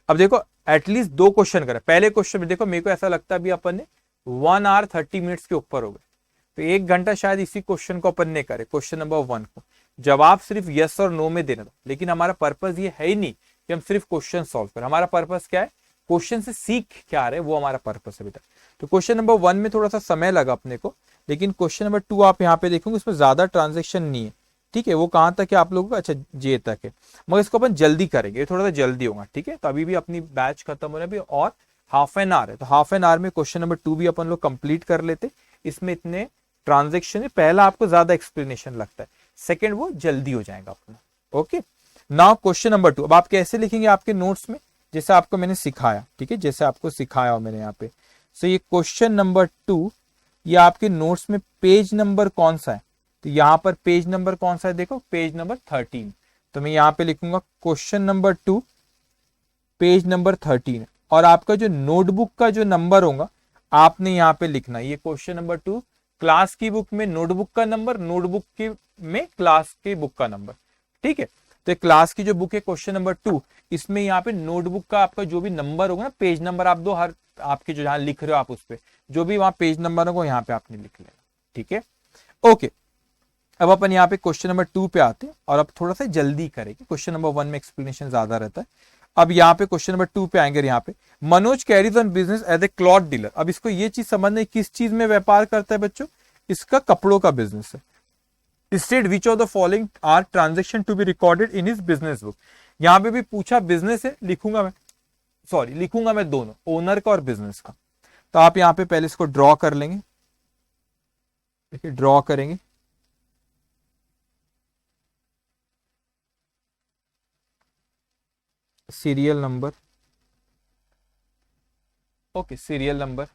अब देखो एटलीस्ट 2 क्वेश्चन करें। पहले क्वेश्चन में देखो मेरे को ऐसा लगता है अभी अपन ने 1 आवर 30 मिनट्स के ऊपर हो गए, तो 1 घंटा शायद इसी क्वेश्चन को अपन ने करे। क्वेश्चन नंबर 1 को जवाब सिर्फ यस और नो में देना था, लेकिन हमारा पर्पस ये है ही नहीं कि हम सिर्फ क्वेश्चन सॉल्व करें। हमारा पर्पस क्या है? क्वेश्चन से सीख क्या रहे, वो हमारा पर्पस है बेटा। तो क्वेश्चन नंबर 1 में थोड़ा सा समय लगा अपने को, लेकिन क्वेश्चन नंबर 2 आप यहाँ पे देखोगे उसमें ज्यादा ट्रांजेक्शन नहीं है, ठीक है? वो कहां तक है आप लोगों का? अच्छा जे तक है, मगर इसको अपन जल्दी करेंगे, थोड़ा सा जल्दी होगा, ठीक है? तो अभी भी अपनी बैच खत्म होने भी और हाफ एन आवर है, तो हाफ एन आवर में क्वेश्चन नंबर 2 भी अपन लोग कंप्लीट कर लेते। इसमें इतने ट्रांजेक्शन है, पहला आपको ज्यादा एक्सप्लेनेशन लगता है, सेकेंड वो जल्दी हो जाएगा अपना। Okay, now question number 2। अब आप कैसे लिखेंगे आपके नोट्स में? जैसे आपको मैंने सिखाया, ठीक है? जैसे आपको सिखाया हो मैंने यहाँ पे। सो ये क्वेश्चन नंबर 2, ये आपके नोट्स में पेज नंबर कौन सा है? तो यहाँ पर पेज नंबर कौन सा है? देखो पेज नंबर 13। तो मैं यहाँ पे लिखूंगा क्वेश्चन नंबर 2 पेज नंबर 13, और आपका जो नोटबुक का जो नंबर होगा आपने यहाँ पे लिखना। ये क्वेश्चन नंबर 2 क्लास की बुक में नोटबुक का नंबर, नोटबुक की में क्लास की बुक का नंबर, ठीक है? तो क्लास की जो बुक है क्वेश्चन नंबर 2, इसमें यहाँ पे नोटबुक का आपका जो भी नंबर होगा ना, पेज नंबर आप दो, हर आपके जो जहां लिख रहे हो आप उस पे जो भी वहां पेज नंबर होगा यहाँ पे आपने लिख लेना, ठीक है? ओके, अब अपन यहाँ पे क्वेश्चन नंबर 2 पे आते हैं और अब थोड़ा सा जल्दी करेंगे, क्वेश्चन नंबर 1 में एक्सप्लेनेशन ज्यादा रहता है। अब यहाँ पे क्वेश्चन नंबर 2 पे आएंगे। यहाँ पे Manoj carries on business as a cloth dealer. अब इसको ये चीज समझना है किस चीज में व्यापार करता है बच्चों? इसका कपड़ों का बिजनेस है। State which of the following are transaction to be recorded in his business book। यहां पे भी पूछा बिजनेस है, लिखूंगा मैं, सॉरी लिखूंगा मैं दोनों, ओनर का और बिजनेस का। तो आप यहां पे पहले इसको ड्रॉ कर लेंगे, देखिए ड्रॉ करेंगे, serial number, okay serial number,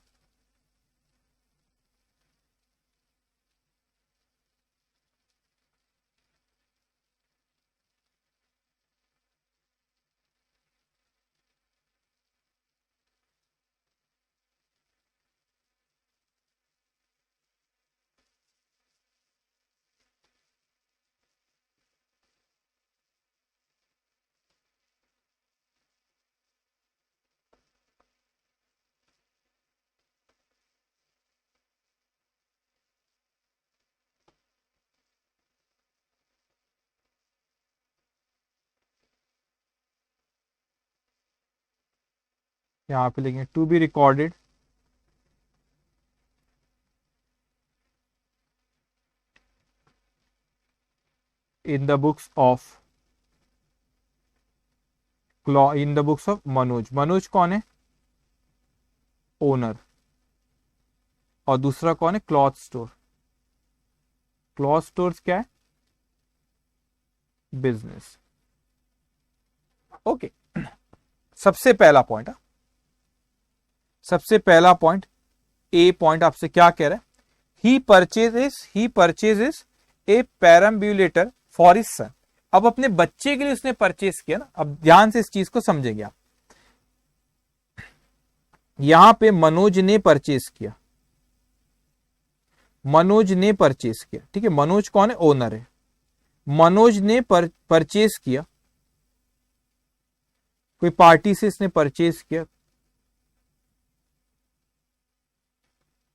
यहां पे लिखेंगे to be recorded in the books of Manoj. Manoj कौन है? ओनर। और दूसरा कौन है? Cloth store. क्लॉथ स्टोर्स क्या है? बिजनेस। ओके, सबसे पहला पॉइंट, सबसे पहला पॉइंट, ए पॉइंट आपसे क्या कह रहा है? ही purchases A perambulator for his son. अब अपने बच्चे के लिए उसने परचेस किया ना। अब ध्यान से इस चीज को समझेंगे आप। यहां पे मनोज ने परचेस किया, मनोज ने परचेस किया, ठीक है। मनोज कौन है? ओनर है। मनोज ने परचेस किया, कोई पार्टी से इसने परचेस किया।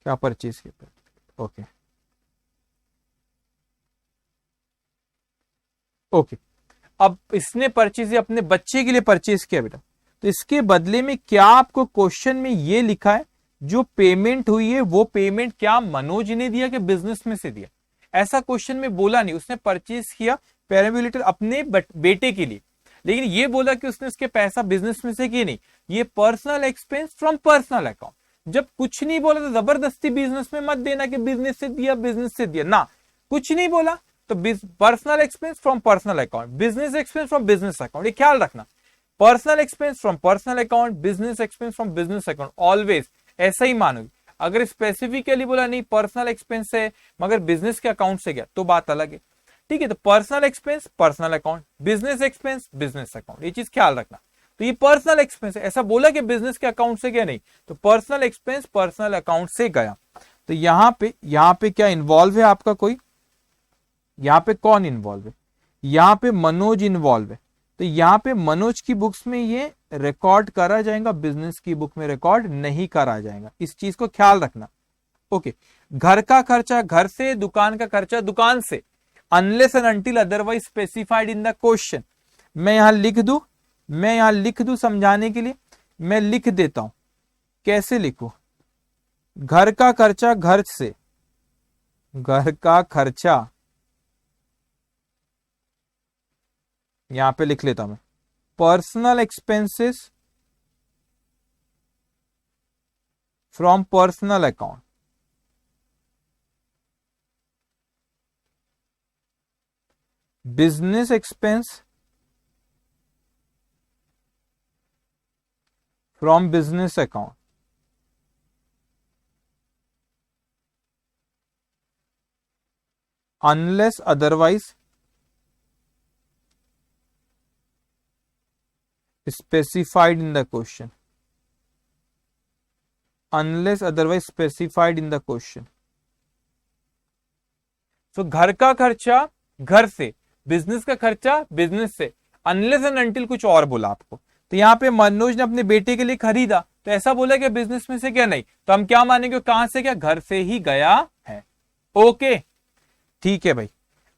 क्या परचेस किया? ओके ओके, अब इसने परचेज अपने बच्चे के लिए परचेज किया बेटा, तो इसके बदले में क्या आपको क्वेश्चन में ये लिखा है जो पेमेंट हुई है वो पेमेंट क्या मनोज ने दिया कि बिजनेस में से दिया? ऐसा क्वेश्चन में बोला नहीं। उसने परचेज किया पैराम्बुलेटर अपने बेटे के लिए, लेकिन ये बोला कि उसने उसके पैसा बिजनेस में से किए नहीं, ये personal expense from personal account. जब कुछ नहीं बोला तो जबरदस्ती बिजनेस में मत देना कि बिजनेस से दिया, बिजनेस से दिया ना, कुछ नहीं बोला तो personal expense from personal account, business expense from business account, ये ख्याल रखना। Personal expense from personal account, business expense from business account, always ऐसा ही मानोगे। अगर स्पेसिफिकली बोला नहीं पर्सनल एक्सपेंस है मगर बिजनेस के अकाउंट से गया तो बात अलग है, ठीक है। तो personal expense personal account, business expense business account, ये चीज ख्याल रखना। तो ये पर्सनल एक्सपेंस है, ऐसा बोला कि बिजनेस के अकाउंट से गया नहीं, तो पर्सनल एक्सपेंस पर्सनल अकाउंट से गया। तो यहां पे क्या इन्वॉल्व है आपका? कोई यहां पे कौन इन्वॉल्व है? यहां पे मनोज इन्वॉल्व है। तो यहां पे मनोज की बुक्स में ये रिकॉर्ड करा जाएगा, बिजनेस की बुक में रिकॉर्ड नहीं करा जाएगा, इस चीज को ख्याल रखना। ओके, घर का खर्चा घर से, दुकान का खर्चा दुकान से, unless and until otherwise specified in the question. मैं यहां लिख दूं समझाने के लिए, मैं लिख देता हूं। कैसे लिखूं? घर का खर्चा घर से, घर का खर्चा यहां पे लिख लेता हूं मैं, personal expenses from personal account, business expense from business account, unless otherwise specified in the question, unless otherwise specified in the question। तो घर का खर्चा घर से, बिजनेस का खर्चा बिजनेस से, अनलेस एंड अनटिल कुछ और बोला आपको। तो यहां पे मनोज ने अपने बेटे के लिए खरीदा, तो ऐसा बोला कि बिजनेस में से क्या नहीं, तो हम क्या मानेंगे? कहां से? क्या घर से ही गया है। ओके ठीक है भाई।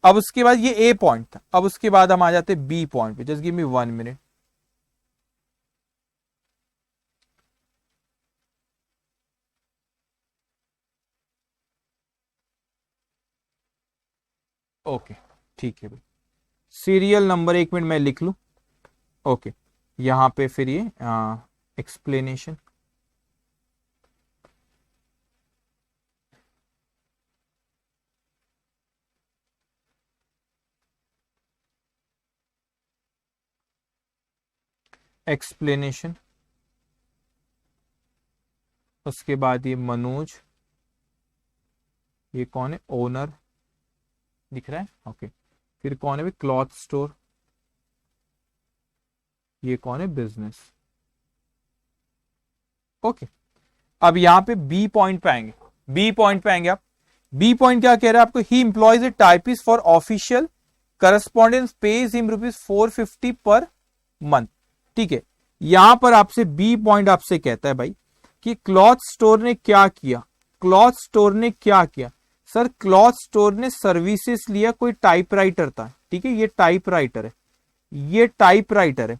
अब उसके बाद ये ए पॉइंट था, अब उसके बाद हम आ जाते बी पॉइंट पे। Just give me 1 minute. Okay ठीक है भाई, सीरियल नंबर 1 मिनट मैं लिख लूं। ओके, यहां पे फिर ये एक्सप्लेनेशन, एक्सप्लेनेशन, उसके बाद ये मनोज, ये कौन है? ओनर दिख रहा है। ओके, फिर कौन है? क्लॉथ स्टोर, ये कौन है? बिजनेस। ओके, अब यहां पे बी पॉइंट पे आएंगे। बी पॉइंट पे आएंगे आप। बी पॉइंट क्या कह रहा है आपको? He employs a typist for official correspondence, pays him ₹450 per month, ठीक है। यहां पर आपसे बी पॉइंट आपसे कहता है भाई कि क्लॉथ स्टोर ने क्या किया। क्लॉथ स्टोर ने क्या किया? सर क्लॉथ स्टोर ने सर्विसेज लिया, कोई टाइपराइटर था, ठीक है, ये टाइपराइटर है, ये टाइपराइटर है।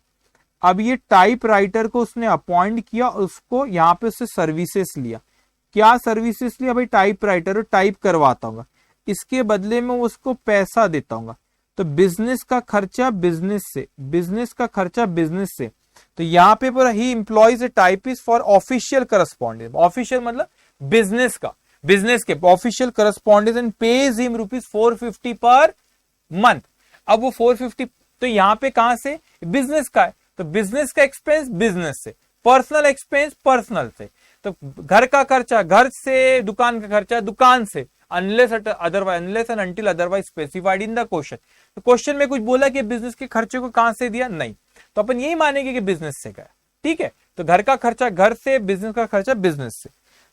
अब ये टाइप राइटर को उसने अपॉइंट किया, उसको यहाँ पे उससे सर्विसेज लिया। क्या सर्विसेज लिया भाई? टाइप राइटर टाइप करवाता हूँ, इसके बदले में उसको पैसा देता हूँ। तो बिजनेस का खर्चा बिजनेस से, बिजनेस का खर्चा बिजनेस से। तो यहाँ पे पूरा ही employs a typist for official correspondence, official मतलब बिजनेस का, बिजनेस के official correspondence and pays him ₹450 per month. अब वो 450 तो यहाँ पे कहां से? बिजनेस का है, तो बिजनेस का एक्सपेंस बिजनेस से, पर्सनल एक्सपेंस पर्सनल से। तो घर का खर्चा घर से, दुकान का खर्चा दुकान से, unless and until otherwise specified in the question. तो क्वेश्चन में कुछ बोला कि बिजनेस के खर्चे को कहां से दिया? नहीं, तो अपन यही मानेंगे कि बिजनेस से गया। ठीक है, तो घर का खर्चा घर से, बिजनेस का खर्चा बिजनेस से।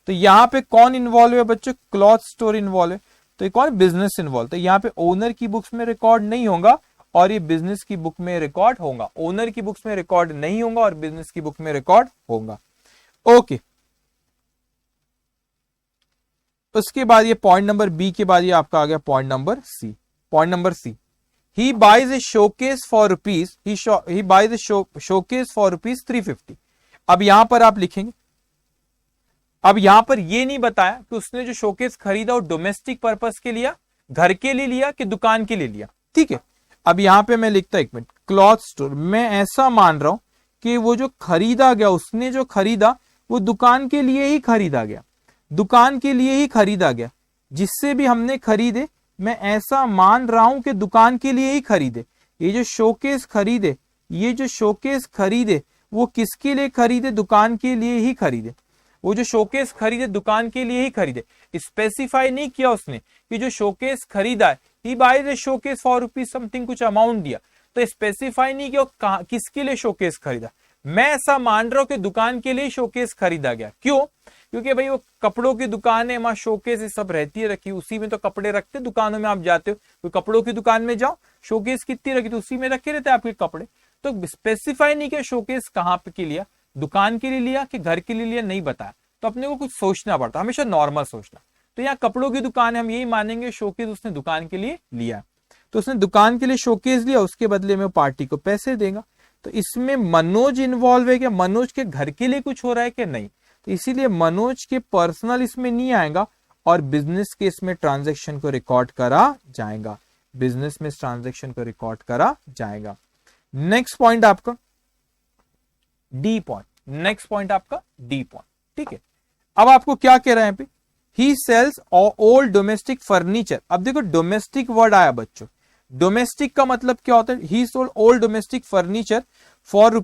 तो यहाँ पे कौन इन्वॉल्व है बच्चों? क्लॉथ स्टोर इन्वॉल्व है, तो कौन? Business involve. तो यहाँ पे ओनर की बुक्स में रिकॉर्ड नहीं होगा और ये बिजनेस की बुक में रिकॉर्ड होगा। ओनर की बुक्स में रिकॉर्ड नहीं होगा और बिजनेस की बुक में रिकॉर्ड होगा। ओके, उसके बाद ये पॉइंट नंबर बी के बाद ये आपका आ गया point number C. Point number C, he buys a showcase for rupees, he buys a showcase for ₹350। अब यहां पर आप लिखेंगे, अब यहां पर ये नहीं बताया कि उसने जो शोकेस खरीदा वो डोमेस्टिक पर्पस के लिया, घर के लिए लिया कि दुकान के लिए लिया। ठीक है, अब यहां पे मैं लिखता, एक मिनट, क्लॉथ स्टोर। मैं ऐसा मान रहा हूं कि वो जो खरीदा गया, उसने जो खरीदा वो दुकान के लिए ही खरीदा गया, दुकान के लिए ही खरीदा गया। जिससे भी हमने खरीदे, मैं ऐसा मान रहा हूं कि दुकान के लिए ही खरीदे। ये जो शोकेस खरीदे, ये जो शोकेस खरीदे वो किसके लिए खरीदे? दुकान के लिए ही खरीदे। वो जो शोकेस खरीदे दुकान के लिए ही खरीदे। स्पेसिफाई नहीं किया उसने कि जो शोकेस खरीदा है, he buys a showcase for rupees something, कुछ अमाउंट दिया, तो स्पेसिफाई नहीं किया किसके लिए शोकेस खरीदा। मैं ऐसा मान रहा हूं कि दुकान के लिए शोकेस खरीदा गया। क्यों? क्योंकि भाई वो कपड़ों की दुकान है, वहां शोकेस सब रहती है रखी, उसी में तो कपड़े रखते। दुकानों में आप जाते हो, कोई कपड़ों की दुकान में जाओ, शोकेस कितनी रखी, तो उसी में रखे रहते हैं आपके कपड़े। तो स्पेसिफाई नहीं किया शोकेस कहां पे के लिया, दुकान के लिए लिया कि घर के लिए लिया, नहीं बताया। तो अपने को कुछ सोचना पड़ता, हमेशा नॉर्मल सोचना। तो यहाँ कपड़ों की दुकान है, हम यही मानेंगे शोकेस उसने दुकान के लिए लिया। तो उसने दुकान के लिए शोकेस लिया, उसके बदले में पार्टी को पैसे देगा। तो इसमें मनोज इन्वॉल्व है क्या? मनोज के घर के लिए कुछ हो रहा है क्या? नहीं। तो इसीलिए मनोज के पर्सनल इसमें नहीं आएगा और बिजनेस के इसमें ट्रांजैक्शन को रिकॉर्ड करा जाएगा, बिजनेस में ट्रांजैक्शन को रिकॉर्ड करा जाएगा। नेक्स्ट पॉइंट आपका डी पॉइंट, नेक्स्ट पॉइंट आपका डी पॉइंट। ठीक है, अब आपको क्या कह रहे हैं पे? ही सेल्स ओल्ड डोमेस्टिक फर्नीचर। अब देखो डोमेस्टिक वर्ड आया बच्चों, डोमेस्टिक का मतलब क्या होता है? ही sold old domestic furniture for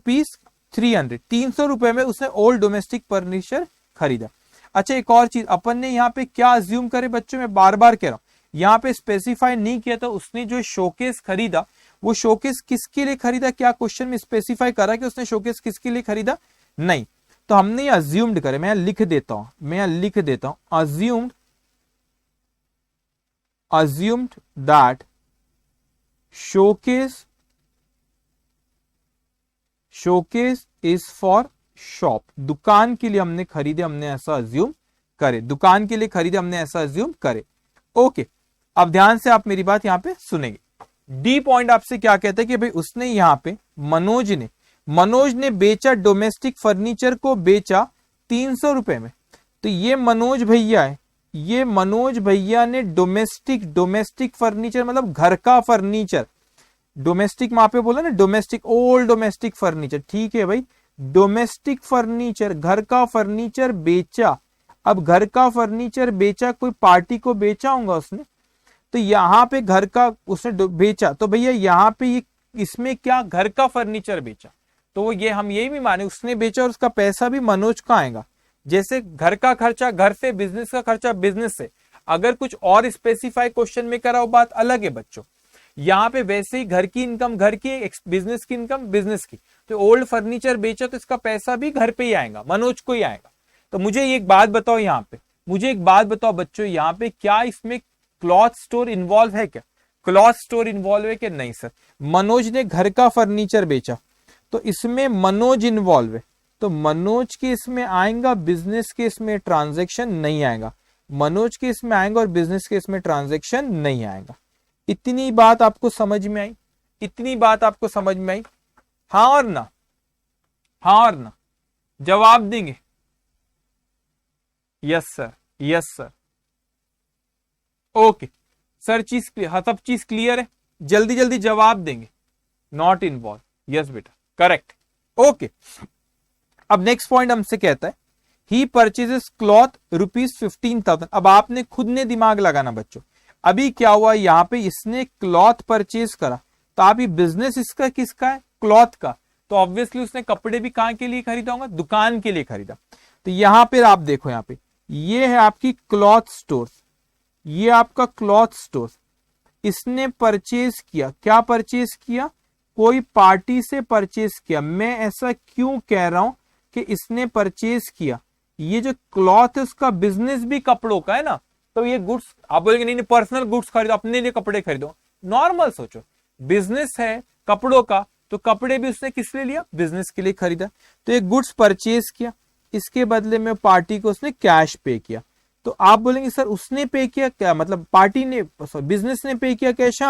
₹300, 300 रुपए में उसने ओल्ड डोमेस्टिक फर्नीचर खरीदा। अच्छा, एक और चीज अपन ने यहाँ पे क्या अज्यूम करे बच्चों, मैं बार बार कह रहा हूं, यहाँ पे स्पेसिफाई नहीं किया था उसने जो शोकेस खरीदा वो शोकेस किसके लिए खरीदा। क्या क्वेश्चन में स्पेसिफाई करा कि उसने शोकेस किसके लिए खरीदा? नहीं। तो हमने ये अज्यूम्ड करे, मैं लिख देता हूं, assumed that showcase is for shop. दुकान के लिए हमने खरीदे, हमने ऐसा अज्यूम करे, दुकान के लिए खरीदे हमने ऐसा अज्यूम करे। ओके, अब ध्यान से आप मेरी बात यहां पे सुनेंगे। डी पॉइंट आपसे क्या कहता है कि भाई उसने यहां पे मनोज ने बेचा, डोमेस्टिक फर्नीचर को बेचा 300 रुपए में। तो ये मनोज भैया है, ये मनोज भैया ने डोमेस्टिक फर्नीचर मतलब घर का फर्नीचर, डोमेस्टिक वहां पे बोला ना, डोमेस्टिक ओल्ड डोमेस्टिक फर्नीचर। ठीक है भाई, डोमेस्टिक फर्नीचर घर का फर्नीचर बेचा। अब घर का फर्नीचर बेचा, कोई पार्टी को बेचा होगा उसने, तो यहां पे घर का उसने बेचा, तो भैया यहाँ पे ये इसमें क्या घर का फर्नीचर बेचा, तो ये हम यही भी माने उसने बेचा और उसका पैसा भी मनोज का आएगा। जैसे घर का खर्चा घर से, बिजनेस का खर्चा बिजनेस से। अगर कुछ और स्पेसिफाई क्वेश्चन में करा वो बात अलग है बच्चों। यहाँ पे वैसे ही घर की इनकम घर की, बिजनेस की इनकम बिजनेस की। तो ओल्ड फर्नीचर बेचा तो इसका पैसा भी घर पे ही आएगा, मनोज को ही आएगा। तो मुझे एक बात बताओ यहाँ पे, मुझे एक बात बताओ बच्चों, यहाँ पे क्या इसमें क्लॉथ स्टोर इन्वॉल्व है क्या? क्लॉथ स्टोर इन्वॉल्व है क्या? नहीं सर। मनोज ने घर का फर्नीचर बेचा तो इसमें मनोज इन्वॉल्व है, तो मनोज के इसमें आएगा, बिजनेस के इसमें ट्रांजैक्शन नहीं आएगा। मनोज के इसमें आएगा और बिजनेस के इसमें ट्रांजैक्शन नहीं आएगा। इतनी बात आपको समझ में आई? इतनी बात आपको समझ में आई? हाँ और ना? हाँ और ना, जवाब देंगे। Yes sir, yes sir. Okay sir, चीज क्लियर, हाँ सब चीज क्लियर है, जल्दी जल्दी जवाब देंगे। नॉट इन्वॉल्व, यस बेटा, करेक्ट। ओके, अब नेक्स्ट पॉइंट हमसे कहता है ही परचेजेस क्लॉथ ₹15,000। अब आपने खुद ने दिमाग लगाना बच्चों, अभी क्या हुआ यहां पे, इसने क्लॉथ परचेज करा, तो आप ये बिजनेस इसका किसका है, क्लॉथ का, तो ऑब्वियसली उसने कपड़े भी कहां के लिए खरीदा होगा, दुकान के लिए खरीदा। तो यहां पर आप देखो, यहां पे ये है आपकी क्लॉथ स्टोर, ये आपका क्लॉथ स्टोर, इसने परचेज किया, क्या परचेज किया, कोई पार्टी से परचेज किया। मैं ऐसा क्यों कह रहा हूं कि इसने परचेज किया, ये जो क्लॉथ है उसका बिजनेस भी कपड़ों का है ना, तो ये गुड्स, आप बोलेंगे नहीं पर्सनल गुड्स खरीदो, अपने लिए कपड़े खरीदो, नॉर्मल सोचो, बिजनेस है कपड़ों का, तो कपड़े भी उसने किस लिए लिया, बिजनेस के लिए खरीदा। तो ये गुड्स परचेज किया, इसके बदले में पार्टी को उसने कैश पे किया। तो आप बोलेंगे सर उसने पे किया क्या, मतलब पार्टी ने, बिजनेस ने पे किया कैश,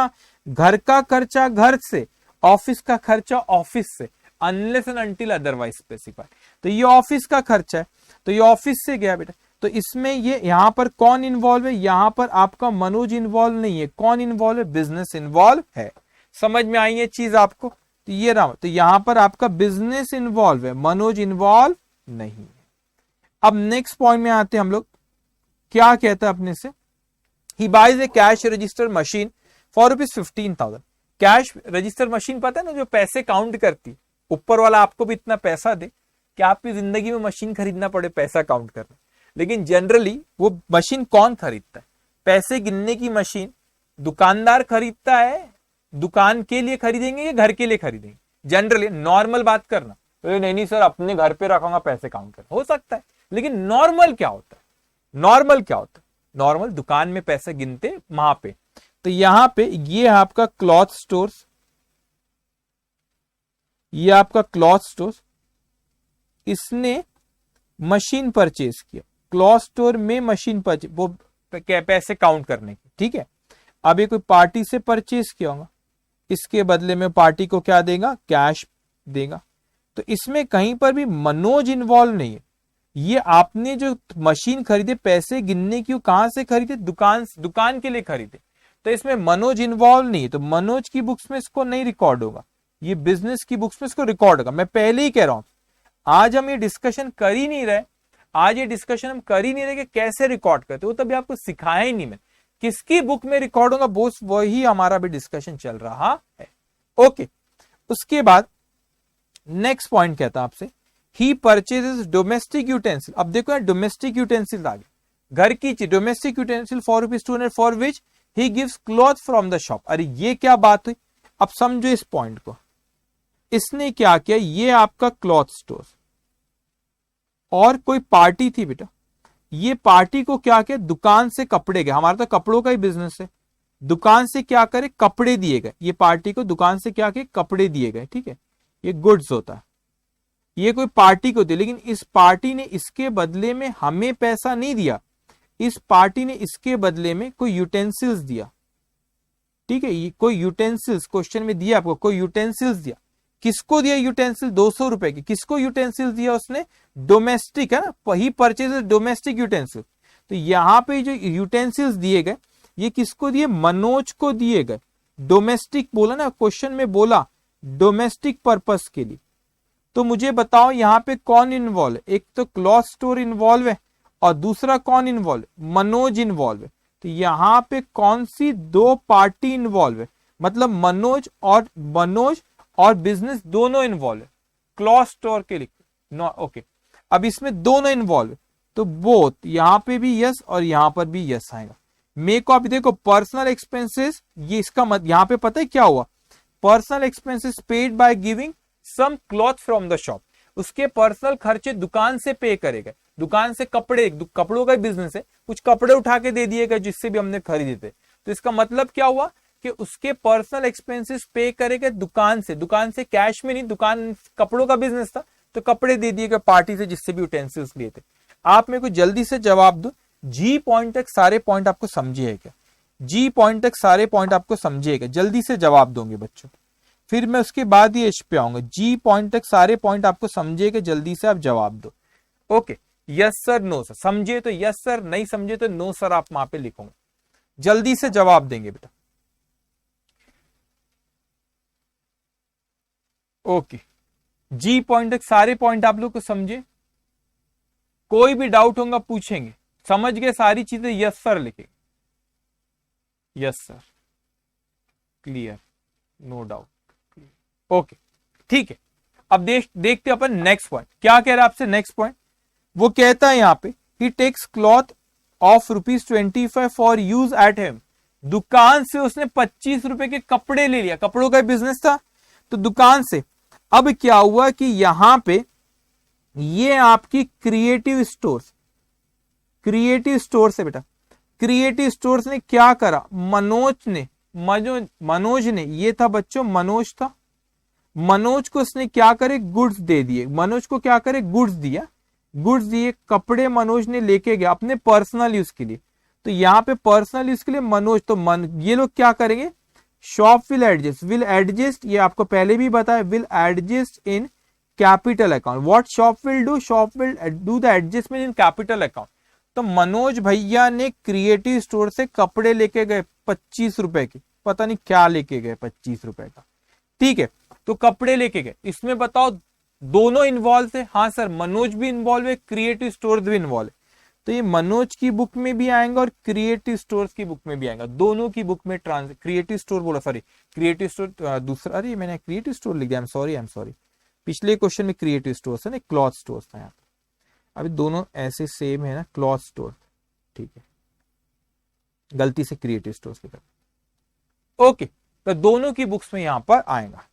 घर का खर्चा घर से, ऑफिस का खर्चा ऑफिस से, unless and until otherwise specified. तो ये ऑफिस का खर्चा है, तो ये ऑफिस से गया बेटा। तो इसमें ये यहां पर कौन इन्वॉल्व है, यहां पर आपका मनोज इन्वॉल्व नहीं है, कौन इन्वॉल्व है, बिजनेस इन्वॉल्व है। समझ में आई है चीज आपको, तो ये रहा, तो यहां पर आपका बिजनेस इन्वॉल्व है, मनोज इन्वॉल्व नहीं है। अब नेक्स्ट पॉइंट में आते हैं हम लोग, क्या कहता है अपने से, he buys a cash register machine for ₹15,000। Cash register machine पता है ना, जो पैसे काउंट करती, ऊपर वाला आपको भी इतना पैसा दे कि आपकी जिंदगी में मशीन खरीदना पड़े पैसा काउंट करना। लेकिन जनरली वो मशीन कौन खरीदता है, पैसे गिनने की मशीन दुकानदार खरीदता है, दुकान के लिए खरीदेंगे या घर के लिए खरीदेंगे, जनरली नॉर्मल बात करना, तो नहीं सर अपने घर पे रखूंगा पैसे काउंट कर, हो सकता है, लेकिन नॉर्मल क्या होता है, नॉर्मल क्या होता है, नॉर्मल दुकान में पैसे गिनते वहां पे। तो यहां पे ये आपका क्लॉथ स्टोर, ये आपका क्लॉथ स्टोर, इसने मशीन परचेज किया, क्लॉथ स्टोर में मशीन परचेज, वो पैसे काउंट करने की, ठीक है। अब ये कोई पार्टी से परचेज किया होगा, इसके बदले में पार्टी को क्या देगा, कैश देगा। तो इसमें कहीं पर भी मनोज इन्वॉल्व नहीं है, ये आपने जो मशीन खरीदे पैसे गिनने की, कहां से खरीदे, दुकान के लिए खरीदे, तो इसमें मनोज इन्वॉल्व नहीं है, तो मनोज की बुक्स में इसको नहीं रिकॉर्ड होगा, ये बिजनेस की बुक्स में इसको रिकॉर्ड होगा। मैं पहले ही कह रहा हूं, आज हम ये डिस्कशन कर ही नहीं रहे, आज ये डिस्कशन हम कर ही नहीं रहे कि कैसे रिकॉर्ड करते, वो तभी आपको सिखाया ही नहीं, मैं किसकी बुक में रिकॉर्ड होगा बोस, वही हमारा भी डिस्कशन चल रहा है। ओके, उसके बाद नेक्स्ट पॉइंट कहता है आपसे, ही परचेजेस डोमेस्टिक यूटेंसिल। अब देखो यार, डोमेस्टिक यूटेंसिल आ गया, घर की चीज, domestic utensil for ₹200 for which he gives cloth from the shop. अरे ये क्या बात हुई, अब समझो इस पॉइंट को, इसने क्या किया, ये आपका क्लॉथ स्टोर और कोई पार्टी थी बेटा, ये पार्टी को क्या किया, दुकान से कपड़े गए, हमारा तो कपड़ों का ही बिजनेस है, दुकान से क्या करे, कपड़े दिए गए, ये पार्टी को दुकान से क्या किए, कपड़े दिए गए, ठीक है, ये गुड्स होता है, ये कोई पार्टी को दिया, लेकिन इस पार्टी ने इसके बदले में हमें पैसा नहीं दिया, इस पार्टी ने इसके बदले में कोई यूटेंसिल्स दिया, ठीक है, ये कोई यूटेंसिल्स क्वेश्चन में दिया आपको, कोई यूटेंसिल्स दिया, किसको दिया यूटेंसिल, 200 रुपए की, किसको यूटेंसिल दिया उसने, डोमेस्टिक है ना, वही परचेज डोमेस्टिक यूटेंसिल। तो यहां पे जो यूटेंसिल्स दिए गए, ये किसको दिए, मनोज को दिए गए, डोमेस्टिक बोला ना क्वेश्चन में, बोला डोमेस्टिक पर्पस के लिए। तो मुझे बताओ यहां पे कौन इन्वॉल्व है, एक तो क्लॉथ स्टोर इन्वॉल्व है और दूसरा कौन इन्वॉल्व है, मनोज इन्वॉल्व है। तो यहां पे कौन सी दो पार्टी इन्वॉल्व है, मतलब मनोज और बिजनेस दोनों इन्वॉल्व है, क्लॉथ स्टोर के लिए ओके। अब इसमें दोनों इन्वॉल्व है, तो बोथ यहां पे भी यस और यहां पर भी यस आएगा। मेरे को अभी देखो पर्सनल एक्सपेंसेस, ये इसका मत यहां पे पता है क्या हुआ, personal expenses paid by giving some cloth from the shop, उसके पर्सनल खर्चे दुकान से पे करेगा, दुकान से कपड़ों का बिजनेस है, कुछ कपड़े उठा के दे दिए गए जिससे भी हमने खरीदे थे। तो इसका मतलब क्या हुआ कि उसके पर्सनल एक्सपेंसेस पे करेगा दुकान से कैश में नहीं, दुकान कपड़ों का बिजनेस था तो कपड़े दे दिए गए पार्टी से जिससे भी यूटेंसिल्स लिए थे। आप मेरे को जल्दी से जवाब दो, जी पॉइंट तक सारे पॉइंट आपको समझे है क्या, जी पॉइंट तक सारे पॉइंट आपको समझे है क्या, जल्दी से जवाब दोगे बच्चों। फिर मैं उसके बाद ही एच पे आऊंगा। जी पॉइंट तक सारे पॉइंट आपको समझे के जल्दी से आप जवाब दो। Okay, yes sir, no sir, समझे तो यस सर, नहीं समझे तो नो सर आप वहां पे लिखोगे, जल्दी से जवाब देंगे बेटा। ओके, जी पॉइंट तक सारे पॉइंट आप लोग को समझे, कोई भी डाउट होगा पूछेंगे, समझ गए सारी चीजें, यस सर लिखेंगे, yes sir, clear, no doubt. Okay ठीक है, अब देखते अपन नेक्स्ट पॉइंट क्या कह रहा है आपसे। नेक्स्ट पॉइंट वो कहता है यहाँ पे he takes cloth of ₹25 for use at him. दुकान से उसने 25 रुपए के कपड़े ले लिया, कपड़ों का बिजनेस था तो दुकान से। अब क्या हुआ कि यहां पे ये आपकी क्रिएटिव स्टोर्स, क्रिएटिव स्टोर से बेटा, क्रिएटिव स्टोर्स ने क्या करा, मनोज ने ये था बच्चों, मनोज था, मनोज को उसने क्या करे, गुड्स दे दिए। मनोज को क्या करे, गुड्स दिया, गुड्स दिए, कपड़े मनोज ने लेके गया अपने पर्सनल यूज के लिए। तो यहाँ पे पर्सनल यूज के लिए मनोज, तो ये लोग क्या करेंगे, शॉप विल एडजस्ट, ये आपको पहले भी बताया, will adjust in capital account. What shop will do, shop will do the adjustment in capital account. तो मनोज भैया ने क्रिएटिव स्टोर से कपड़े लेके गए 25 रुपए के, पता नहीं क्या लेके गए 25 रुपए का, ठीक है, तो कपड़े लेके गए। इसमें बताओ दोनों इन्वॉल्व थे, हाँ सर, मनोज भी इन्वॉल्व है, क्रिएटिव स्टोर भी इन्वॉल्व है, तो ये मनोज की बुक में भी आएगा और क्रिएटिव स्टोर्स की बुक में भी आएगा, दोनों की बुक में क्रिएटिव स्टोर बोला, सॉरी क्रिएटिव स्टोर दूसरा, अरे मैंने क्रिएटिव स्टोर लिख दिया, आई एम सॉरी, पिछले क्वेश्चन में क्रिएटिव स्टोर है ना, क्लॉथ स्टोर था यहाँ पे, अभी दोनों ऐसे सेम है ना, क्लॉथ स्टोर, ठीक है, गलती से क्रिएटिव स्टोर लिखा। ओके, तो दोनों की बुक्स में यहां पर आएगा।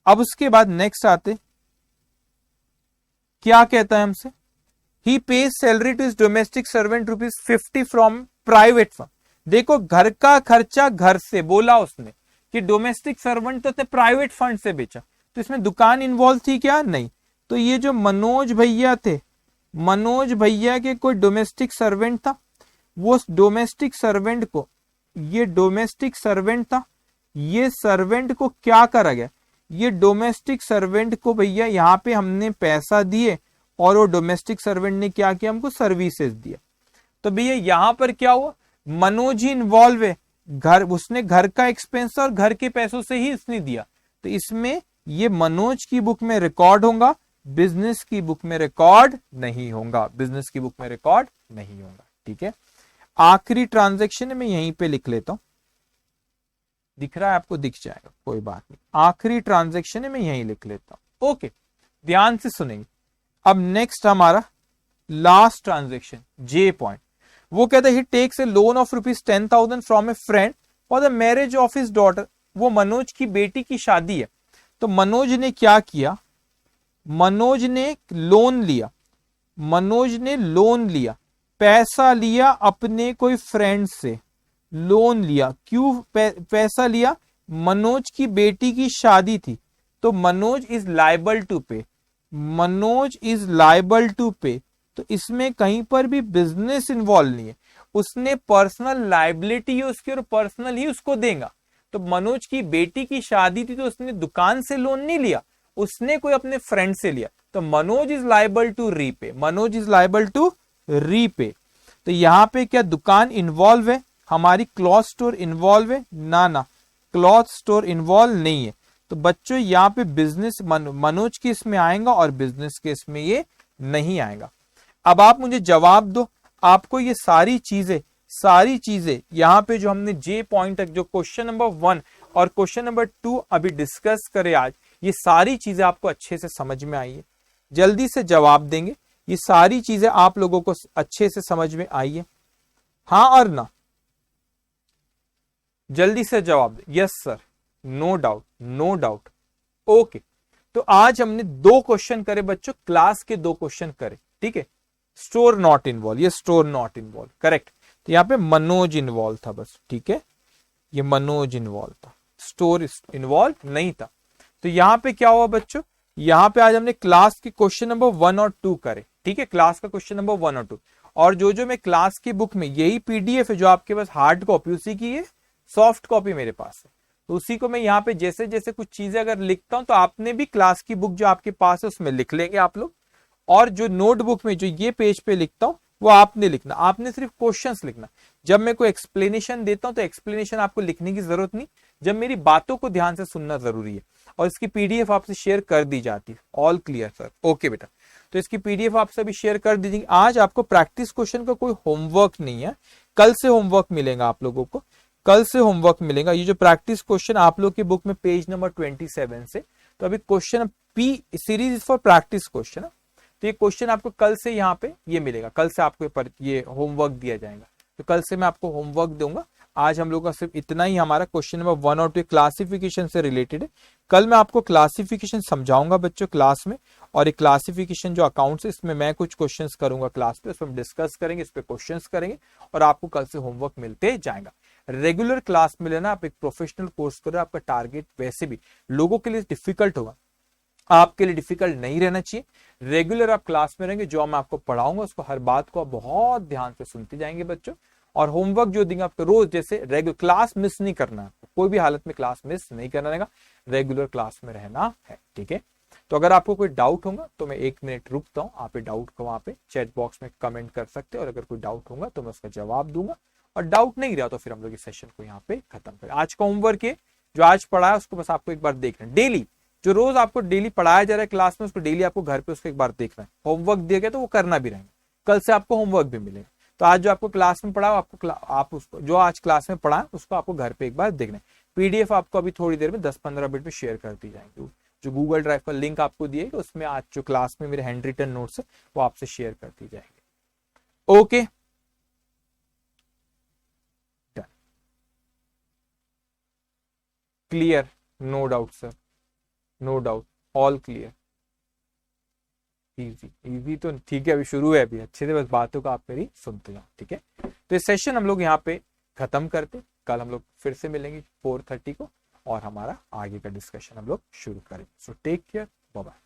अब उसके बाद नेक्स्ट आते, क्या कहता है हमसे, he pays salary to his domestic servant ₹50 from private fund. देखो घर का खर्चा घर से, बोला उसने कि डोमेस्टिक सर्वेंट तो प्राइवेट फंड से बेचा, तो इसमें दुकान इन्वॉल्व थी क्या, नहीं। तो ये जो मनोज भैया थे, मनोज भैया के कोई डोमेस्टिक सर्वेंट था, वो डोमेस्टिक सर्वेंट को, ये डोमेस्टिक सर्वेंट था, ये सर्वेंट को क्या करा गया, ये डोमेस्टिक सर्वेंट को भैया यहाँ पे हमने पैसा दिए और वो डोमेस्टिक सर्वेंट ने क्या किया, हमको सर्विसेज दिया। तो भैया यहाँ पर क्या हुआ, मनोज ही इन्वॉल्व है, घर, उसने घर का एक्सपेंस और घर के पैसों से ही इसने दिया, तो इसमें ये मनोज की बुक में रिकॉर्ड होगा, बिजनेस की बुक में रिकॉर्ड नहीं होगा, बिजनेस की बुक में रिकॉर्ड नहीं होगा, ठीक है। आखिरी ट्रांजैक्शन में यहीं पे लिख लेता हूं, दिख रहा है आपको, दिख जाएगा कोई बात नहीं, आखिरी ट्रांजैक्शन में यहीं लिख लेता हूं। ओके, ध्यान से सुनेंगे। अब नेक्स्ट हमारा लास्ट ट्रांजैक्शन, जे पॉइंट, वो कहता है he takes a loan of ₹10,000 from a friend for the marriage of his daughter. वो मनोज की बेटी की शादी है, तो मनोज ने क्या किया, मनोज ने लोन लिया, मनोज ने लोन लिया, पैसा लिया अपने कोई फ्रेंड से, लोन लिया, क्यों पैसा लिया, मनोज की बेटी की शादी थी, तो मनोज इज लायबल टू पे, मनोज इज लायबल टू पे, तो इसमें कहीं पर भी बिजनेस इन्वॉल्व नहीं है, उसने पर्सनल लायबिलिटी है उसकी और पर्सनल ही उसको देगा। तो मनोज की बेटी की शादी थी तो उसने दुकान से लोन नहीं लिया, उसने कोई अपने फ्रेंड से लिया, तो Manoj is liable to repay, Manoj is liable to repay. तो यहां पे क्या दुकान इन्वॉल्व है, हमारी क्लॉथ स्टोर इन्वॉल्व है, ना क्लॉथ स्टोर इन्वॉल्व नहीं है। तो बच्चों यहाँ पे बिजनेस मनोज के इसमें आएगा और बिजनेस के इसमें ये नहीं आएगा। अब आप मुझे जवाब दो, आपको ये सारी चीजें यहाँ पे जो हमने जे पॉइंट तक जो क्वेश्चन नंबर 1 और क्वेश्चन नंबर 2 अभी डिस्कस करे आज, ये सारी चीजें आपको अच्छे से समझ में आई है, जल्दी से जवाब देंगे, ये सारी चीजें आप लोगों को अच्छे से समझ में आई है, हाँ और ना, जल्दी से जवाब दे, yes sir, no doubt, no doubt. Okay, तो आज हमने 2 क्वेश्चन करे बच्चों, क्लास के 2 क्वेश्चन करे, ठीक है। स्टोर नॉट इन्वॉल्व, ये स्टोर नॉट इन्वॉल्व, करेक्ट, तो यहाँ पे मनोज इन्वॉल्व था बस, ठीक है, ये मनोज इन्वॉल्व था, स्टोर इन्वॉल्व नहीं था। तो यहाँ पे क्या हुआ बच्चों, यहाँ पे आज हमने क्लास के क्वेश्चन नंबर 1 और 2 करे, ठीक है, क्लास का क्वेश्चन नंबर 1 और 2, और जो मैं क्लास की बुक में, यही पीडीएफ है जो आपके पास हार्ड कॉपी, उसी की ये सॉफ्ट कॉपी मेरे पास है, तो उसी को मैं यहाँ पे जैसे जैसे कुछ चीजें अगर लिखता हूं तो आपने भी क्लास की बुक जो आपके पास है उसमें लिख लेंगे आप लोग, और जो नोटबुक में जो ये पेज पे लिखता हूं वो आपने लिखना, आपने सिर्फ क्वेश्चंस लिखना। जब मैं कोई एक्सप्लेनेशन देता हूं तो एक्सप्लेनेशन आपको लिखने की जरूरत नहीं, जब मेरी बातों को ध्यान से सुनना जरूरी है। और इसकी पीडीएफ आपसे शेयर कर दी जाती है। All clear sir? ओके बेटा, तो इसकी पीडीएफ आपसे भी शेयर कर दीजिए। आज आपको प्रैक्टिस क्वेश्चन का कोई होमवर्क नहीं है, कल से होमवर्क मिलेगा आप लोगों को, कल से होमवर्क मिलेगा। ये जो प्रैक्टिस क्वेश्चन आप लोग की बुक में पेज नंबर 27 से, तो अभी question P series for practice question, तो ये क्वेश्चन आपको कल से यहाँ पे ये मिलेगा, कल से आपको ये होमवर्क दिया जाएगा। तो कल से मैं आपको होमवर्क दूंगा। आज हम लोग का सिर्फ इतना ही, हमारा क्वेश्चन नंबर 1 और 2 क्लासिफिकेशन से रिलेटेड है। कल मैं आपको क्लासिफिकेशन समझाऊंगा बच्चों क्लास में, और एक क्लासिफिकेशन जो अकाउंट्स है इसमें मैं कुछ क्वेश्चंस करूंगा क्लास पे, उसमें डिस्कस करेंगे, इस पे क्वेश्चंस करेंगे और आपको कल से होमवर्क मिलते जाएगा। रेगुलर क्लास में लेना, आप एक प्रोफेशनल कोर्स करो, आपका टारगेट वैसे भी लोगों के लिए डिफिकल्ट होगा, आपके लिए डिफिकल्ट नहीं रहना चाहिए। रेगुलर आप क्लास में रहेंगे, जो मैं आपको पढ़ाऊंगा उसको हर बात को आप बहुत ध्यान से सुनते जाएंगे बच्चों, और होमवर्क जो देंगे आपको रोज, जैसे रेगुलर क्लास मिस नहीं करना है, कोई भी हालत में क्लास मिस नहीं करना रहेगा, रेगुलर क्लास में रहना है, ठीक है। तो अगर आपको कोई डाउट होगा तो मैं 1 मिनट रुकता हूँ, आप डाउट को वहां पे चैट बॉक्स में कमेंट कर सकते हैं, और अगर कोई डाउट होगा तो मैं उसका जवाब दूंगा, और डाउट नहीं रहा तो फिर हम लोग इस सेशन को यहाँ पे खत्म करें। आज का होमवर्क है, जो आज पढ़ा है उसको बस आपको एक बार देखना है। डेली जो रोज आपको डेली पढ़ाया जा रहा है क्लास में, उसको डेली आपको घर पे उसको एक बार देखना है। होमवर्क दिया गया तो वो करना भी रहेगा, कल से आपको होमवर्क भी मिलेगा। तो आज जो आपको क्लास में पढ़ा आपको आप उसको जो आज क्लास में पढ़ा उसको आपको घर पे एक बार देखना है। पीडीएफ आपको अभी थोड़ी देर में 10-15 मिनट में शेयर कर दी जाएंगी। जो गूगल ड्राइव का लिंक आपको दिए उसमें आज जो क्लास में मेरे हैंड रिटन नोट्स है वो आपसे शेयर कर दी जाएंगे। Okay, clear? No doubt sir, no doubt, all clear. Easy easy तो ठीक है, अभी शुरू है, अभी अच्छे से बस बातों का आप मेरी सुनते जाओ, ठीक है। तो ये सेशन हम लोग यहाँ पे खत्म करते, कल हम लोग फिर से मिलेंगे 4:30 को, और हमारा आगे का डिस्कशन हम लोग शुरू करेंगे। So take care, bye bye.